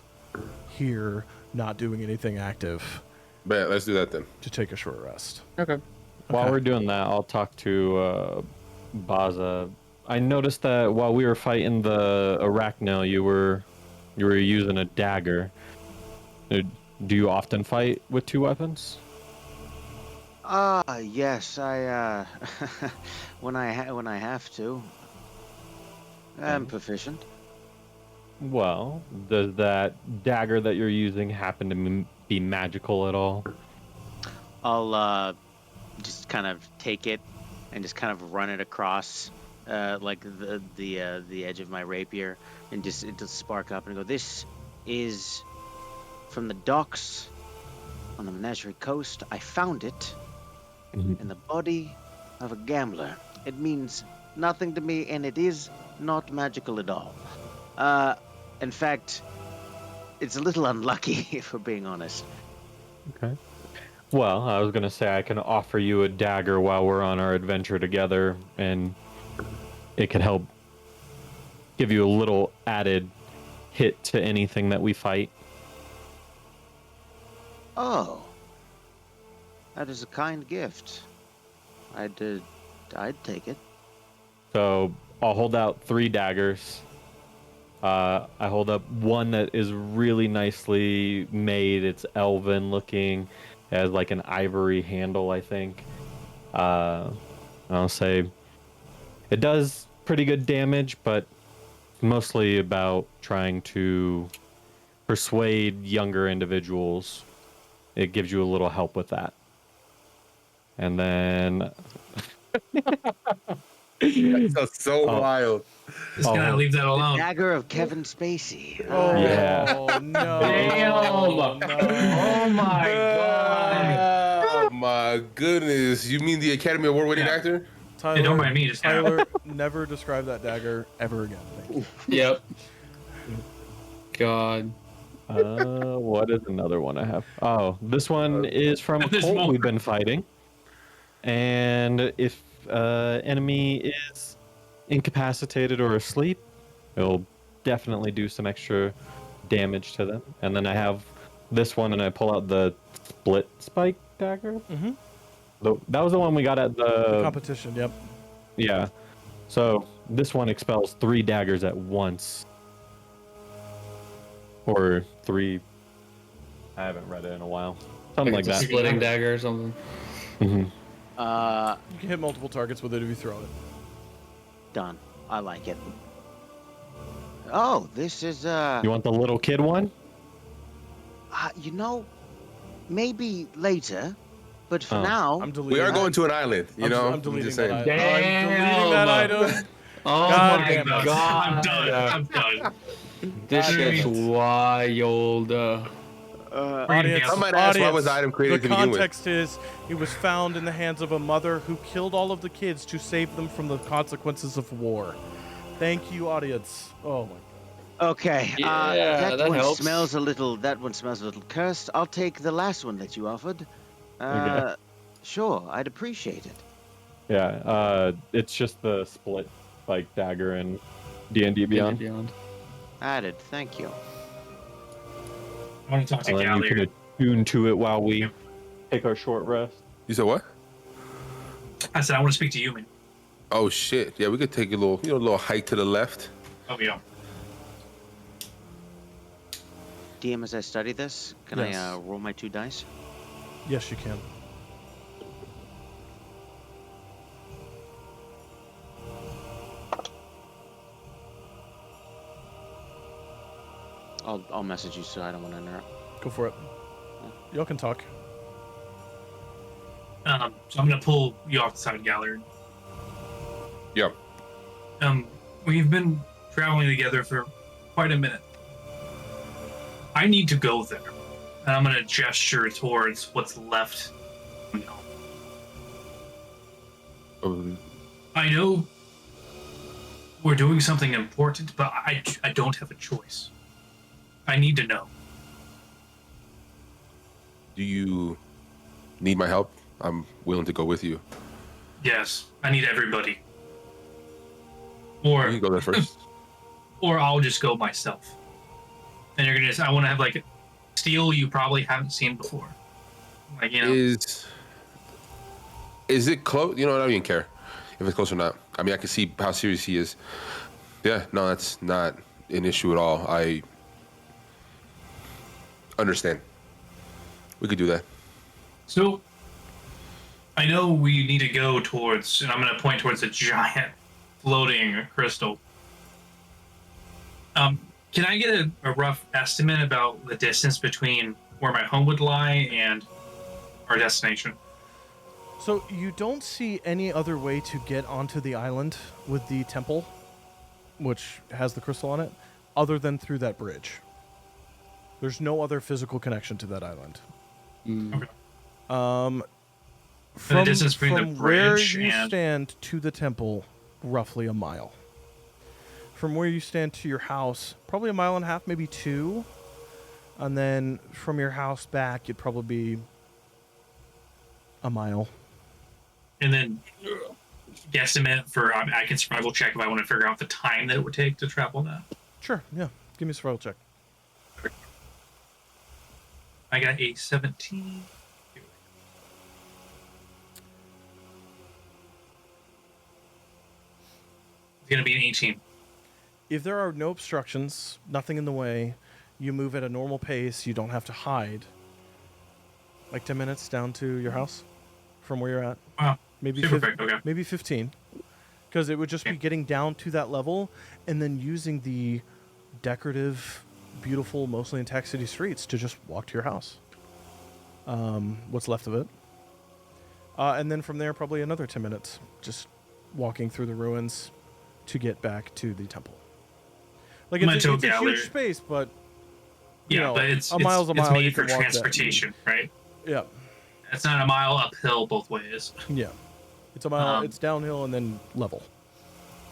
here, not doing anything active, Bet, let's do that then. to take a short rest. Okay. while we're doing that, I'll talk to Bazza. I noticed that while we were fighting the arachno, you were using a dagger. Do you often fight with two weapons? Yes, I when I have to. I'm proficient. Well, does that dagger that you're using happen to be magical at all? I'll just kind of take it and just kind of run it across like the edge of my rapier, and just it'll spark up and go. This is from the docks on the Menagerie Coast. I found it in the body of a gambler. It means nothing to me, and it is not magical at all. In fact, it's a little unlucky, if we're being honest. Okay. Well, I was gonna say I can offer you a dagger while we're on our adventure together, and it could help give you a little added hit to anything that we fight. Oh, that is a kind gift. I'd take it. So I'll hold out 3 daggers. I hold up one that is really nicely made. It's elven looking. It has like an ivory handle, I think. I'll say it does pretty good damage, but mostly about trying to persuade younger individuals. It gives you a little help with that. And then That's so wild. Just gonna leave that alone. Dagger of Kevin Spacey. Oh, Yeah. no. Damn. No. Oh my god. Oh my goodness! You mean the Academy Award-winning Yeah. actor? Tyler, Hey, don't mind me, just now. Tyler, never describe that dagger ever again. Thank you. Yep. God. What is another one I have? Oh, this one is from a There's cult more. we've been fighting. And if enemy is incapacitated or asleep, it'll definitely do some extra damage to them. And then I have this one, and I pull out the split spike dagger. Mhm. That was the one we got at the Competition, yep. yeah. So this one expels 3 daggers at once. Or 3. I haven't read it in a while. Something like It's a that. splitting dagger or something. hmm You can hit multiple targets with it if you throw it. Done. I like it. Oh, this is You want the little kid one? you know, maybe later. But for now, I'm deleting We are that. going to an island, you know? I'm deleting just that saying. item. I'm deleting that item. Oh God my damn it. god. I'm done. I'm done. This God damn shit's it. wild. Audience, I might ask, why was the audience, item created the to begin with? context is it was found in the hands of a mother who killed all of the kids to save them from the consequences of war. Thank you, audience. Oh my god. okay. Yeah, that one helps. smells a little. That one smells a little cursed. I'll take the last one that you offered. Okay. Sure, I'd appreciate it. Yeah, it's just the split like dagger and D&D Beyond. Added. Thank you. I want to talk to And then you can Galliard. attune to it while we take our short rest. You said what? I said I want to speak to Yumin. Oh shit! Yeah, we could take a little hike to the left. Oh yeah. DM, as I study this, can Yes. I roll my 2 dice? Yes, you can. I'll message you so I don't want to interrupt. Go for it. Y'all can talk. So I'm gonna pull you off the side, Galliard. Yeah. We've been traveling together for quite a minute. I need to go there, and I'm gonna gesture towards what's left. I know we're doing something important, but I don't have a choice. I need to know. Do you need my help? I'm willing to go with you. Yes, I need everybody. You Or can go there first. or I'll just go myself. And you're gonna. I want to have like steel you probably haven't seen before. Like Is it close? You know, I don't even care if it's close or not. I mean, I can see how serious he is. Yeah, no, that's not an issue at all. I understand. We could do that. So, I know we need to go towards, and I'm going to point towards a giant floating crystal. Can I get a rough estimate about the distance between where my home would lie and our destination? So you don't see any other way to get onto the island with the temple, which has the crystal on it, other than through that bridge. There's no other physical connection to that island. Okay. From, distance between the from where bridge you and- stand to the temple, roughly a mile. From where you stand to your house, probably a mile and a half, maybe 2. And then from your house back, it'd probably be a mile. And then guesstimate for I can survival check if I want to figure out the time that it would take to travel that. Sure, yeah. Give me a survival check. I got a 17. It's gonna be an 18. If there are no obstructions, nothing in the way, you move at a normal pace, you don't have to hide. Like 10 minutes down to your house from where you're at. Wow. Maybe Super quick, okay. maybe 15. Because it would just be getting down to that level and then using the decorative, beautiful, mostly intact city streets to just walk to your house. What's left of it. And then from there, probably another 10 minutes, just walking through the ruins to get back to the temple. Like, it's a huge space, but Yeah, know, but it's a mile's a mile, you made for can walk that. transportation, right? yeah, It's not a mile uphill both ways. yeah. It's a mile, Um, it's downhill and then level.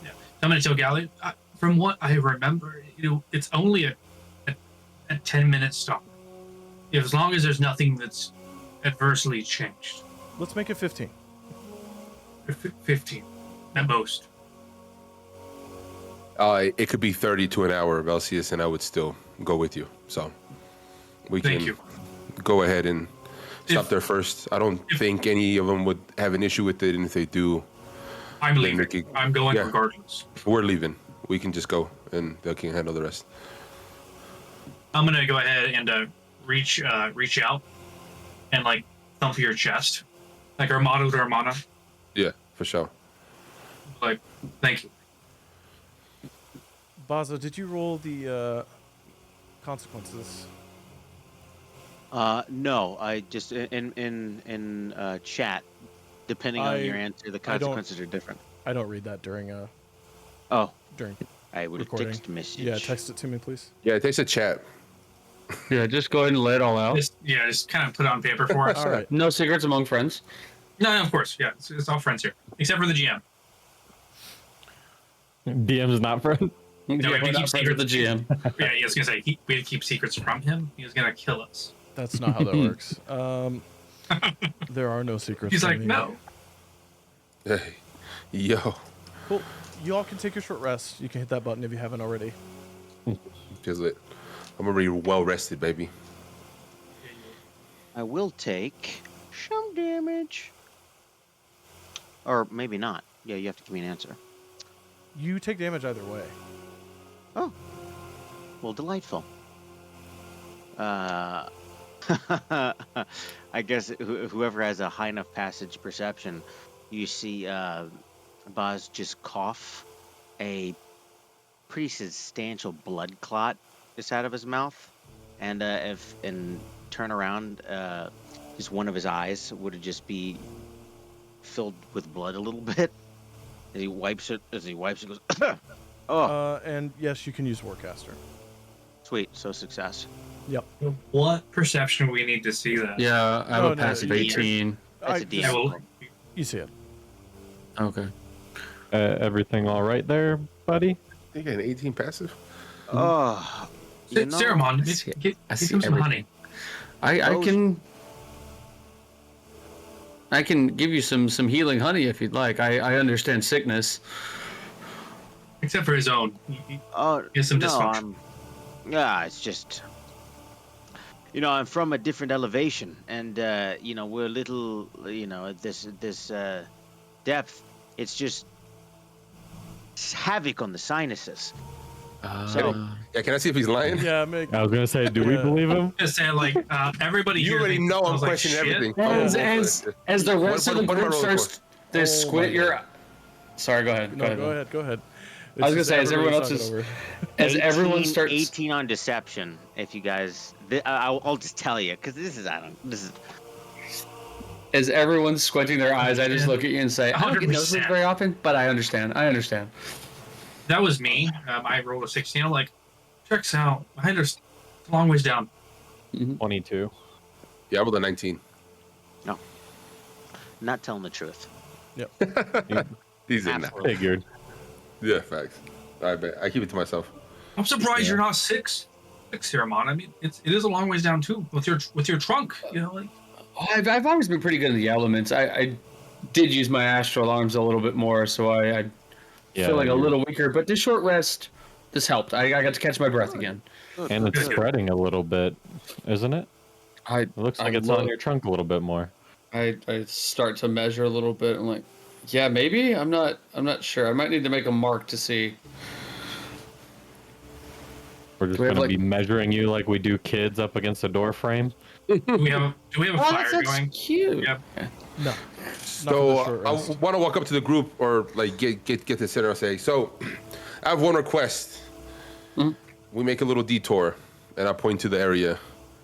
Yeah. I'm gonna tell Gally, from what I remember, it's only a 10-minute stop. As long as there's nothing that's adversely changed. Let's make it 15. 15 at most. It could be 30 to an hour of LCS, and I would still go with you. So we Thank can you. go ahead and stop If- there first. I don't think any of them would have an issue with it, and if they do, I'm Then leaving. Ricky- I'm going yeah. regardless. we're leaving. We can just go, and they can handle the rest. I'm gonna go ahead and reach out and like thump your chest, like Armado to Armada. Yeah, for sure. Like, thank you. Bazza, did you roll the consequences? No, I just in chat. Depending on your answer, the I don't- consequences are different. I don't read that during Oh, during I would recording. text message. Yeah, text it to me, please. Yeah, it takes a chat. Yeah, just go ahead and lay it all out. Just kind of put it on paper for us. All right. No secrets among friends. No, of course. Yeah, it's all friends here, except for the GM. DM is not friend. No, Yeah, we we're keep not friends with the GM. Yeah, he was gonna say we had to keep secrets from him. He was gonna kill us. That's not how that works. There are no secrets. He's from like, me. no. Hey, yo, Cool. You all can take your short rest. You can hit that button if you haven't already. just lit. I'm gonna be well rested, baby. I will take some damage. Or maybe not. Yeah, you have to give me an answer. You take damage either way. Oh. Well, delightful. I guess whoever has a high enough passage perception, you see Baz just cough a pretty substantial blood clot is out of his mouth, and turn around, just one of his eyes would just be filled with blood a little bit. As he wipes it, goes, oh, And yes, you can use Warcaster. sweet, so success. Yep. What perception we need to see that? Yeah, I have Oh, a no, passive yeah. 18. That's a just- decent Yeah, well, roll. You see it. Okay. Everything all right there, buddy? You got an 18 passive? Oh, you know, Ceramon, see- get I see him some everything. honey. I can give you some healing honey if you'd like. I understand sickness. Except for his own. oh, He has some no, dysfunction. yeah, it's just, I'm from a different elevation, and we're a little, at this depth. It's just havoc on the sinuses. Yeah, can I see if he's lying? Yeah, make. I was gonna say, do we Yeah. believe him? Just saying, like, everybody You here already thinks know I'm smells like questioning shit. everything. As the rest of the what am I group rolling starts for? to Oh squint my your. Sorry, go ahead. No, go ahead. I was gonna It's say, just as everyone everybody's else is, talking over. as everyone starts, 18 on deception. If you guys, I'll just tell you, because this is as everyone's squinting their eyes, I just look at you and say, I don't get nosebleeds 100%. very often, but I understand. That was me. I rolled a 16. I'm like, checks out. I understand. It's a long ways down. 22. Yeah, I rolled a 19. not telling the truth. He's in now. Absolutely. Figured. Yeah, facts. I bet. I keep it to myself. I'm surprised you're not six Ceramon. I mean, it is a long ways down too with your trunk. Like. I've always been pretty good in the elements. I did use my astral arms a little bit more, so I feeling a little weaker. But this short rest, this helped. I got to catch my breath again. And it's spreading a little bit, isn't it? It looks like it's on your trunk a little bit more. I start to measure a little bit. I'm like, yeah, maybe. I'm not sure. I might need to make a mark to see. We're just Do we have, gonna like- be measuring you like we do kids up against a door frame. Do we have a fire going? cute. Yep. No. So short I rest. want to walk up to the group or like get to the center and say, so I have one request. We make a little detour and I point to the area.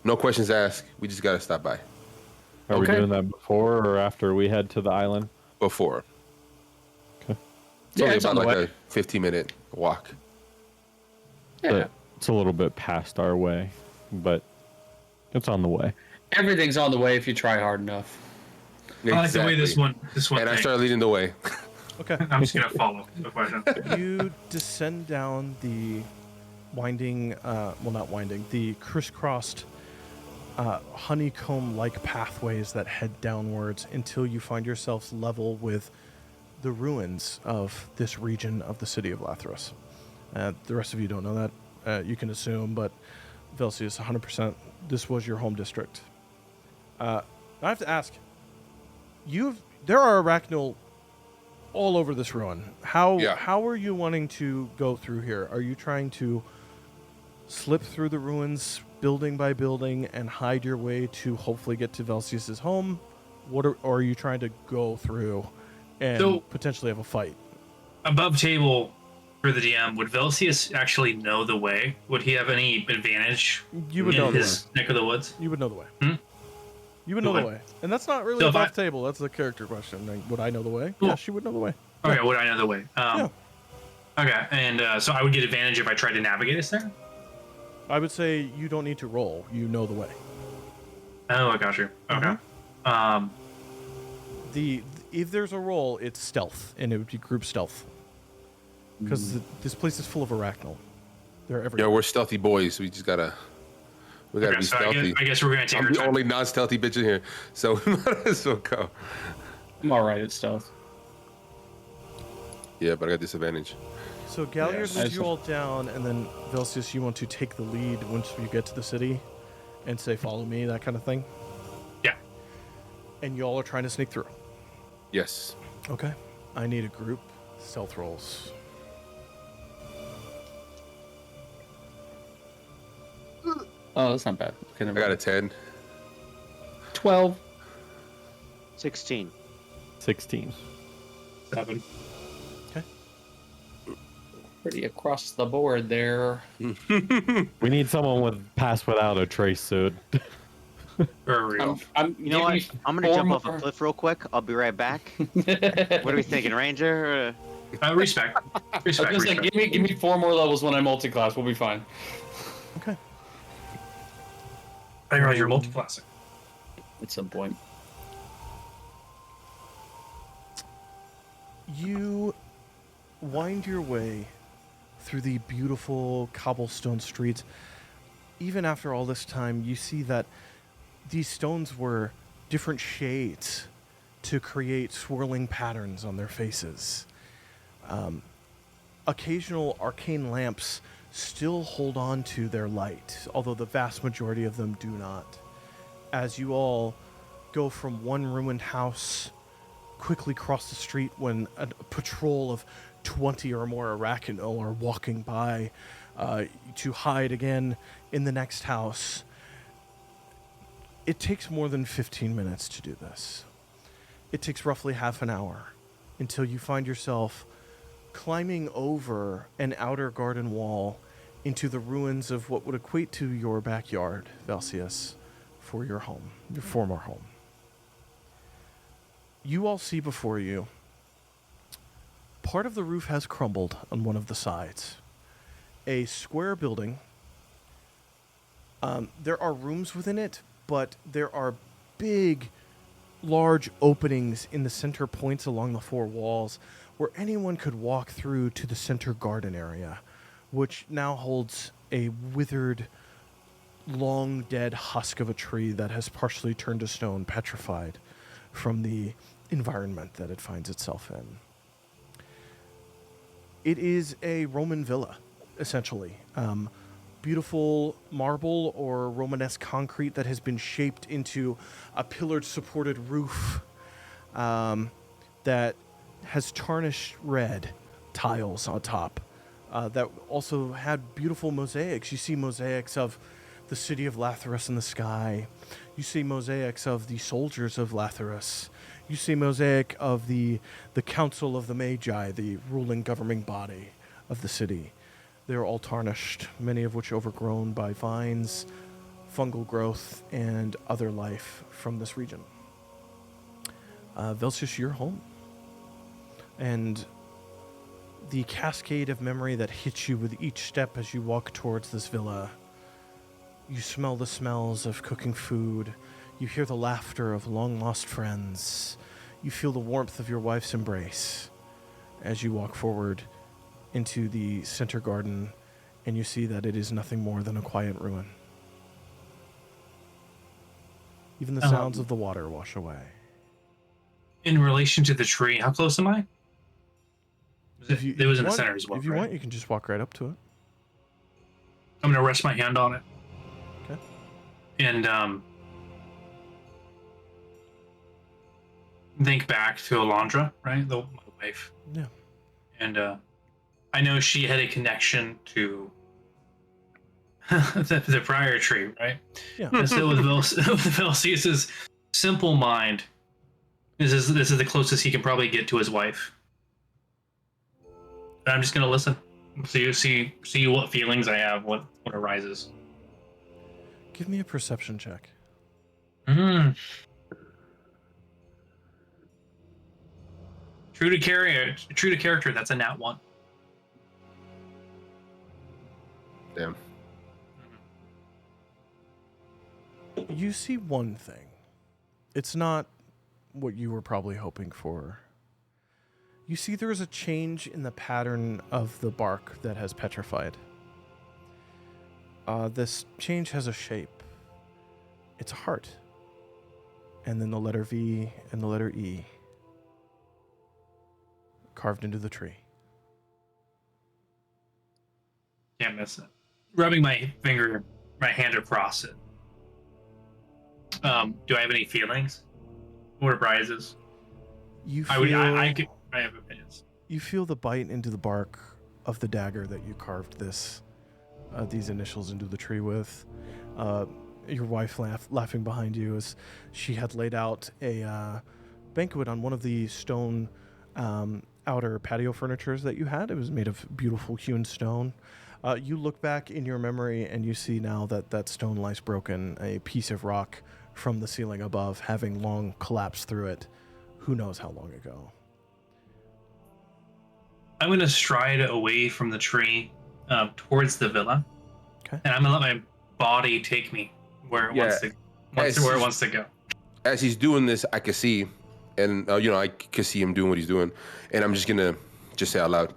No questions asked. We just gotta stop by Are we Okay. doing that before or after we head to the island? before. Okay. It's Yeah, only it's about on the like way. a 15-minute walk. Yeah. It's a little bit past our way, but it's on the way. Everything's on the way if you try hard enough. I like the way this one. And I thinks. start leading the way. Okay. I'm just gonna follow. No question. You descend down the winding, not winding, the crisscrossed honeycomb-like pathways that head downwards until you find yourselves level with the ruins of this region of the city of Latherus. The rest of you don't know that. You can assume, but Velsius, 100%, this was your home district. I have to ask, there are arachnal all over this ruin. How are you wanting to go through here? Are you trying to slip through the ruins building by building and hide your way to hopefully get to Velsius's home? Or are you trying to go through and So- potentially have a fight? Above table, for the DM, would Velcius actually know the way? Would he have any advantage You would in know the way. his neck of the woods? You would know the way. Hmm? You would know Okay. the way. And that's not really So if above I- table. That's a character question. Like, would I know the way? Cool. Yeah, she would know the way. Okay, would I know the way? Yeah. Okay, and so I would get advantage if I tried to navigate us there? I would say you don't need to roll. You know the way. Oh, I got you. Okay. Mhm. If there's a roll, it's stealth, and it would be group stealth. Because this place is full of arachnal. They're everywhere. Yeah, we're stealthy boys. We gotta Okay, be so stealthy. I guess we're going to take I'm our the time. only non-stealthy bitch in here, so we might as well go. I'm all right at stealth. Yeah, but I got disadvantage. So Galliard Yes. leads you all down, and then Velcius, you want to take the lead once you get to the city, and say, "Follow me," that kind of thing. Yeah. And you all are trying to sneak through. Yes. Okay. I need a group stealth rolls. Oh, that's not bad. Okay, I never got a mind. 10. 12. 16. 16. 7. Pretty across the board there. We need someone with pass without a trace suit. For real. You know what? I'm gonna jump off a cliff real quick. I'll be right back. What are we thinking, Ranger? Respect. I was Respect. gonna say, respect. give me 4 more levels when I multi-class. We'll be fine. Okay. I realize you're multi-classing. At some point. You wind your way through the beautiful cobblestone streets. Even after all this time, you see that these stones were different shades to create swirling patterns on their faces. Occasional arcane lamps still hold on to their light, although the vast majority of them do not. As you all go from one ruined house, quickly cross the street when a patrol of 20 or more arachno are walking by to hide again in the next house. It takes more than 15 minutes to do this. It takes roughly half an hour until you find yourself climbing over an outer garden wall into the ruins of what would equate to your backyard, Velcius, for your home, your former home. You all see before you, part of the roof has crumbled on one of the sides. A square building. There are rooms within it, but there are big, large openings in the center points along the 4 walls where anyone could walk through to the center garden area, which now holds a withered, long dead husk of a tree that has partially turned to stone, petrified from the environment that it finds itself in. It is a Roman villa, essentially. Beautiful marble or Romanesque concrete that has been shaped into a pillared supported roof that has tarnished red tiles on top that also had beautiful mosaics. You see mosaics of the city of Latherus in the sky. You see mosaics of the soldiers of Latherus. You see mosaic of the Council of the Magi, the ruling governing body of the city. They're all tarnished, many of which overgrown by vines, fungal growth, and other life from this region. Velcius, you're home. And the cascade of memory that hits you with each step as you walk towards this villa. You smell the smells of cooking food. You hear the laughter of long-lost friends. You feel the warmth of your wife's embrace as you walk forward into the center garden, and you see that it is nothing more than a quiet ruin. Even the sounds of the water wash away. In relation to the tree, how close am I? It was in the want, center as well. If you right? want, you can just walk right up to it. I'm gonna rest my hand on it. Okay. And think back to Alondra, right? My wife. Yeah. And I know she had a connection to the prior tree, right? Yeah. And so with Velcius's simple mind, this is the closest he can probably get to his wife. And I'm just gonna listen. So you see what feelings I have, what arises. Give me a perception check. Mm. True to character. That's a nat 1. Damn. You see one thing. It's not what you were probably hoping for. You see there is a change in the pattern of the bark that has petrified. This change has a shape. It's a heart. And then the letter V and the letter E carved into the tree. Can't miss it. Rubbing my hand across it. Do I have any feelings? What arises? You feel, I have opinions. You feel the bite into the bark of the dagger that you carved these initials into the tree with. Your wife laughing behind you as she had laid out a banquet on one of the stone outer patio furnitures that you had. It was made of beautiful hewn stone. You look back in your memory and you see now that stone lies broken, a piece of rock from the ceiling above having long collapsed through it. Who knows how long ago. I'm going to stride away from the tree towards the villa. Okay. And I'm going to let my body take me where it wants to go. As he's doing this, I can see, and I can see him doing what he's doing, and I'm just gonna say out loud,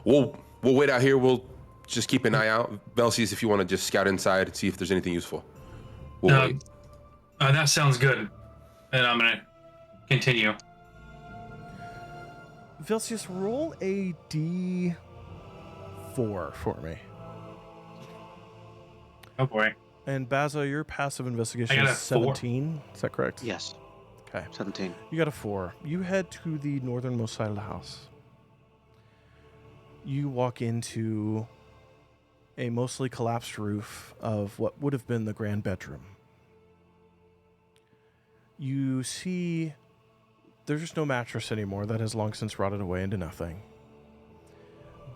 we'll wait out here. We'll just keep an eye out. Velsius, if you want to just scout inside and see if there's anything useful. We'll wait. That sounds good. And I'm going to continue. Velsius, roll a D4 for me. Oh boy. And Bazza, your passive investigation is 17. Is that correct? Yes. Okay. 17. You got a 4. You head to the northernmost side of the house. You walk into a mostly collapsed roof of what would have been the grand bedroom. You see there's just no mattress anymore. That has long since rotted away into nothing.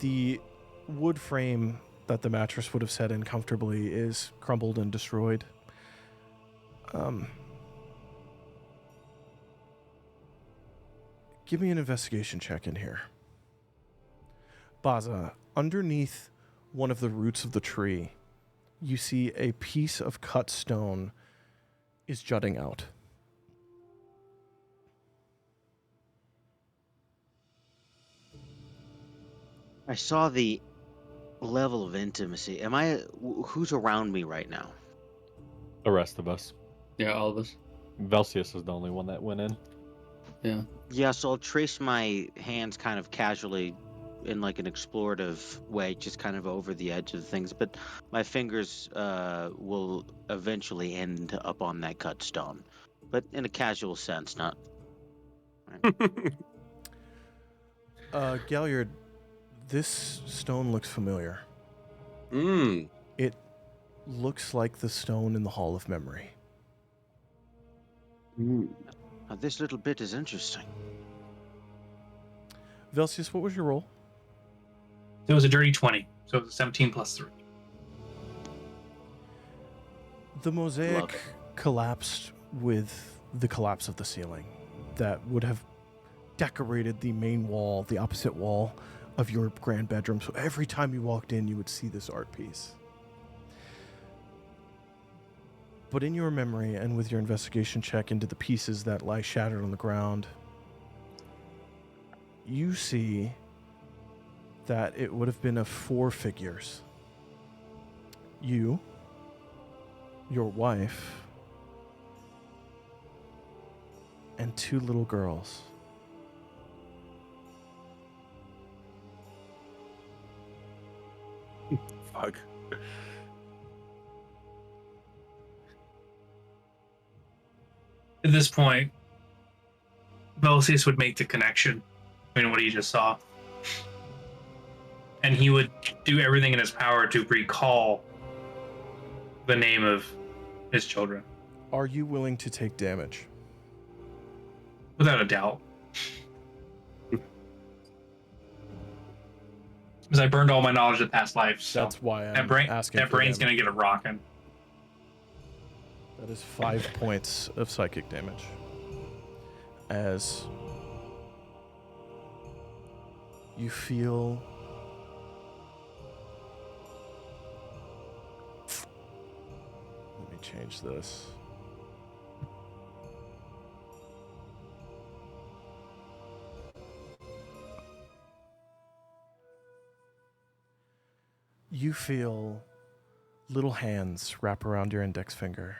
The wood frame that the mattress would have set in comfortably is crumbled and destroyed. Give me an investigation check in here. Bazza, underneath one of the roots of the tree, you see a piece of cut stone is jutting out. I saw the level of intimacy. Who's around me right now? The rest of us. Yeah, all of us. Velsius is the only one that went in. Yeah. Yeah, so I'll trace my hands kind of casually in like an explorative way, just kind of over the edge of things, but my fingers will eventually end up on that cut stone, but in a casual sense, not... Galliard, this stone looks familiar. It looks like the stone in the Hall of Memory. Now, this little bit is interesting. Velsius, what was your roll? It was a dirty 20, so it was 17 plus 3. The mosaic collapsed with the collapse of the ceiling that would have decorated the main wall, the opposite wall of your grand bedroom. So every time you walked in, you would see this art piece. But in your memory and with your investigation check into the pieces that lie shattered on the ground, you see that it would have been of 4 figures. You, your wife, and 2 little girls. Fuck. At this point, Velsius would make the connection between what he just saw. And he would do everything in his power to recall the name of his children. Are you willing to take damage? Without a doubt. Because I burned all my knowledge of past lives. So That's why I'm asking. that for brain's damage. gonna get a rockin'. That is 5 points of psychic damage. As you feel let me change this. You feel little hands wrap around your index finger.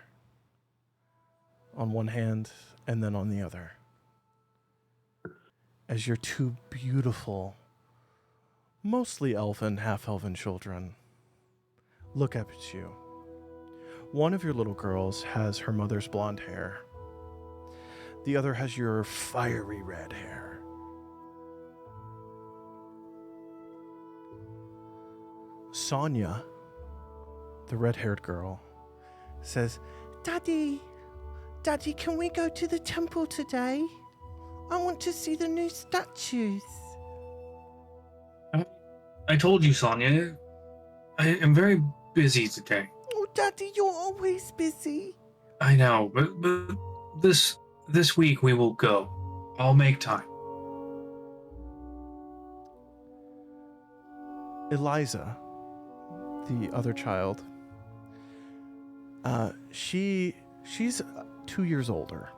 On one hand and then on the other. As your two beautiful, mostly elfin, half-elfin children look up at you. One of your little girls has her mother's blonde hair. The other has your fiery red hair. Sonia, the red-haired girl, says, Daddy, can we go to the temple today? I want to see the new statues. I told you, Sonia. I am very busy today. Oh, Daddy, you're always busy. I know, but this week we will go. I'll make time. Eliza, the other child, she's 2 years older.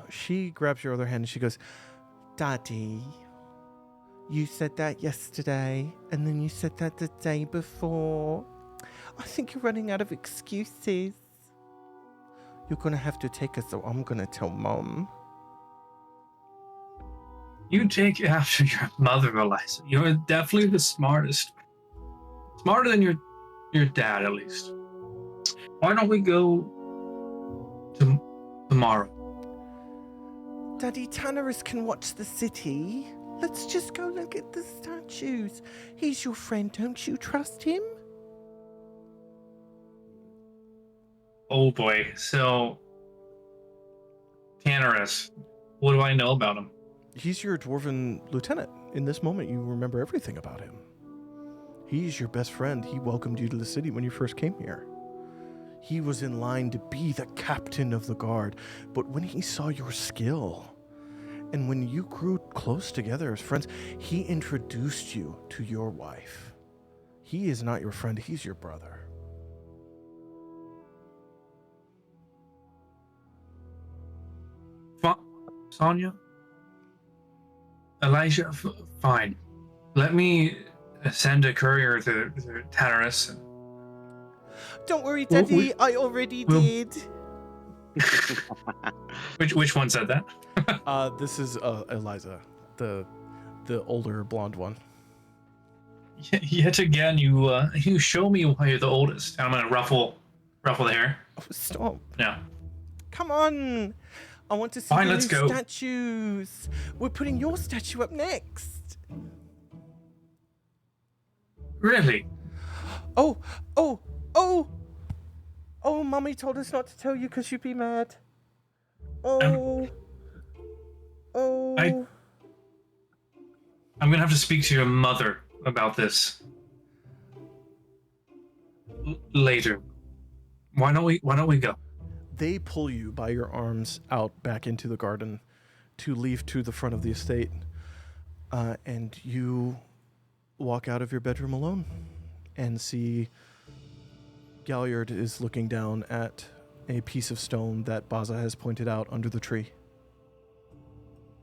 She grabs your other hand and she goes, Daddy, you said that yesterday, and then you said that the day before. I think you're running out of excuses. You're gonna have to take us, so I'm gonna tell Mom. You take after your mother, Eliza. You're definitely the smartest. Smarter than your dad, at least. Why don't we go tomorrow? Daddy, Latherus can watch the city. Let's just go look at the statues. He's your friend, don't you trust him? Oh boy, so Latherus, what do I know about him? He's your dwarven lieutenant. In this moment, you remember everything about him. He's your best friend. He welcomed you to the city when you first came here. He was in line to be the captain of the guard, but when he saw your skill, and when you grew close together as friends, he introduced you to your wife. He is not your friend, he's your brother. Sonia? Elijah, fine. Let me send a courier to Latherus. Don't worry, Daddy, I already did. Which one said that? This is Eliza, the older blonde one. Yet again, you show me why you're the oldest. I'm gonna ruffle the hair. Oh, stop. No. Come on. I want to see Fine, the let's new go. statues. We're putting your statue up next. Really? Oh, Mommy told us not to tell you because you'd be mad. I'm gonna have to speak to your mother about this later. Why don't we go? They pull you by your arms out back into the garden to leave to the front of the estate. And you walk out of your bedroom alone and see Galliard is looking down at a piece of stone that Bazza has pointed out under the tree.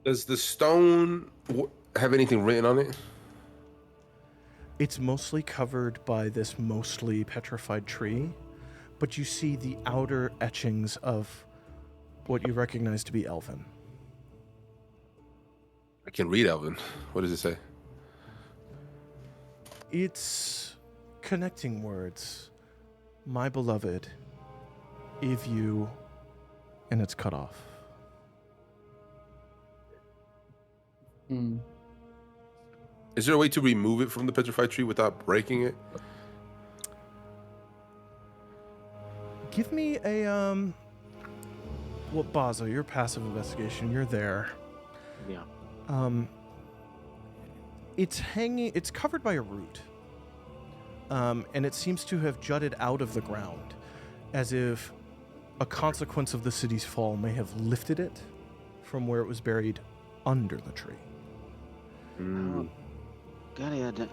Does the stone have anything written on it? It's mostly covered by this mostly petrified tree, but you see the outer etchings of what you recognize to be Elven. I can read Elven. What does it say? It's connecting words. My beloved, if you, and it's cut off. Is there a way to remove it from the petrified tree without breaking it? Give me a, well, Bazza, your passive investigation, you're there. Yeah. It's hanging. It's covered by a root, and it seems to have jutted out of the ground, as if a consequence of the city's fall may have lifted it from where it was buried under the tree. Galliard,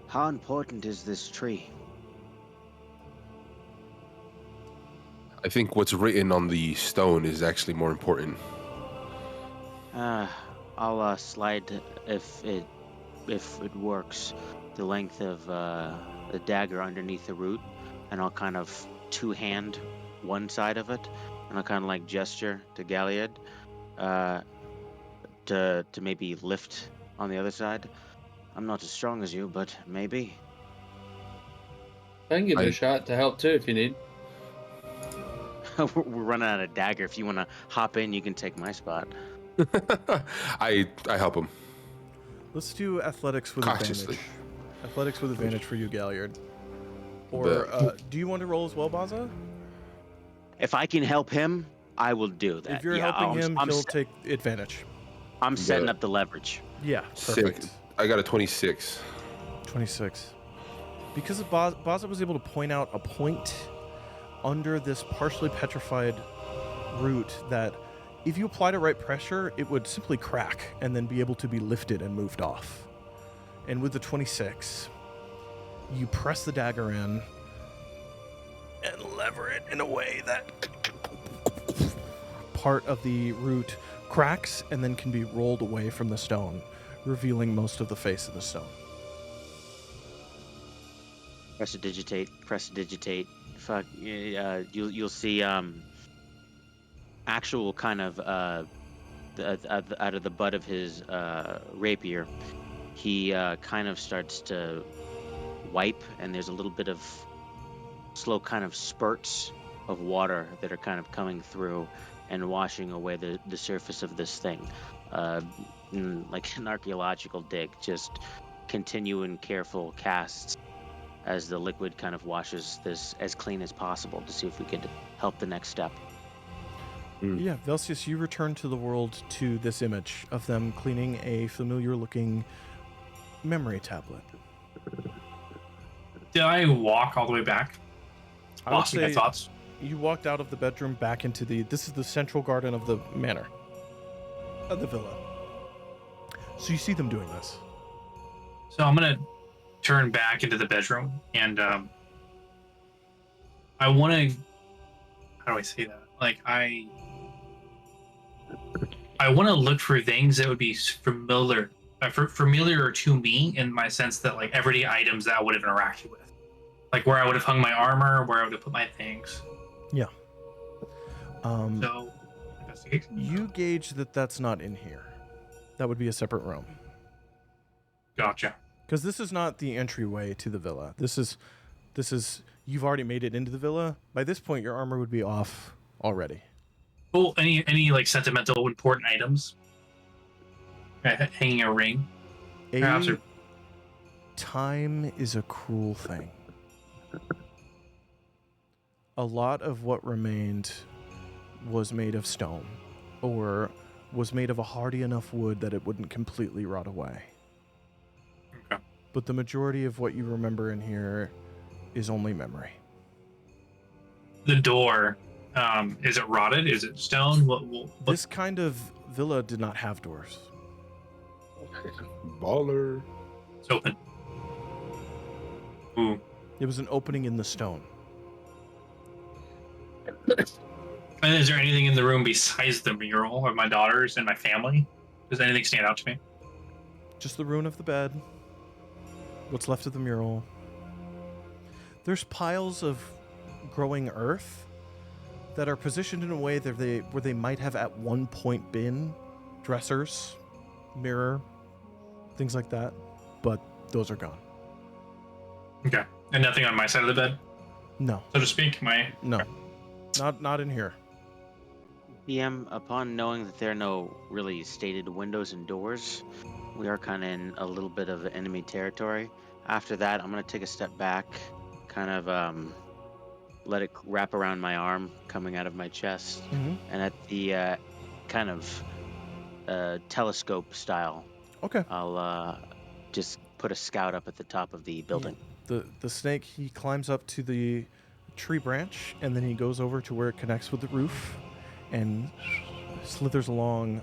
how important is this tree? I think what's written on the stone is actually more important. I'll slide if it works the length of the dagger underneath the root, and I'll kind of two-hand one side of it, and I'll kind of like gesture to Galliard to maybe lift on the other side. I'm not as strong as you, but maybe. I can give it a shot to help too if you need. We're running out of dagger. If you want to hop in, you can take my spot. I help him. Let's do athletics with Cautiously. advantage. Athletics with advantage for you, Galliard. Or do you want to roll as well, Bazza? If I can help him, I will do that. If you're helping him, he'll take advantage. I'm setting up the leverage. Yeah, perfect. I got a 26. 26. Because Bazza was able to point out a point under this partially petrified root that if you applied the right pressure, it would simply crack and then be able to be lifted and moved off. And with the 26, you press the dagger in and lever it in a way that part of the root cracks and then can be rolled away from the stone, revealing most of the face of the stone. Prestidigitate. Fuck. You'll see actual kind of out of the butt of his rapier, he kind of starts to wipe, and there's a little bit of slow kind of spurts of water that are kind of coming through and washing away the surface of this thing, like an archaeological dig. Just continuing careful casts as the liquid kind of washes this as clean as possible to see if we could help the next step. Yeah, Velsius, you return to the world to this image of them cleaning a familiar-looking memory tablet. Did I walk all the way back? I would Lost my say thoughts. you walked out of the bedroom back into this is the central garden of the manor, of the villa. So you see them doing this. So I'm gonna turn back into the bedroom, and I want to. How do I say that? Like I want to look for things that would be familiar to me, in my sense that like everyday items that I would have interacted with, like where I would have hung my armor, where I would have put my things. Yeah. So investigation. You gauge that that's not in here. That would be a separate room. Gotcha. Because this is not the entryway to the villa. This is you've already made it into the villa. By this point, your armor would be off already. Cool. Any like sentimental important items? Hanging a ring. Perhaps, or... Time is a cruel thing. A lot of what remained was made of stone, or was made of a hardy enough wood that it wouldn't completely rot away. Okay. But the majority of what you remember in here is only memory. The door, is it rotted? Is it stone? What? This kind of villa did not have doors. Baller. It's open. Ooh. It was an opening in the stone. And is there anything in the room besides the mural of my daughters and my family? Does anything stand out to me? Just the ruin of the bed. What's left of the mural. There's piles of growing earth that are positioned in a way that where they might have at one point been dressers, mirror, things like that. But those are gone. Okay. And nothing on my side of the bed, No. so to speak? No. Not in here. DM, upon knowing that there are no really stated windows and doors, we are kind of in a little bit of enemy territory. After that, I'm going to take a step back, kind of let it wrap around my arm, coming out of my chest, Mm-hmm. and at the kind of telescope style, Okay. I'll just put a scout up at the top of the building. The snake, he climbs up to the tree branch, and then he goes over to where it connects with the roof and slithers along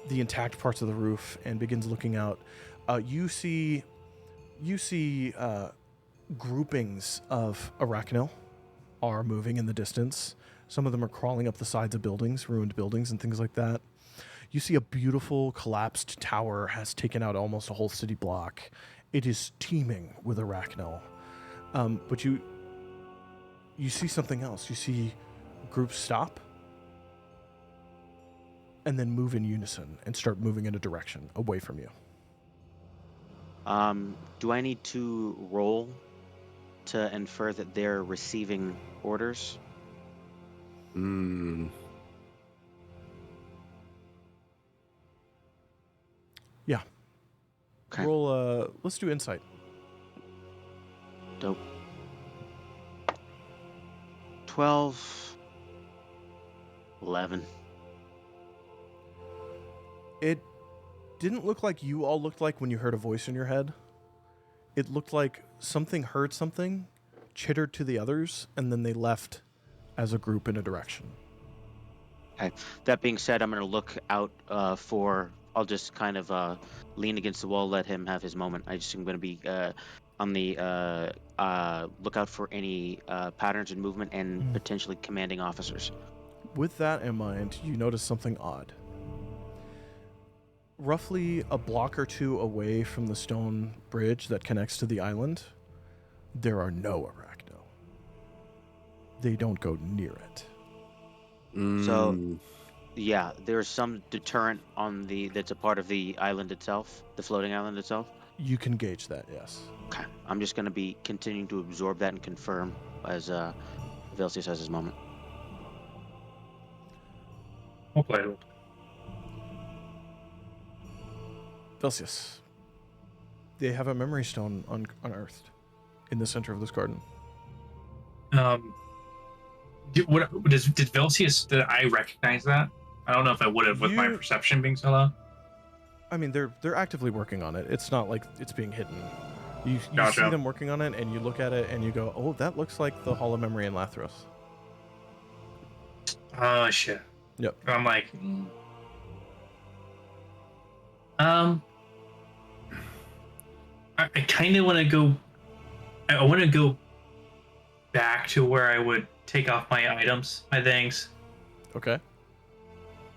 the intact parts of the roof and begins looking out. You see groupings of arachnil are moving in the distance. Some of them are crawling up the sides of buildings, ruined buildings and things like that. You see a beautiful collapsed tower has taken out almost a whole city block. It is teeming with arachnil. But you see something else. You see groups stop and then move in unison and start moving in a direction away from you. Do I need to roll to infer that they're receiving orders? Yeah. Okay. Roll, let's do insight. Dope. 12. 11. It didn't look like you all looked like when you heard a voice in your head. It looked like something heard something, chittered to the others, and then they left as a group in a direction. Okay. That being said, I'm going to look out I'll just kind of lean against the wall, let him have his moment. I just am going to be on the lookout for any patterns in movement and potentially commanding officers. With that in mind, you notice something odd. Roughly a block or two away from the stone bridge that connects to the island, there are no arachno. They don't go near it. So, yeah, there's some deterrent that's a part of the island itself, the floating island itself. You can gauge that, yes. Okay. I'm just going to be continuing to absorb that and confirm as Velsius has his moment. We'll play it. Velsius, they have a memory stone unearthed in the center of this garden. Did Velsius, did I recognize that? I don't know if I would have with my perception being so low. I mean, they're actively working on it. It's not like it's being hidden. You Gotcha. see them working on it, and you look at it, and you go, "Oh, that looks like the Hall of Memory in Latherus." Oh shit. Yep. I'm like, I kind of want to go. I want to go back to where I would take off my items, my things. Okay.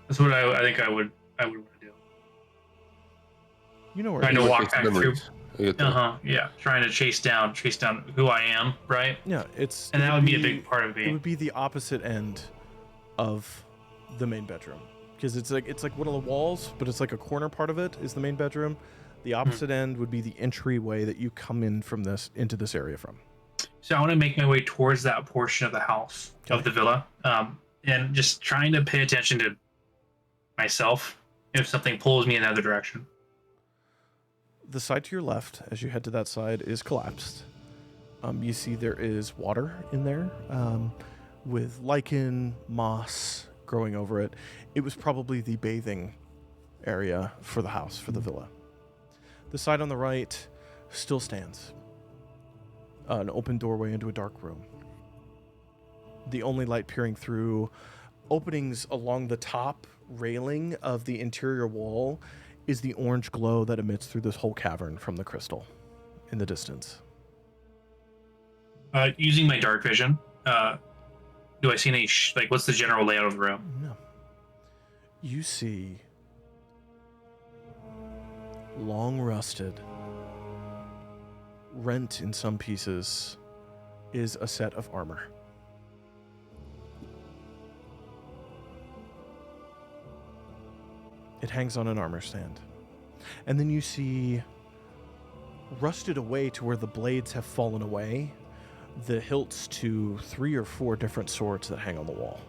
That's what I think I would want to do. You know where? Trying it to is. walk back through. Memories. Yeah. Trying to chase down who I am, right? Yeah, And that would be a big part of It me. would be the opposite end of the main bedroom, because it's like one of the walls, but it's like a corner part of it is the main bedroom. The opposite end would be the entryway that you come in from into this area from. So I want to make my way towards that portion of the house of the villa, and just trying to pay attention to myself if something pulls me in another direction. The side to your left, as you head to that side, is collapsed. You see there is water in there, with lichen, moss growing over it. It was probably the bathing area for the house, for the villa. The side on the right still stands. An open doorway into a dark room. The only light peering through openings along the top railing of the interior wall is the orange glow that emits through this whole cavern from the crystal in the distance. Using my dark vision, do I see any what's the general layout of the room? No. You see long rusted, rent in some pieces, is a set of armor. It hangs on an armor stand. And then you see, rusted away to where the blades have fallen away, the hilts to 3 or 4 different swords that hang on the wall.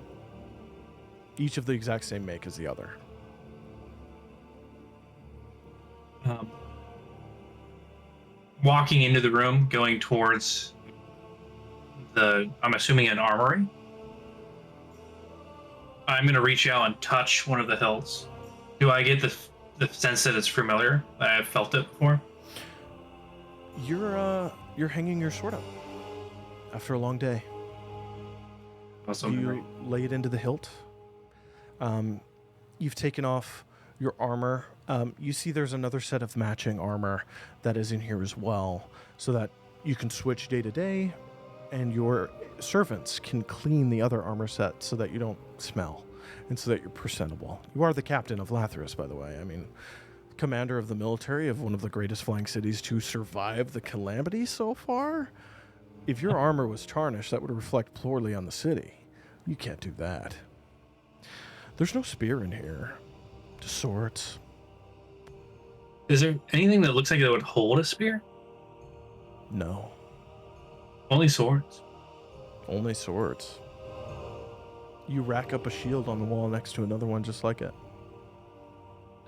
Each of the exact same make as the other. Walking into the room, going towards I'm assuming an armory. I'm going to reach out and touch one of the hilts. Do I get the the sense that it's familiar. That I've felt it before. You're hanging your sword up after a long day. Also, You lay it into the hilt. You've taken off your armor. You see there's another set of matching armor that is in here as well, so that you can switch day to day, and your servants can clean the other armor set so that you don't smell, and so that you're presentable. You are the captain of Latherus, by the way. I mean, commander of the military of one of the greatest flying cities to survive the calamity so far. If your armor was tarnished, that would reflect poorly on the city. You can't do that. There's no spear in here. Just swords. is there anything that looks like it would hold a spear? No. Only swords. Only swords. You rack up a shield on the wall next to another one just like it.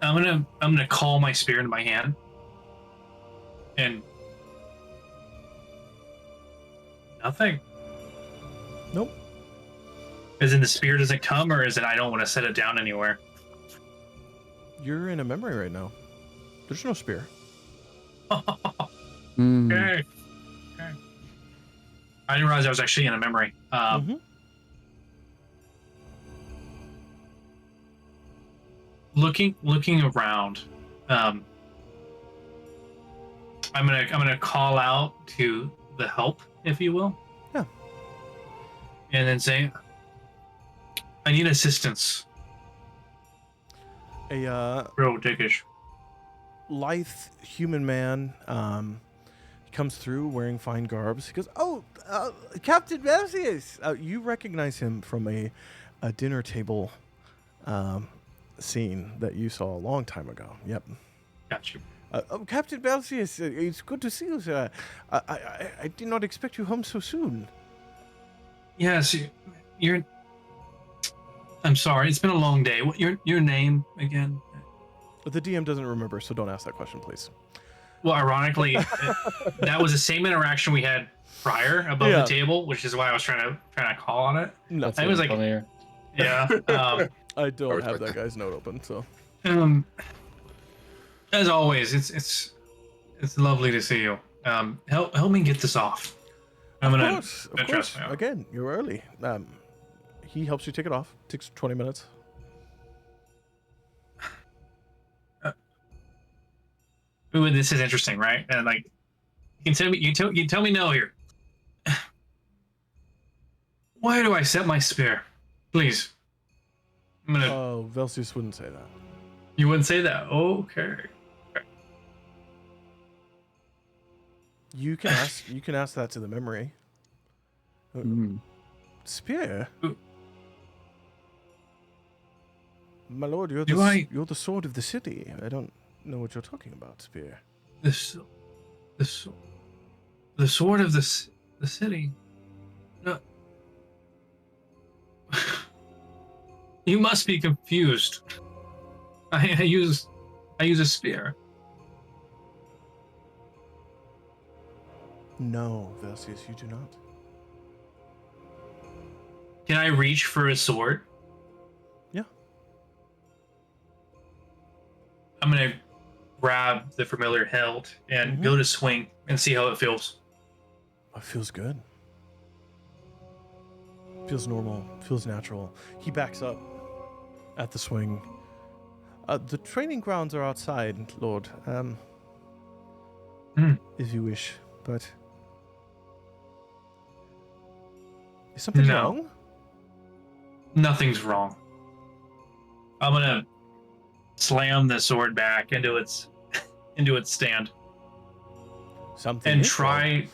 I'm gonna call my spear into my hand. And nothing. Nope. As in the spear doesn't come, or is it I don't want to set it down anywhere? You're in a memory right now. There's no spear. Hmm. Okay. Okay. I didn't realize I was actually in a memory. Looking around, I'm gonna call out to the help, if you will. Yeah. And then say, I need assistance. A Real dickish. lithe human man comes through wearing fine garbs. He goes, "Oh, Captain Belsius!" You recognize him from a dinner table scene that you saw a long time ago. Yep. Got you. Captain Belsius, it's good to see you, sir. I did not expect you home so soon. Yes, you're. I'm sorry. It's been a long day. What your name again? The DM doesn't remember, so don't ask that question, please. Well, ironically, that was the same interaction we had prior above Yeah. the table, which is why I was trying to call on it. No, That's I was even like- funnier. Yeah. I don't respect have that that. guy's note open, so. As always, it's lovely to see you. Help me get this off. I'm Of gonna course, of trust course. me. Again, you're early. He helps you take it off. Takes 20 minutes. Ooh, this is interesting, right? And like, you can tell me no here. Why do I set my spear? Please. I'm gonna. Oh, Velsius wouldn't say that. You wouldn't say that. Okay. You can ask. You can ask that to the memory. Spear. Ooh. My lord, you're Do I- you're the sword of the city. I don't know what you're talking about, Spear. The sword of the city. No. You must be confused. I use a spear. No, Velsius, you do not. Can I reach for a sword? Yeah. I'm gonna grab the familiar hilt and go to swing and see how it feels. It feels good. Feels normal. Feels natural. He backs up at the swing. The training grounds are outside, Lord. If you wish, but is something No. wrong? Nothing's wrong. I'm gonna slam the sword back into its stand Something and is wrong.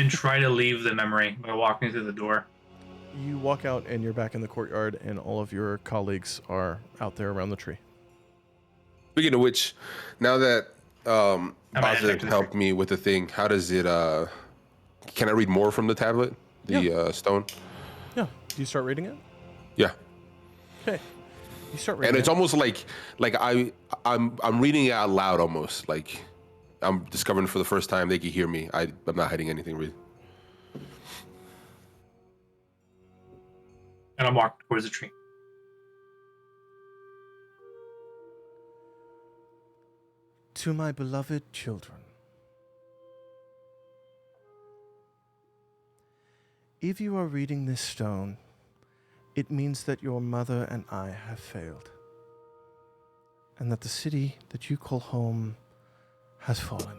try to leave the memory by walking through the door. You walk out and you're back in the courtyard, and all of your colleagues are out there around the tree. Speaking of which, now that I'm Bazza addicted to helped me with the thing, how does it? Can I read more from the tablet? The stone. Yeah. Do you start reading it? Yeah. Okay. You start reading And it's it. almost like I'm reading it out loud almost like I'm discovering for the first time they can hear me. I'm not hiding anything really. And I'm walking towards the tree. To my beloved children, if you are reading this stone, it means that your mother and I have failed, and that the city that you call home has fallen.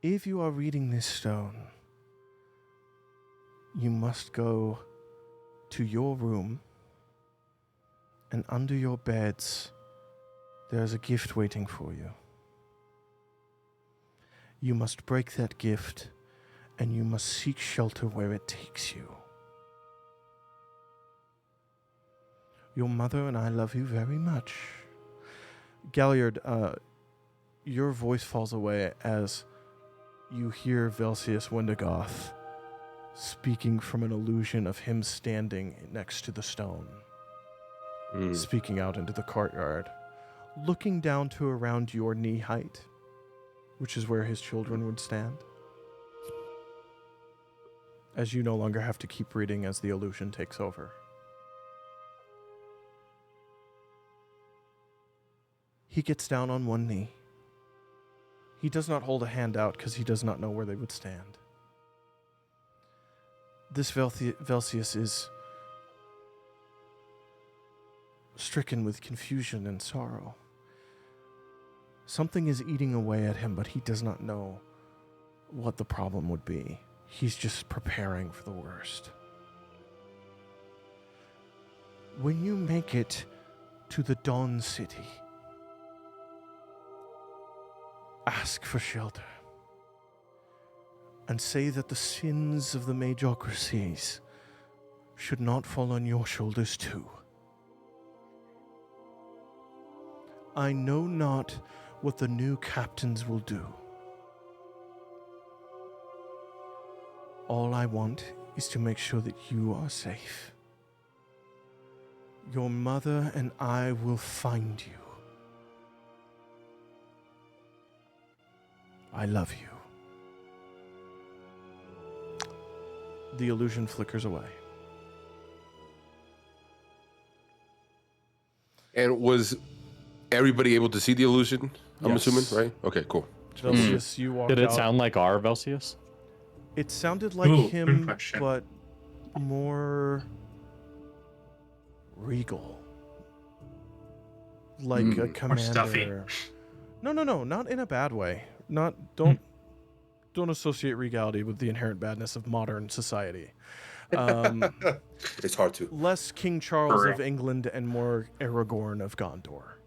If you are reading this stone, you must go to your room, and under your beds, there is a gift waiting for you. You must break that gift, and you must seek shelter where it takes you. Your mother and I love you very much. Galliard, your voice falls away as you hear Velsius Wyndagoth speaking from an illusion of him standing next to the stone, speaking out into the courtyard, looking down to around your knee height, which is where his children would stand. As you no longer have to keep reading as the illusion takes over. He gets down on one knee. He does not hold a hand out because he does not know where they would stand. This Velsius is stricken with confusion and sorrow. Something is eating away at him, but he does not know what the problem would be. He's just preparing for the worst. When you make it to the Dawn City, ask for shelter and say that the sins of the Majocracies should not fall on your shoulders too. I know not what the new captains will do. All I want is to make sure that you are safe. Your mother and I will find you. I love you. The illusion flickers away. And was everybody able to see the illusion? I'm Yes. assuming, right? Okay, cool. Velsius, you walked Did it out. sound like our Velsius? It sounded like Ooh, good him, question. but more regal. Like a commander. stuffy. No, not in a bad way. Don't associate regality with the inherent badness of modern society. It's hard to. Less King Charles For of England and more Aragorn of Gondor.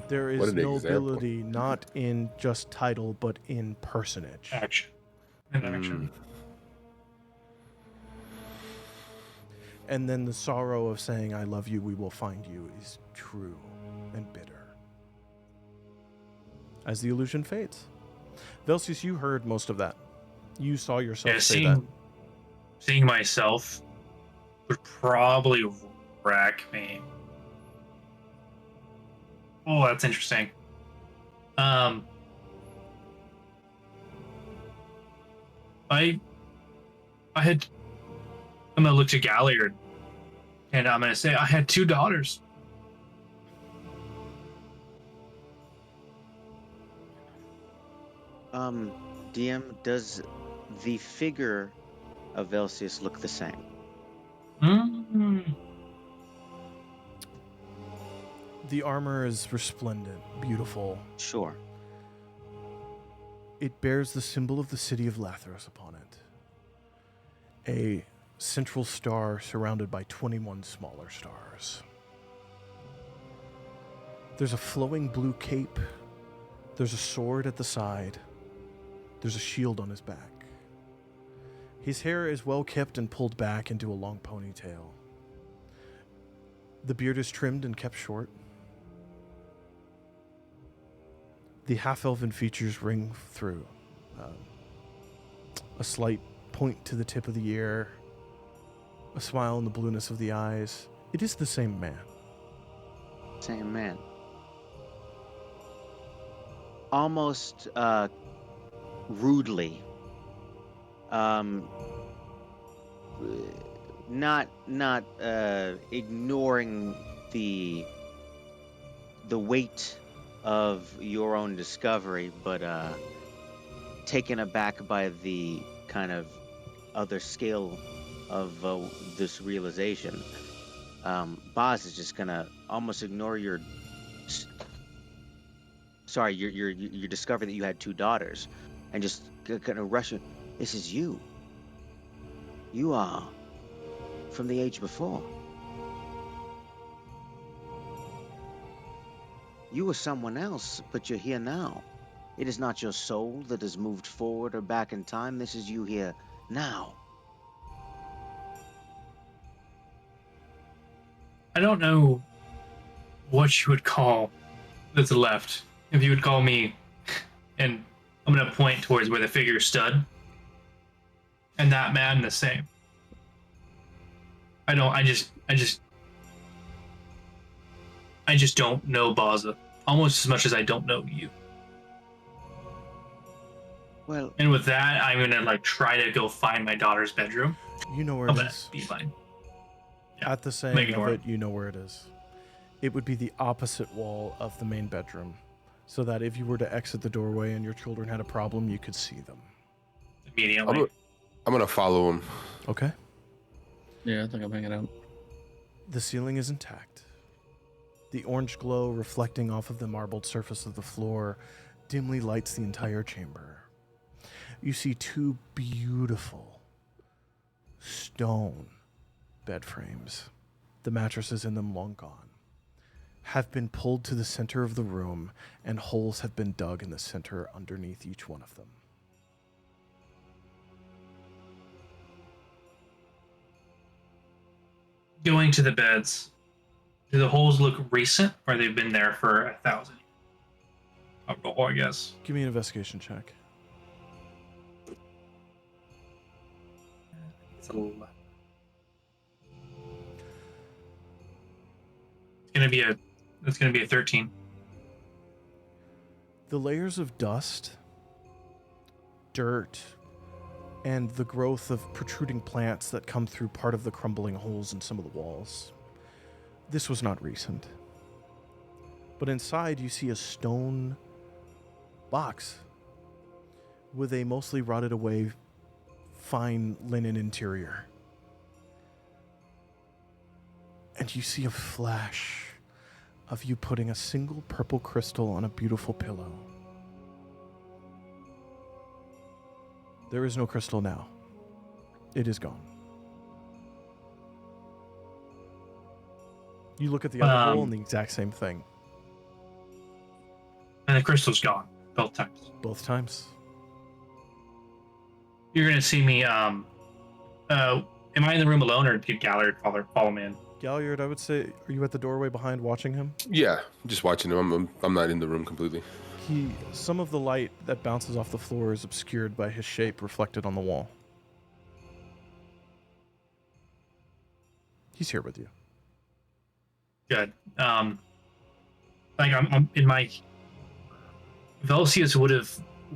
There What is an example. nobility not in just title, but in personage. Action. In action. And then the sorrow of saying, I love you, we will find you, is true and bitter. As the illusion fades. Velsius, you heard most of that. You saw yourself Yeah, say that. seeing myself would probably wreck me. Oh, that's interesting. I'm gonna look to Galliard, and I'm gonna say I had 2 daughters. DM, does the figure of Velsius look the same? The armor is resplendent, beautiful. Sure. It bears the symbol of the city of Latherus upon it. A central star surrounded by 21 smaller stars. There's a flowing blue cape. There's a sword at the side. There's a shield on his back. His hair is well kept and pulled back into a long ponytail. The beard is trimmed and kept short. The half-elven features ring through. A slight point to the tip of the ear. A smile in the blueness of the eyes. It is the same man. Same man. Almost rudely. Not ignoring the weight of your own discovery, but taken aback by the kind of other scale of this realization. Boz is just gonna almost ignore your discovery that you had 2 daughters, and just gonna rush you. This is you. You are from the age before. You were someone else, but you're here now. It is not your soul that has moved forward or back in time. This is you here now. I don't know what you would call that's left. If you would call me, and I'm gonna point towards where the figure stood, and that man the same. I just don't know Bazza almost as much as I don't know you. Well, And with that, I'm gonna like try to go find my daughter's bedroom. You know where I'm it gonna is. be fine. Yeah. At the saying Ignore of it. it, you know where it is. It would be the opposite wall of the main bedroom, so that if you were to exit the doorway and your children had a problem, you could see them. Immediately. I'm gonna follow him. Okay? Yeah, I think I'm hanging out. The ceiling is intact. The orange glow reflecting off of the marbled surface of the floor dimly lights the entire chamber. You see 2 beautiful stone bed frames. The mattresses in them long gone have been pulled to the center of the room, and holes have been dug in the center underneath each one of them. Going to the beds. Do the holes look recent, or they've been there for 1,000 years? I'll roll, I guess. Give me an investigation check. It's 11. It's gonna be a 13. The layers of dust, dirt, and the growth of protruding plants that come through part of the crumbling holes in some of the walls. This was not recent. But inside you see a stone box with a mostly rotted away fine linen interior. And you see a flash of you putting a single purple crystal on a beautiful pillow. There is no crystal now. It is gone. You look at the other bowl and the exact same thing. And the crystal's gone both times. Both times. You're gonna see me. Am I in the room alone, or did Gallard follow me in? Galliard, I would say, are you at the doorway behind watching him? Yeah, just watching him. I'm not in the room completely. Some of the light that bounces off the floor is obscured by his shape reflected on the wall. He's here with you. Good. Like I'm in my. Velcius would have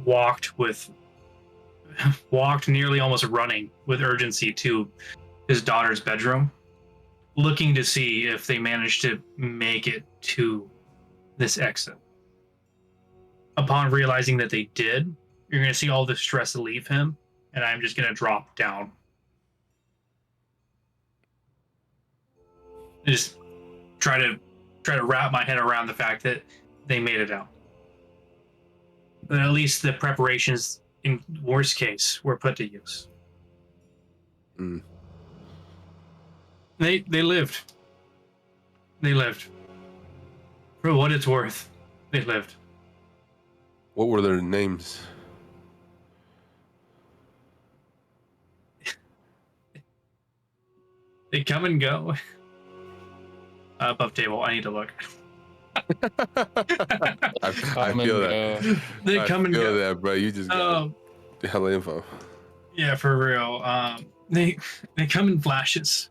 walked nearly almost running with urgency to his daughter's bedroom, looking to see if they managed to make it to this exit. Upon realizing that they did, you're going to see all the stress leave him, and I'm just going to drop down. And just try to wrap my head around the fact that they made it out. But at least the preparations, in worst case, were put to use. Mm. They lived. They lived. For what it's worth, they lived. What were their names? They come and go. Above table, I need to look. I feel that. They come and I feel go. that, bro. You just got hella info. Yeah, for real. They come in flashes.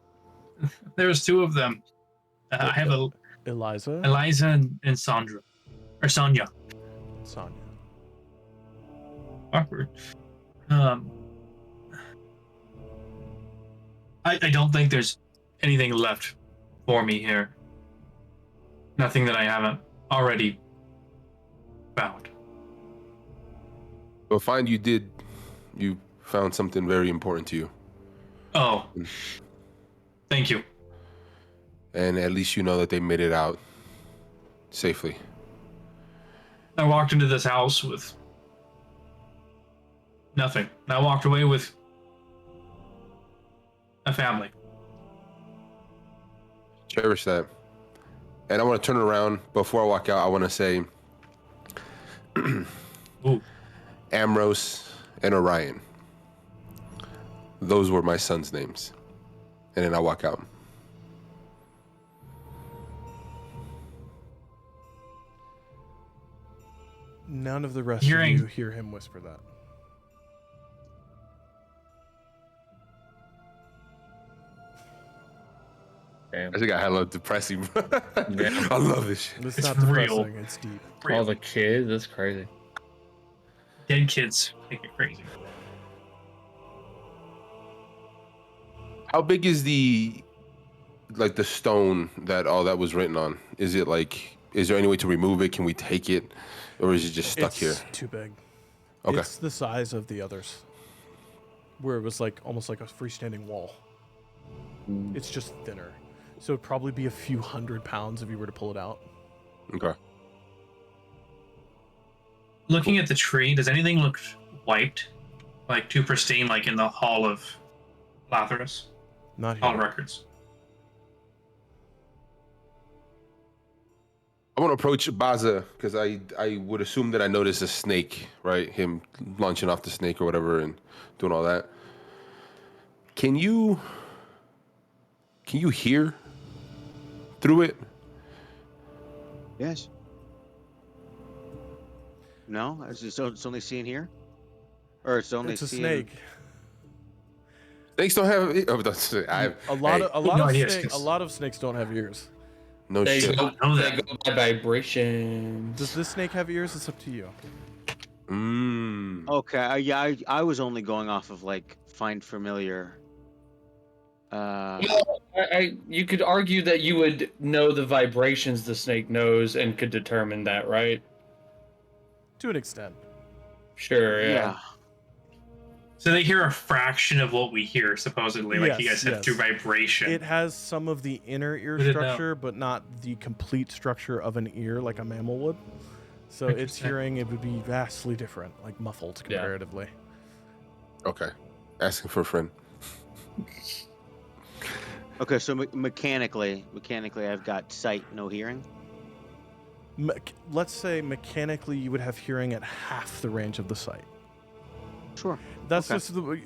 There was 2 of them. I have Eliza? Eliza and Sandra, or Sonia. Sonia. Awkward. I don't think there's anything left for me here. Nothing that I haven't already found. Well, find you found something very important to you. Oh. Thank you. And at least you know that they made it out safely. I walked into this house with nothing. I walked away with a family. Cherish that. And I want to turn around. Before I walk out, I want to say Ooh. Ambrose and Orion. Those were my sons' names. And then I walk out. None of the rest Hearing- of you hear him whisper that. Damn. I think I hella depressing. Yeah. I love this shit. It's It's not real. depressing, it's deep. All the kids, that's crazy. Dead kids make it crazy. How big is the stone that all that was written on? Is there any way to remove it? Can we take it? Or is it just stuck It's here? too big. Okay. It's the size of the others. Where it was almost like a freestanding wall. It's just thinner. So it'd probably be a few 100 pounds if you were to pull it out. Okay. Looking at the tree, does anything look wiped? Like too pristine, like in the Hall of Latherus? Not Hall here. of Records. I want to approach Bazza because I would assume that I noticed a snake, right? Him launching off the snake or whatever and doing all that. Can you hear through it? Yes. No, it's only seen here, or it's only It's a seen... snake. Snakes don't have. Oh, that's, I A lot No of idea, snakes. snakes. A lot of snakes don't have ears. no They shit. go, know they that. go by vibrations. Does this snake have ears? It's up to you. Okay, yeah, I was only going off of find familiar. Well, you could argue that you would know the vibrations the snake knows and could determine that, right? To an extent. Sure, yeah. Yeah. So they hear a fraction of what we hear, supposedly, like you Yes, guys said, yes. through vibration. It has some of the inner ear Put it down. structure, but not the complete structure of an ear like a mammal would. So its Interesting. hearing, it would be vastly different, like muffled Yeah. comparatively. Okay. Asking for a friend. Okay, so mechanically, I've got sight, no hearing. Let's say mechanically you would have hearing at half the range of the sight. Sure. That's Okay. just the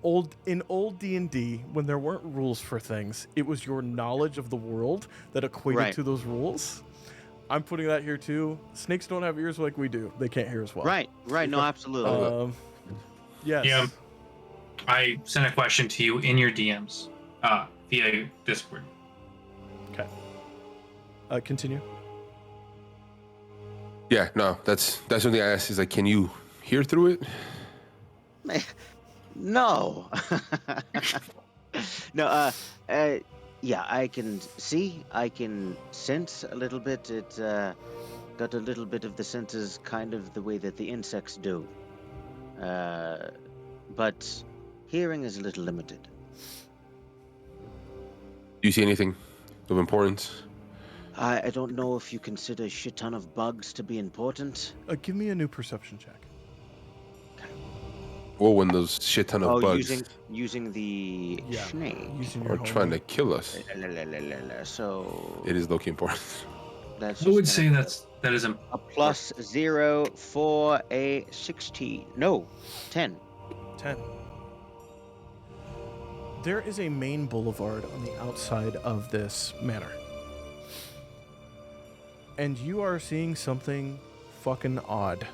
old D&D when there weren't rules for things. It was your knowledge of the world that equated Right. to those rules. I'm putting that here too. Snakes don't have ears like we do. They can't hear as well. Right. No, absolutely. Yes. Yeah. I sent a question to you in your DMs via Discord. Okay. Continue. Yeah, no, that's something I asked. Is can you hear through it? No. No. Yeah, I can see. I can sense a little bit. It got a little bit of the senses, kind of the way that the insects do. But hearing is a little limited. Do you see anything of importance? I don't know if you consider a shit ton of bugs to be important. Give me a new perception check. Or when those shit ton of bugs using the Yeah. snake. Using are your trying to homing. kill us. So It is looking important. that's I would just say gonna that is be a +0 for a 16. No, 10. 10. There is a main boulevard on the outside of this manor. And you are seeing something fucking odd.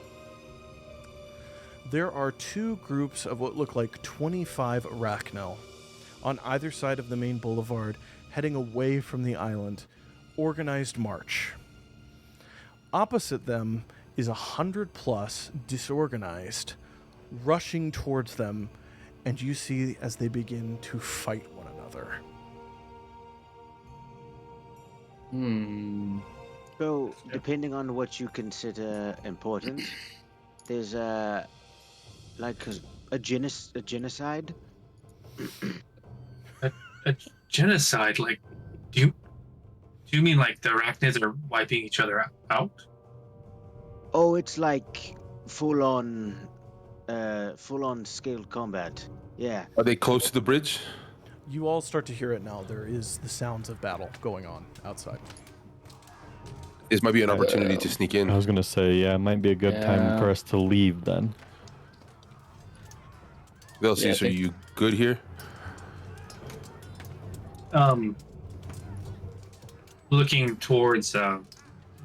There are two groups of what look like 25 Arachnel on either side of the main boulevard heading away from the island, organized march. Opposite them is 100 plus disorganized, rushing towards them, and you see as they begin to fight one another. So, depending on what you consider important, there's like a genocide. A genocide? Like, do you do you mean like the arachnids are wiping each other out? Oh, it's like full on scaled combat. Yeah. Are they close to the bridge? You all start to hear it now. There is the sounds of battle going on outside. This might be an opportunity to sneak in. I was gonna say, yeah, it might be a good time for us to leave then. Velcius, are you good here? Looking towards the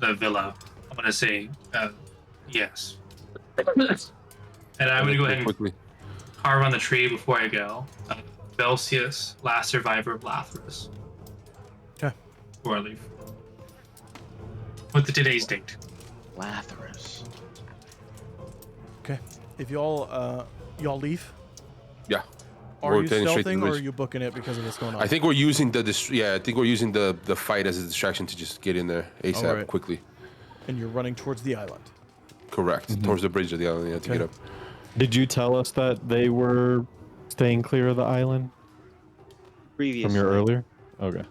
villa, I'm gonna say yes. And I'm gonna go ahead and Quickly. carve on the tree before I go. Velcius, last survivor of Latherus. Okay. Before I leave. With today's date. Latherus. Okay. If y'all leave, Yeah. are We're you heading straight to the stealthing or are bridge. you booking it because of what's going on? I think we're using the fight as a distraction to just get in there ASAP Alright. quickly. And you're running towards the island. Correct. Towards the bridge of the island, to Okay. get up. Did you tell us that they were staying clear of the island Previously. from your earlier? Okay.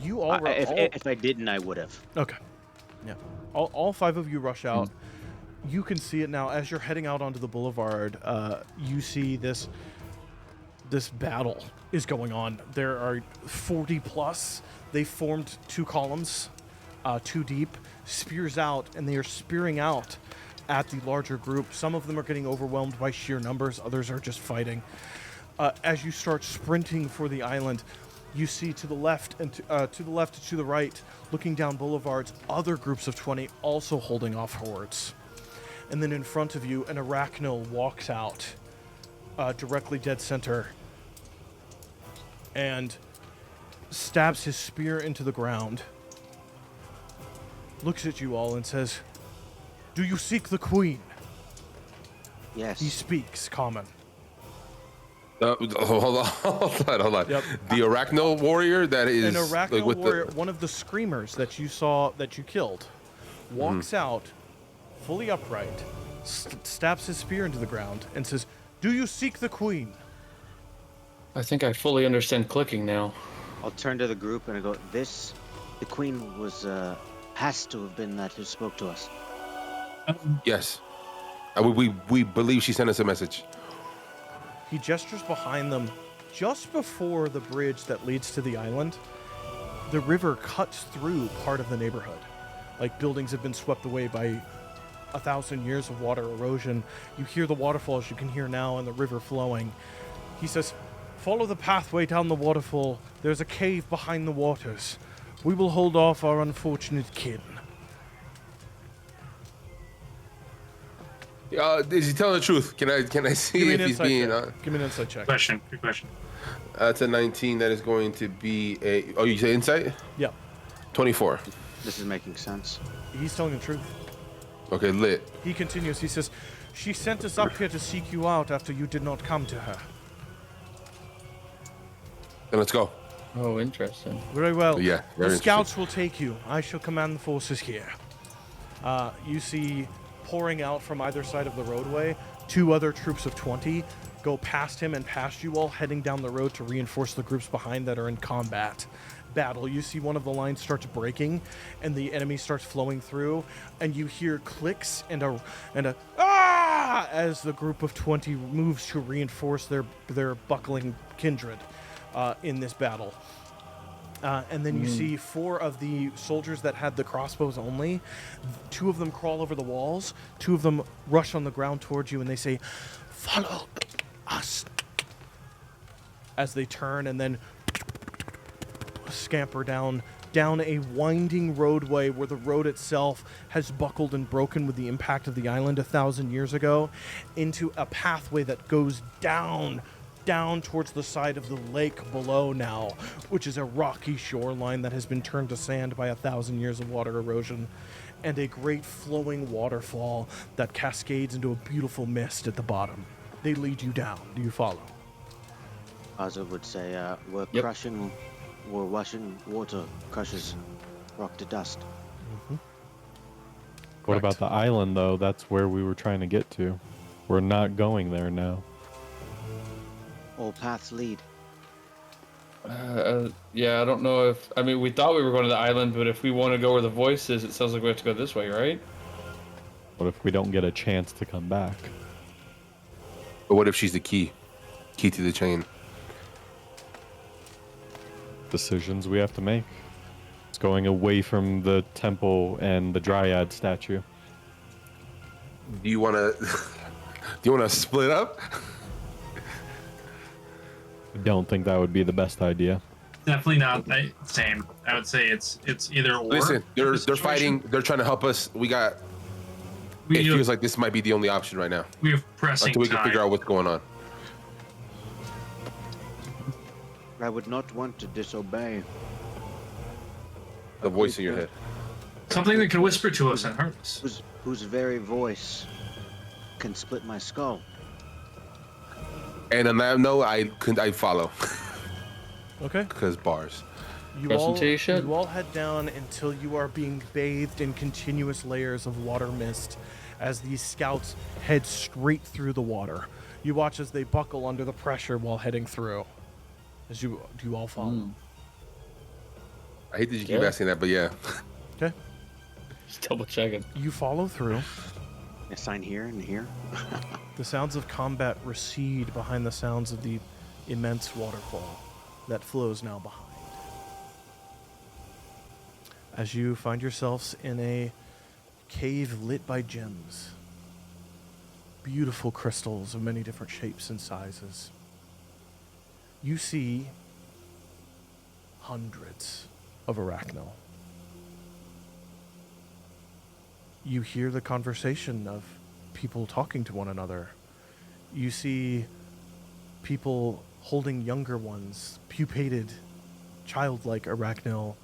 You all, If I didn't, I would have. Okay. Yeah. All five of you rush out. You can see it now as you're heading out onto the boulevard. You see this battle is going on. There are 40 plus. They formed two columns, 2 deep, spears out, and they are spearing out at the larger group. Some of them are getting overwhelmed by sheer numbers. Others are just fighting. As you start sprinting for the island, you see to the left and to the right, looking down boulevards, other groups of 20 also holding off hordes. And then in front of you, an arachno walks out, directly dead center, and stabs his spear into the ground, looks at you all and says, "Do you seek the queen?" Yes. He speaks common. Hold on. Yep. The Arachno warrior that is An arachno with warrior, one of the screamers that you saw, that you killed, walks out, fully upright, stabs his spear into the ground, and says, "Do you seek the queen?" I think I fully understand clicking now. I'll turn to the group and I go, the queen was, has to have been that who spoke to us. Yes. We believe she sent us a message. He gestures behind them. Just before the bridge that leads to the island, the river cuts through part of the neighborhood. Like buildings have been swept away by 1,000 years of water erosion. You hear the waterfalls you can hear now and the river flowing. He says, "Follow the pathway down the waterfall. There's a cave behind the waters. We will hold off our unfortunate kin." Is he telling the truth? Can I see Give me if an he's insight being? check. Give me an insight check. Good question. That's a 19. That is going to be a. Oh, you say insight? Yeah, 24. This is making sense. he's telling the truth. Okay, lit. He continues. He says, "She sent us up here to seek you out after you did not come to her." Then let's go. Oh, interesting. Very well. Yeah, very The interesting. scouts will take you. I shall command the forces here. You see, pouring out from either side of the roadway, 2 other troops of 20 go past him and past you all, heading down the road to reinforce the groups behind that are in combat. Battle. You see one of the lines starts breaking, and the enemy starts flowing through, and you hear clicks and a ah as the group of 20 moves to reinforce their buckling kindred in this battle. And then you see 4 of the soldiers that had the crossbows only. 2 of them crawl over the walls. 2 of them rush on the ground towards you, and they say, "Follow us," as they turn and then scamper down a winding roadway where the road itself has buckled and broken with the impact of the island 1,000 years ago, into a pathway that goes down towards the side of the lake below now, which is a rocky shoreline that has been turned to sand by 1,000 years of water erosion, and a great flowing waterfall that cascades into a beautiful mist at the bottom. They lead you down. Do you follow? Bazza would say, we're Yep. washing water crushes. rock to dust. What about the island, though? That's where we were trying to get to. We're not going there now. All paths lead. Yeah, I don't know if... I mean, we thought we were going to the island, but if we want to go where the voice is, it sounds like we have to go this way, right? What if we don't get a chance to come back? But what if she's the key? Key to the chain. Decisions we have to make. It's going away from the temple and the dryad statue. Do you want to? Do you want to split up? I don't think that would be the best idea. Definitely not. Same. I would say it's either or. Listen, they're Situation. fighting. They're trying to help us. It feels like this might be the only option right now we have pressing until we can time. figure out what's going on. I would not want to disobey. The voice in your head. Something that can whisper to us and hurt us. Whose very voice can split my skull. And on that note, I follow Okay. because bars. You Press all, until you should. you all head down until you are being bathed in continuous layers of water mist as these scouts head straight through the water. You watch as they buckle under the pressure while heading through. As you all follow. I hate that you keep Yeah. asking that, but yeah. Okay. Just double checking. You follow through. A sign here and here. The sounds of combat recede behind the sounds of the immense waterfall that flows now behind. As you find yourselves in a cave lit by gems, beautiful crystals of many different shapes and sizes, you see hundreds of arachnal. You hear the conversation of people talking to one another. You see people holding younger ones, pupated, childlike arachnal,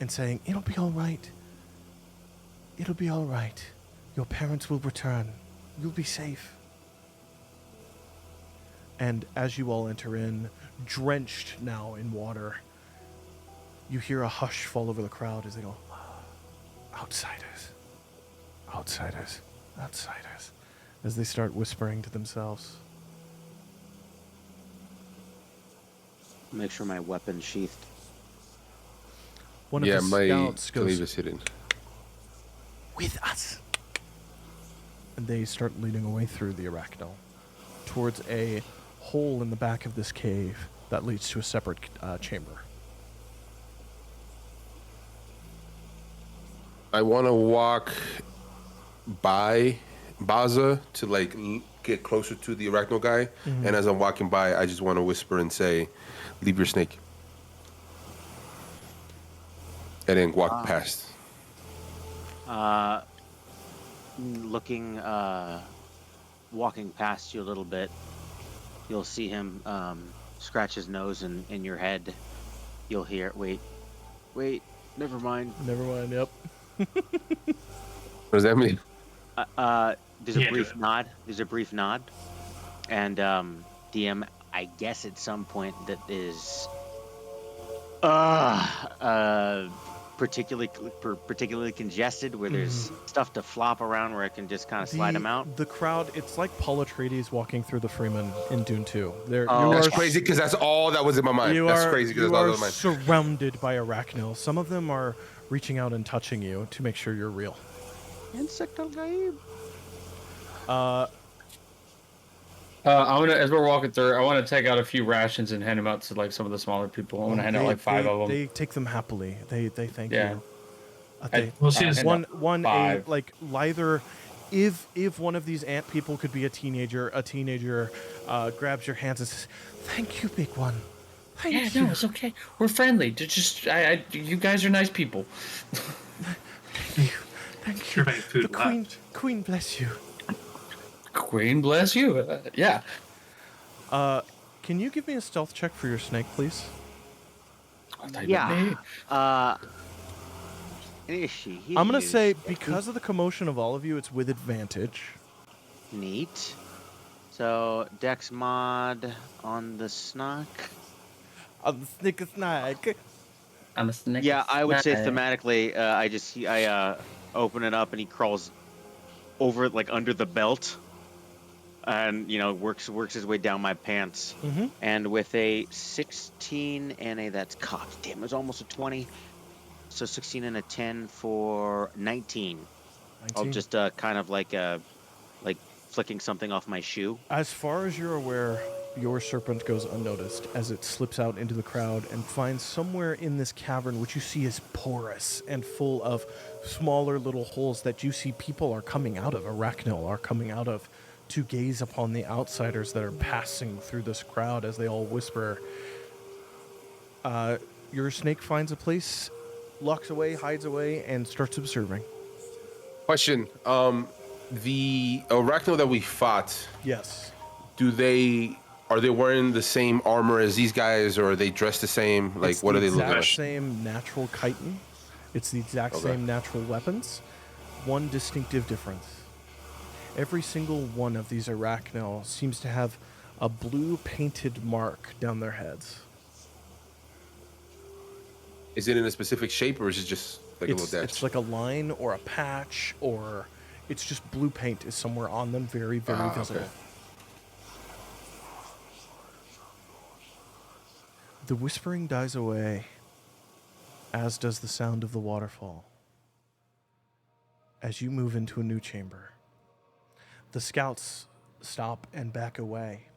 and saying, "It'll be all right. It'll be all right. Your parents will return. You'll be safe." And as you all enter in, drenched now in water, you hear a hush fall over the crowd as they go, "Outsiders. Outsiders. Outsiders," as they start whispering to themselves. Make sure my weapon's sheathed. One Yeah, of the my scouts sleeve goes, is hidden. "With us." And they start leading away through the arachnal towards a hole in the back of this cave that leads to a separate chamber. I want to walk by Bazza to like get closer to the arachno guy, and as I'm walking by, I just want to whisper and say, "Leave your snake," and then walk past. Looking, walking past you a little bit, you'll see him scratch his nose in your head. You'll hear, wait, never mind. Never mind, yep. What does that mean? There's a Yeah, brief do it. nod. There's a brief nod, and DM, I guess at some point that is, particularly congested, where there's stuff to flop around, where I can just kind of slide them out. The crowd, it's like Paul Atreides walking through the Freeman in Dune 2. There, Oh, That's crazy because that's all that was in my mind. That's crazy because you that's all are that was in my mind. surrounded by arachnal. Some of them are reaching out and touching you to make sure you're real. Insect al-Gaib. I want to, as we're walking through, I want to take out a few rations and hand them out to like some of the smaller people. I want to hand out like five of them. They take them happily. They thank Yeah. you. They, We'll see. hand one out one a, five. like either if one of these ant people could be a teenager grabs your hands and says, "Thank you, big one. Thank Yeah, you." no, it's okay. We're friendly. You guys are nice people. Thank you. Sure, make food The left. queen bless you. Queen bless you. Yeah. Can you give me a stealth check for your snake, please? Yeah. Is she? I'm gonna say because of the commotion of all of you, it's with advantage. Neat. So Dex mod on the snock. The snake is snack. I'm a snake. Yeah, I would say thematically, I open it up and he crawls over like under the belt, and works his way down my pants. Mm-hmm. And with a 16 and that's cocked. Damn, it was almost a 20. So 16 and a 10 for 19. I'll just kind of like flicking something off my shoe. As far as you're aware, your serpent goes unnoticed as it slips out into the crowd and finds somewhere in this cavern, which you see is porous and full of smaller little holes that you see people are coming out of, Arachnil are coming out of, to gaze upon the outsiders that are passing through this crowd as they all whisper. Your snake finds a place, locks away, hides away, and starts observing. Question. The Arachnil that we fought, Yes. are they wearing the same armor as these guys, or are they dressed the same? Like, what are they looking like? It's the exact same natural chitin. It's the exact same natural weapons. One distinctive difference. Every single one of these Arachnil seems to have a blue painted mark down their heads. Is it in a specific shape, or is it just like a little dash? It's like a line or a patch, or it's just blue paint is somewhere on them, very, very visible. Okay. The whispering dies away, as does the sound of the waterfall. As you move into a new chamber, the scouts stop and back away.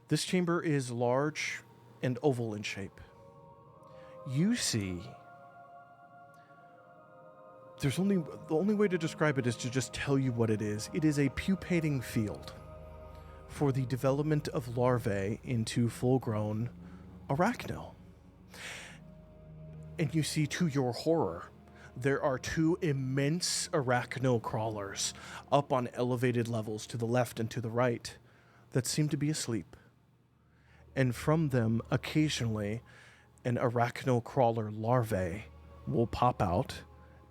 This chamber is large and oval in shape. You see, the only way to describe it is to just tell you what it is. It is a pupating field for the development of larvae into full-grown Arachnil. And you see, to your horror, there are two immense Arachnil crawlers up on elevated levels to the left and to the right that seem to be asleep. And from them, occasionally, an Arachnil crawler larvae will pop out,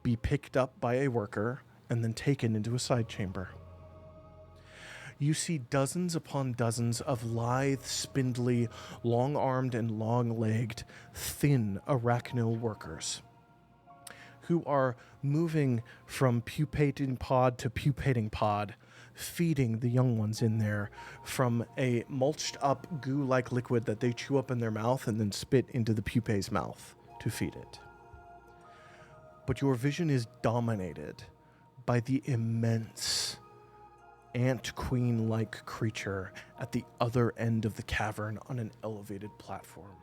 be picked up by a worker, and then taken into a side chamber. You see dozens upon dozens of lithe, spindly, long-armed and long-legged, thin Arachnil workers who are moving from pupating pod to pupating pod, feeding the young ones in there from a mulched-up goo-like liquid that they chew up in their mouth and then spit into the pupa's mouth to feed it. But your vision is dominated by the immense ant queen-like creature at the other end of the cavern on an elevated platform.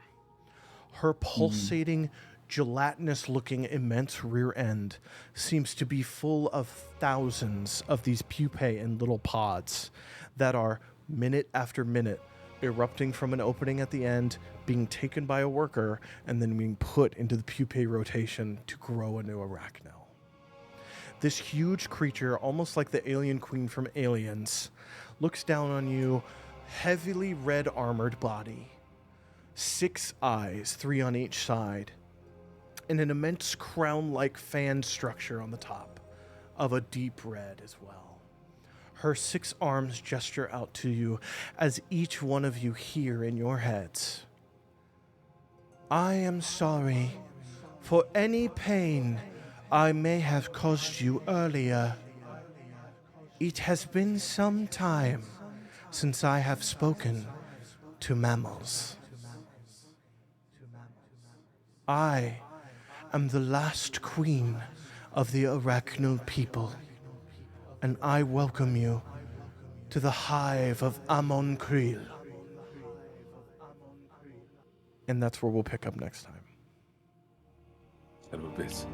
Her pulsating, gelatinous-looking immense rear end seems to be full of thousands of these pupae in little pods that are, minute after minute, erupting from an opening at the end, being taken by a worker, and then being put into the pupae rotation to grow a new Arachnil. This huge creature, almost like the alien queen from Aliens, looks down on you, heavily red-armored body, 6 eyes, 3 on each side, and an immense crown-like fan structure on the top of a deep red as well. Her 6 arms gesture out to you as each one of you hear in your heads, "I am sorry for any pain I may have caused you earlier. It has been some time since I have spoken to mammals. I am the last queen of the Arachnil people, and I welcome you to the Hive of Amon-Kriel." And that's where we'll pick up next time. Son of a bitch.